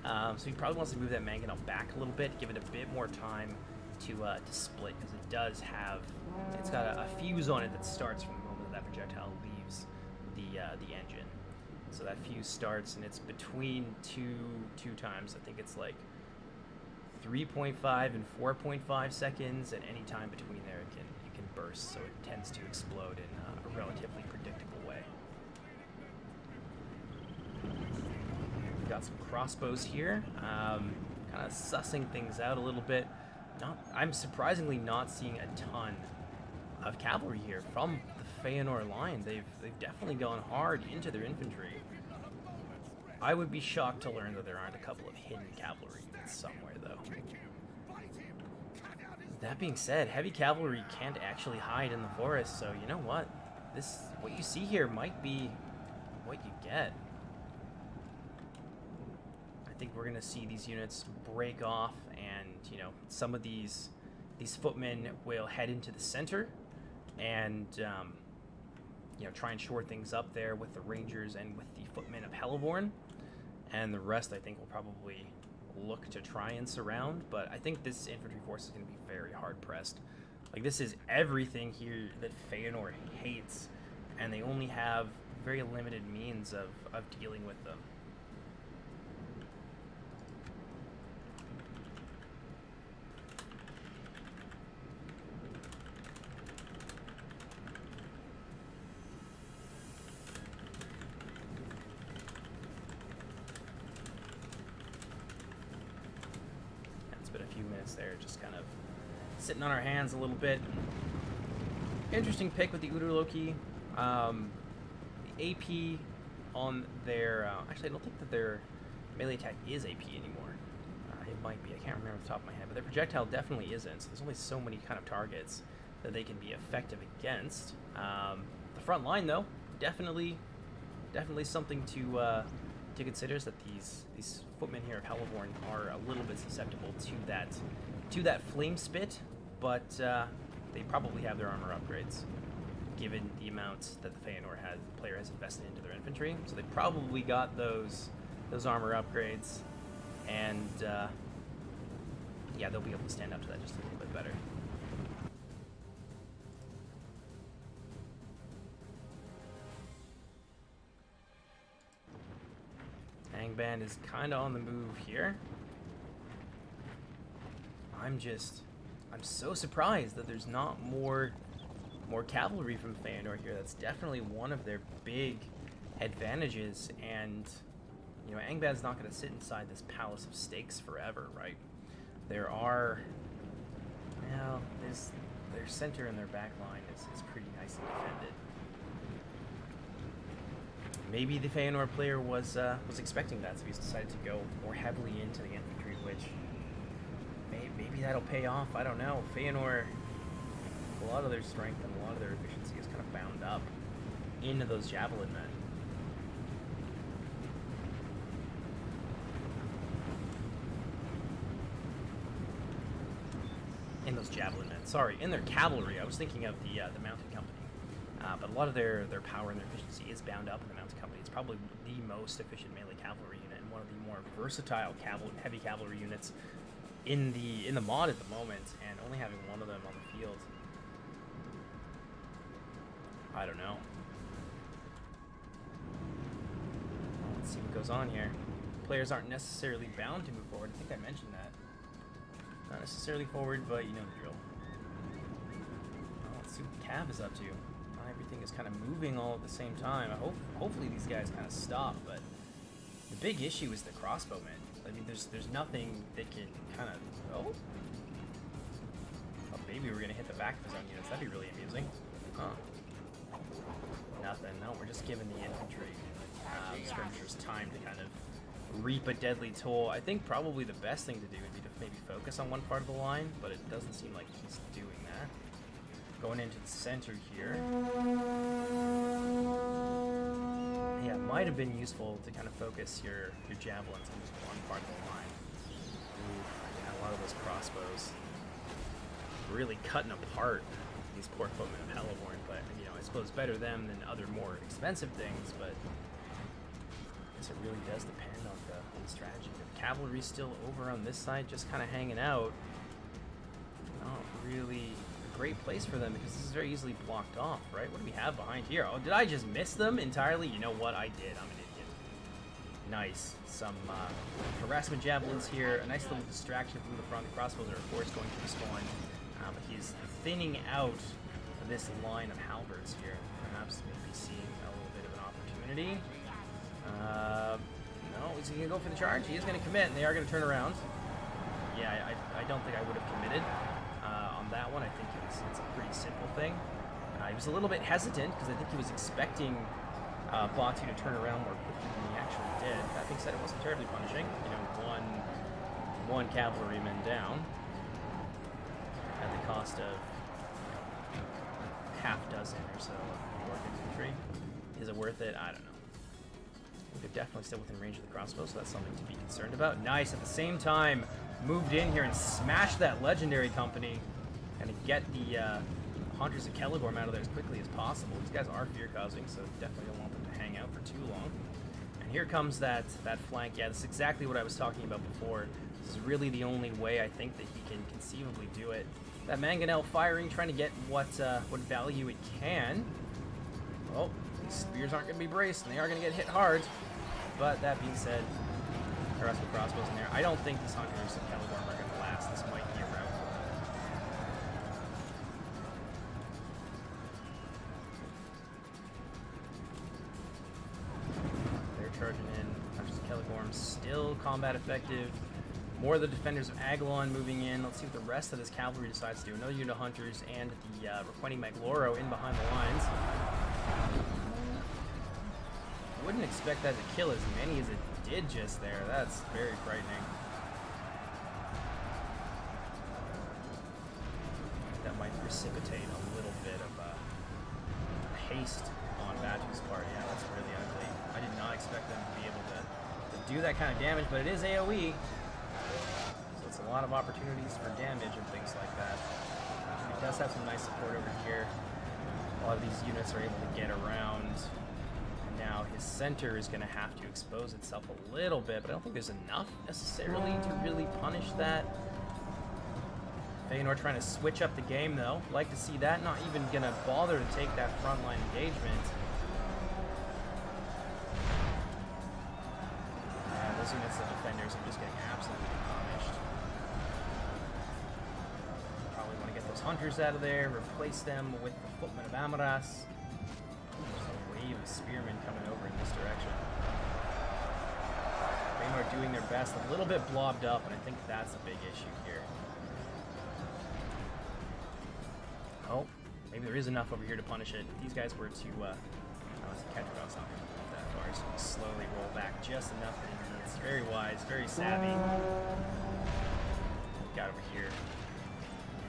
B: So he probably wants to move that Mangonel back a little bit, give it a bit more time to split, because it does have, it's got a fuse on it that starts from the moment that projectile leaves the engine. So that fuse starts, and it's between two times. I think it's like 3.5 and 4.5 seconds. At any time between there, it can burst, so it tends to explode in a relatively predictable way. We've got some crossbows here, kind of sussing things out a little bit. I'm surprisingly not seeing a ton of cavalry here from the Feyenoor line. They've definitely gone hard into their infantry. I would be shocked to learn that there aren't a couple of hidden cavalry units somewhere, though. That being said, heavy cavalry can't actually hide in the forest, so you know what? What you see here might be what you get. I think we're gonna see these units break off, and you know, some of these footmen will head into the center, and you know, try and shore things up there with the rangers and with the footmen of Heliborn, and the rest I think will probably look to try and surround. But I think this infantry force is going to be very hard pressed. Like, this is everything here that Feyenoor hates, and they only have very limited means of dealing with them. There, just kind of sitting on our hands a little bit. Interesting pick with the Udurloki. The AP on their actually, I don't think that their melee attack is AP anymore. It might be. I can't remember off the top of my head, but their projectile definitely isn't. So there's only so many kind of targets that they can be effective against. The front line, though, definitely something to consider, is that these footmen here of Heliborn are a little bit susceptible to that flame spit, but they probably have their armor upgrades, given the amount that the player has invested into their infantry. So they probably got those armor upgrades, and yeah, they'll be able to stand up to that just a little bit better. Angband is kind of on the move here. I'm so surprised that there's not more cavalry from Feyenoor here. That's definitely one of their big advantages, and you know, Angband's not going to sit inside this palace of stakes forever, right? There are, well, their center and their back line is pretty nicely defended. Maybe the Feyenoor player was expecting that, so he's decided to go more heavily into the infantry, which maybe that'll pay off. I don't know. Feyenoor, a lot of their strength and a lot of their efficiency is kind of bound up into those javelin men. Sorry, in their cavalry. I was thinking of the mounted company. But a lot of their power and their efficiency is bound up in the mounted company. It's probably the most efficient melee cavalry unit and one of the more versatile heavy cavalry units in the mod at the moment, and only having one of them on the field, I don't know. Well, let's see what goes on here. Players aren't necessarily bound to move forward. I think I mentioned that. Not necessarily forward, but you know the drill. Well, let's see what the Cav is up to. Everything is kind of moving all at the same time. Hopefully these guys kind of stop, but the big issue is the crossbowmen. I mean, there's nothing that can kind of... Oh, maybe we're going to hit the back of his own units. That'd be really amusing. Huh. Nothing. No, we're just giving the infantry skirmishers time to kind of reap a deadly toll. I think probably the best thing to do would be to maybe focus on one part of the line, but it doesn't seem like he's doing that. Going into the center here. Yeah, it might have been useful to kind of focus your javelins on just one part of the line. Ooh, yeah, a lot of those crossbows really cutting apart these poor footmen of Heliborn, but you know, I suppose better them than other more expensive things, but I guess it really does depend on the strategy. The cavalry's still over on this side, just kind of hanging out. Not really great place for them, because this is very easily blocked off, right? What do we have behind here? Oh, did I just miss them entirely? You know what? I did. I'm an idiot. Nice. Some harassment javelins here. A nice little distraction from the front. The crossbows are, of course, going to respawn. But he's thinning out this line of halberds here. Perhaps maybe seeing a little bit of an opportunity. No, is he going to go for the charge? He is going to commit, and they are going to turn around. Yeah, I don't think I would have committed on that one. I think it's a pretty simple thing. He was a little bit hesitant because I think he was expecting Batu to turn around more quickly than he actually did. That being said, it wasn't terribly punishing. You know, one cavalryman down at the cost of half dozen or so of York infantry. Is it worth it? I don't know. They're definitely still within range of the crossbow, so that's something to be concerned about. Nice. At the same time, moved in here and smashed that legendary company and to get the Hunters of Kelegorm out of there as quickly as possible. These guys are fear-causing, so definitely don't want them to hang out for too long. And here comes that flank. Yeah, this is exactly what I was talking about before. This is really the only way I think that he can conceivably do it. That Mangonel firing, trying to get what value it can. Oh, these spears aren't going to be braced, and they are going to get hit hard. But that being said, there are some crossbows in there. I don't think these Hunters of Kelegorm are going to last. This might be a rout for them. They're charging in. Hunters of Kelegorm still combat effective. More of the defenders of Agalon moving in. Let's see what the rest of this cavalry decides to do. Another unit of Hunters and the requesting Magloro in behind the lines. I wouldn't expect that to kill as many as it did just there. That's very frightening. That might precipitate a little bit of haste on Batu's part. Yeah, that's really ugly. I did not expect them to be able to do that kind of damage, but it is AoE. So it's a lot of opportunities for damage and things like that. He does have some nice support over here. A lot of these units are able to get around. Now his center is going to have to expose itself a little bit, but I don't think there's enough necessarily to really punish that. Feyenoor trying to switch up the game though. Like to see that. Not even going to bother to take that frontline engagement. And those units of defenders are just getting absolutely punished. Probably want to get those hunters out of there, replace them with the footmen of Amaras. Of spearmen coming over in this direction. Feyenoor doing their best, a little bit blobbed up, and I think that's a big issue here. Oh, maybe there is enough over here to punish it. If these guys were to, catch it, not that far. He's going to slowly roll back just enough that he needs. Very wise, very savvy. Got over here.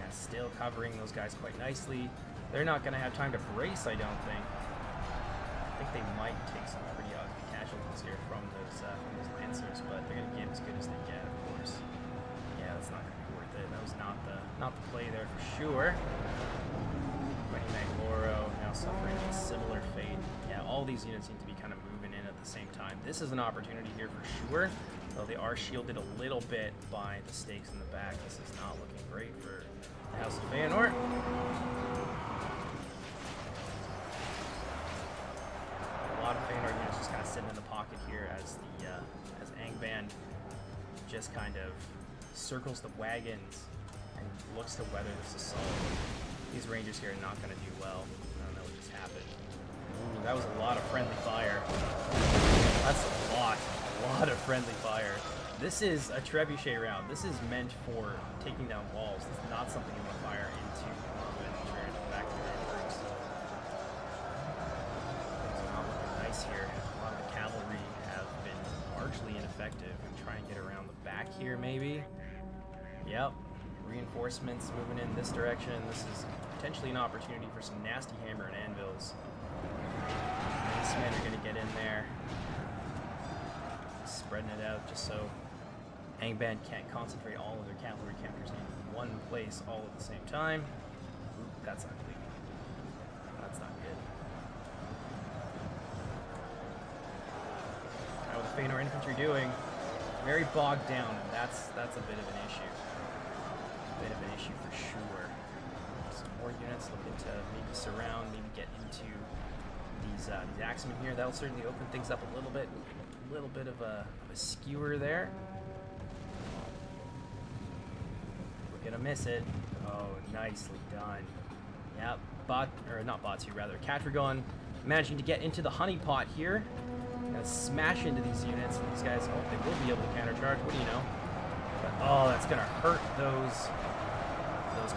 B: Yeah, still covering those guys quite nicely. They're not going to have time to brace, I don't think. I think they might take some pretty ugly casualties here from those lancers, but they're going to get as good as they get, of course. Yeah, that's not going to be worth it. That was not the play there for sure. Fighting Magloro now suffering a similar fate. Yeah, all these units seem to be kind of moving in at the same time. This is an opportunity here for sure, though they are shielded a little bit by the stakes in the back. This is not looking great for the House of Feyenoor. A lot of Feyenoor units just kind of sitting in the pocket here as Angband just kind of circles the wagons and looks to weather this assault. These Rangers here are not going to do well. I don't know what just happened. Ooh, that was a lot of friendly fire. That's a lot of friendly fire. This is a trebuchet round. This is meant for taking down walls. This is not something you want to fire into infantry and back to their troops. Here. A lot of the cavalry have been largely ineffective and try and get around the back here maybe. Yep, reinforcements moving in this direction. This is potentially an opportunity for some nasty hammer and anvils. These men are going to get in there, spreading it out just so Angband can't concentrate all of their cavalry counters in one place all at the same time. Ooh, that's ugly. That's not good. What the Feyenoor infantry doing? Very bogged down, and that's a bit of an issue. A bit of an issue for sure. Some more units looking to maybe surround, maybe get into these axemen here. That'll certainly open things up a little bit. little bit of a skewer there. We're gonna miss it. Oh, nicely done. Yep, not Batu, rather. Catragon managing to get into the honeypot here. Gonna smash into these units, and these guys, oh, they will be able to countercharge. What do you know? But, oh, that's gonna hurt those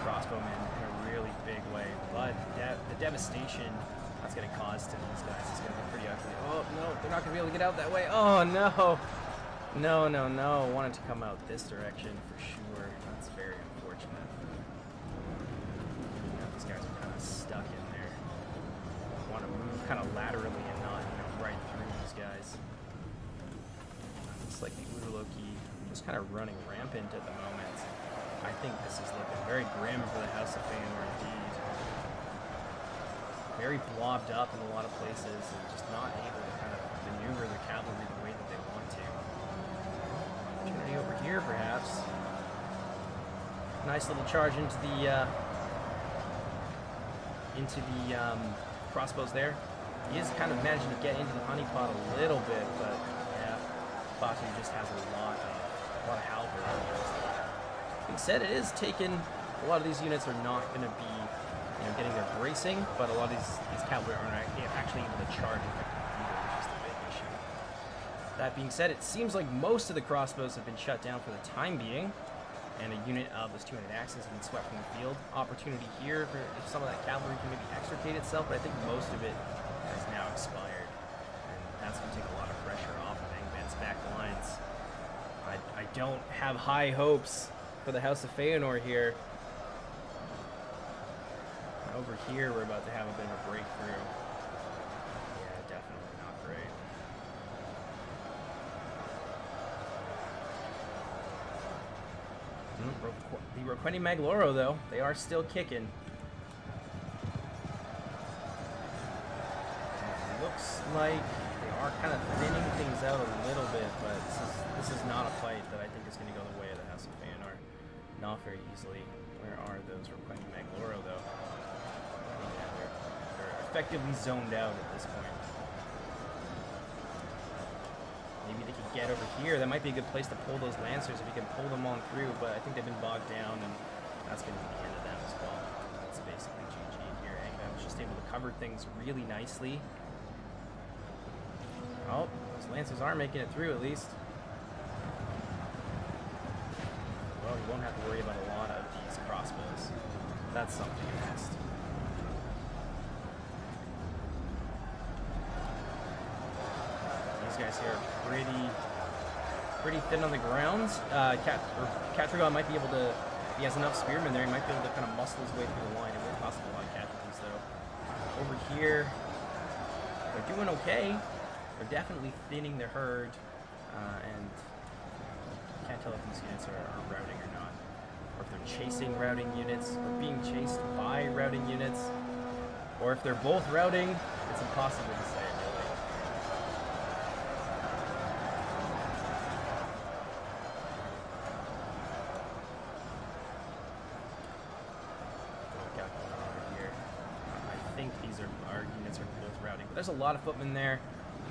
B: crossbowmen in a really big way. But the devastation that's gonna cause to these guys is gonna be pretty ugly. Oh no, they're not gonna be able to get out that way. Oh no! No. Wanted to come out this direction for sure. That's very unfortunate. Yeah, these guys are kind of stuck in there. Want to move kind of laterally and not, right through these guys. Looks like the Udaloki just kind of running rampant at the moment. I think this is looking very grim for the House of Feyenoor indeed. Very blobbed up in a lot of places and just not able to kind of maneuver the cavalry the way that they want to. Opportunity over here, perhaps. Nice little charge into the crossbows there. He is kind of managing to get into the honeypot a little bit, but yeah, Batu just has a lot of halberd on there. Being said, it is taken. A lot of these units are not going to be, getting their bracing, but a lot of these cavalry aren't actually able to charge effectively either, which is the big issue. That being said, it seems like most of the crossbows have been shut down for the time being, and a unit of those 200 axes has been swept from the field. Opportunity here for if some of that cavalry can maybe extricate itself, but I think most of it has now expired, and that's going to take a lot of pressure off of Angband's back lines. I don't have high hopes for the House of Feyenoor here. Over here, we're about to have a bit of a breakthrough. Yeah, definitely not great. The Roqueni Magloro, though, they are still kicking. It looks like they are kind of thinning things out a little bit, but this is not a fight that I think is going to go the way of the House of Feyenoor. Not very easily. Where are those Roqueni Magloro, though? They're effectively zoned out at this point. Maybe they could get over here. That might be a good place to pull those Lancers if we can pull them on through, but I think they've been bogged down, and that's going to be the end of them as well. That's basically GG here. Angband was just able to cover things really nicely. Oh, those Lancers are making it through at least. Well, you won't have to worry about a lot of these crossbows. That's something at least. These guys here are pretty thin on the ground. Catragon might be able to, if he has enough spearmen there, he might be able to kind of muscle his way through the line. It will cost him a lot of casualties though. Over here, they're doing okay. They're definitely thinning their herd, and can't tell if these units are routing or not, or if they're chasing routing units, or being chased by routing units, or if they're both routing. It's impossible to say, really. What we got going on over here? I think our units are both routing, but there's a lot of footmen there.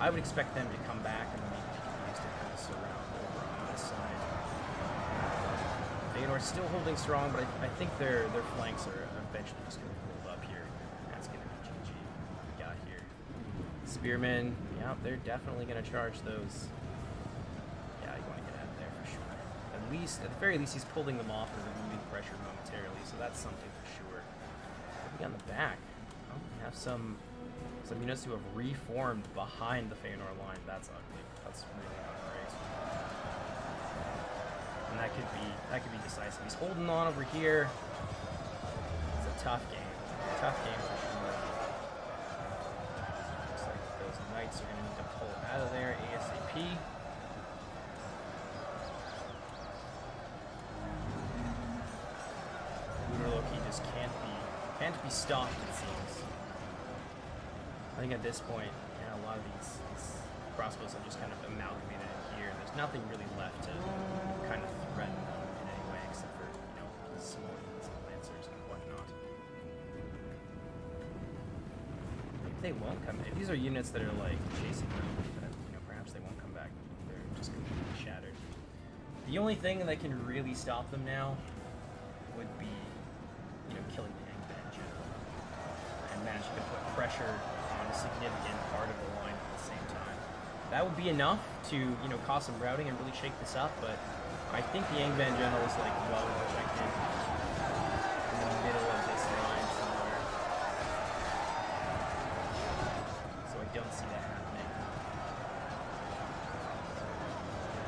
B: I would expect them to come back and maybe use to kind of surround over on this side. Feyenoor still holding strong, but I think their flanks are eventually just going to hold up here. That's going to be GG. We got here. Spearmen, yeah, they're definitely going to charge those. Yeah, you want to get out of there for sure. At the very least, he's pulling them off and relieving pressure momentarily, so that's something for sure. Maybe on the back. Oh, we have some units who have reformed behind the Feyenoor line. That's ugly. That's really not great. And that could be decisive. He's holding on over here. It's a tough game. Tough game for sure. Looks like those knights are going to need to pull out of there ASAP. Udaloki just can't be stopped, it seems. I think at this point, yeah, a lot of these crossbows are just kind of amalgamated in here. There's nothing really left to kind of threaten them in any way except for, small units of Lancers and whatnot. Maybe they won't come. If these are units that are like chasing them, then, perhaps they won't come back. The only thing that can really stop them now would be, you know, killing the Angband general and managing to put pressure on a significant part of the line at the same time. That would be enough to, you know, cause some routing and really shake this up, but I think the Angband general is like well protected in the middle of this line somewhere. So I don't see that happening.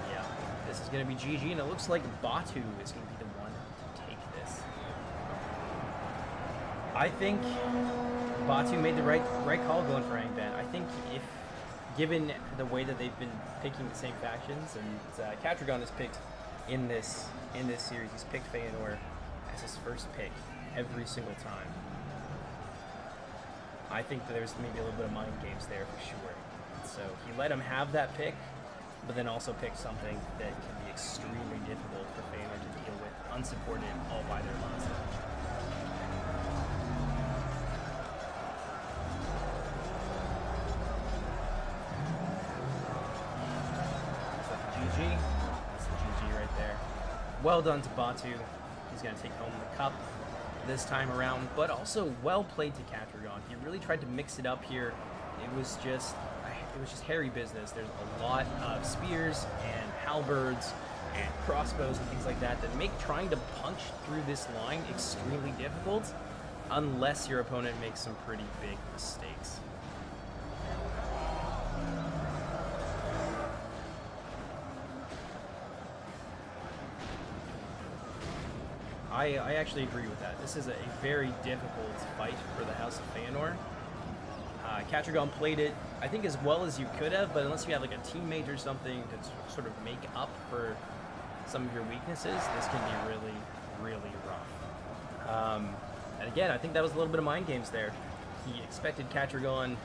B: Yeah, this is going to be GG, and it looks like Batu is going to be the one to take this. I think Batu made the right call going for Angband. I think if, given the way that they've been picking the same factions, and Catragon has picked in this series, he's picked Feyenoor as his first pick every single time. I think that there's maybe a little bit of mind games there for sure. So he let him have that pick, but then also picked something that can be extremely difficult for Feyenoor to deal with, unsupported, all by their monster. GG. That's the GG right there. Well done to Batu. He's going to take home the cup this time around, but also well played to Catragon. He really tried to mix it up here. It was just hairy business. There's a lot of spears and halberds and crossbows and things like that that make trying to punch through this line extremely difficult unless your opponent makes some pretty big mistakes. I actually agree with that. This is a very difficult fight for the House of Feyenoor. Catragon played it, I think, as well as you could have, but unless you have like a teammate or something to sort of make up for some of your weaknesses, this can be really, really rough. And again, I think that was a little bit of mind games there. He expected Catragon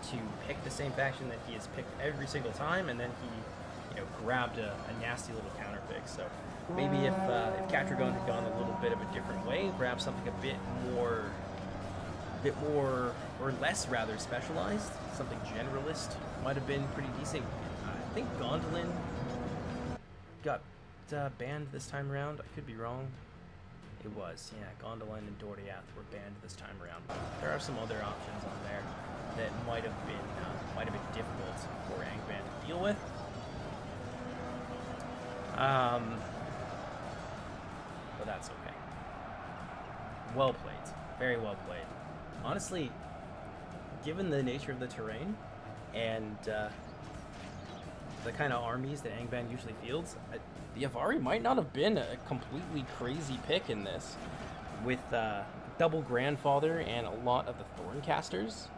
B: to pick the same faction that he has picked every single time, and then he, you know, grabbed a nasty little counter pick. So maybe if Catragon had gone a little bit of a different way, perhaps something a bit more or less rather specialized, something generalist might have been pretty decent. I think Gondolin got banned this time around. I could be wrong. It was, yeah. Gondolin and Doriath were banned this time around. There are some other options on there that might have been difficult for Angband to deal with. But that's okay. Well played. Very well played. Honestly, given the nature of the terrain and the kind of armies that Angband usually fields, the Avari might not have been a completely crazy pick in this. With double Grandfather and a lot of the Thorncasters,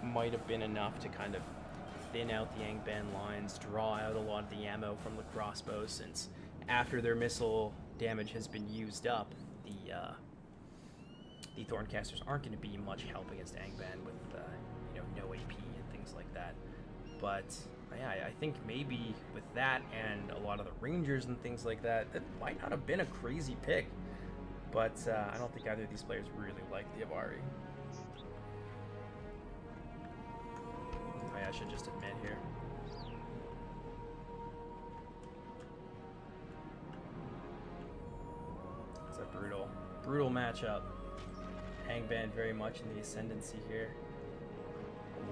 B: might have been enough to kind of thin out the Angband lines, draw out a lot of the ammo from the crossbows, since after their missile damage has been used up, the Thorncasters aren't going to be much help against Angband with you know, no AP and things like that. But yeah, I think maybe with that and a lot of the Rangers and things like that, that might not have been a crazy pick. But I don't think either of these players really like the Avari. Oh yeah, I should just admit here. It's a brutal matchup. Angband very much in the ascendancy here.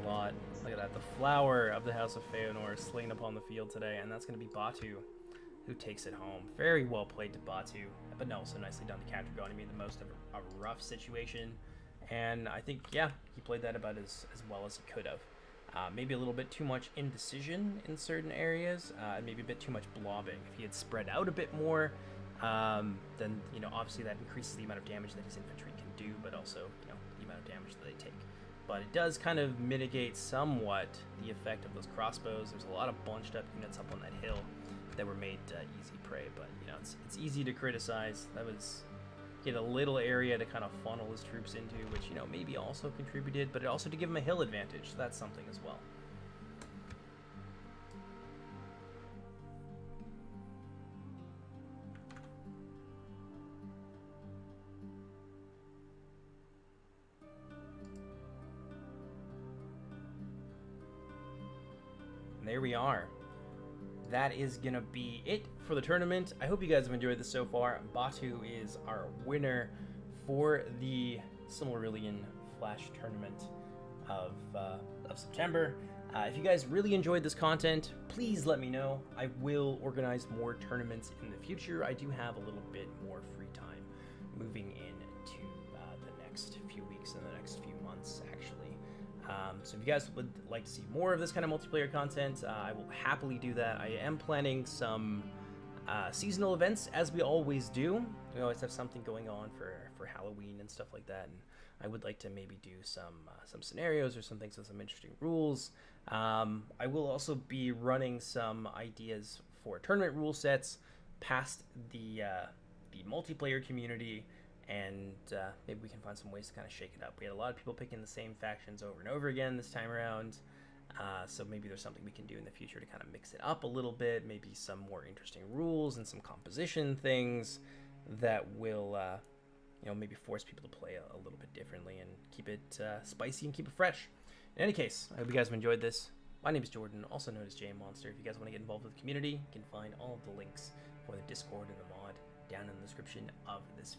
B: A lot. Look at that. The flower of the House of Feyenoor is slain upon the field today, and that's going to be Batu who takes it home. Very well played to Batu, but no, so nicely done to Catragon. He made the most of a rough situation, and I think, yeah, he played that about as well as he could have. Maybe a little bit too much indecision in certain areas, and maybe a bit too much blobbing. If he had spread out a bit more, then, you know, obviously that increases the amount of damage that his infantry can do, but also, you know, the amount of damage that they take. But it does kind of mitigate somewhat the effect of those crossbows. There's a lot of bunched up units up on that hill that were made easy prey, but, you know, it's easy to criticize. That was, he had a little area to kind of funnel his troops into, which, you know, maybe also contributed, but it also to give him a hill advantage, so that's something as well. There we are. that is gonna be it for the tournament. I hope you guys have enjoyed this so far. Batu is our winner for the Silmarillion Flash tournament of September. If you guys really enjoyed this content, please let me know. I will organize more tournaments in the future. I do have a little bit more free time moving into the next few weeks and the next few months, actually. So if you guys would like to see more of this kind of multiplayer content, I will happily do that. I am planning some seasonal events, as we always do. We always have something going on for Halloween and stuff like that, and I would like to maybe do some scenarios or some things with some interesting rules. I will also be running some ideas for tournament rule sets past the multiplayer community, and maybe we can find some ways to kind of shake it up. We had a lot of people picking the same factions over and over again this time around, so maybe there's something we can do in the future to kind of mix it up a little bit, maybe some more interesting rules and some composition things that will maybe force people to play a little bit differently and keep it spicy and keep it fresh. In any case, I hope you guys have enjoyed this. My name is Jordan, also known as JMonster. If you guys want to get involved with the community, you can find all of the links for the Discord and the mod down in the description of this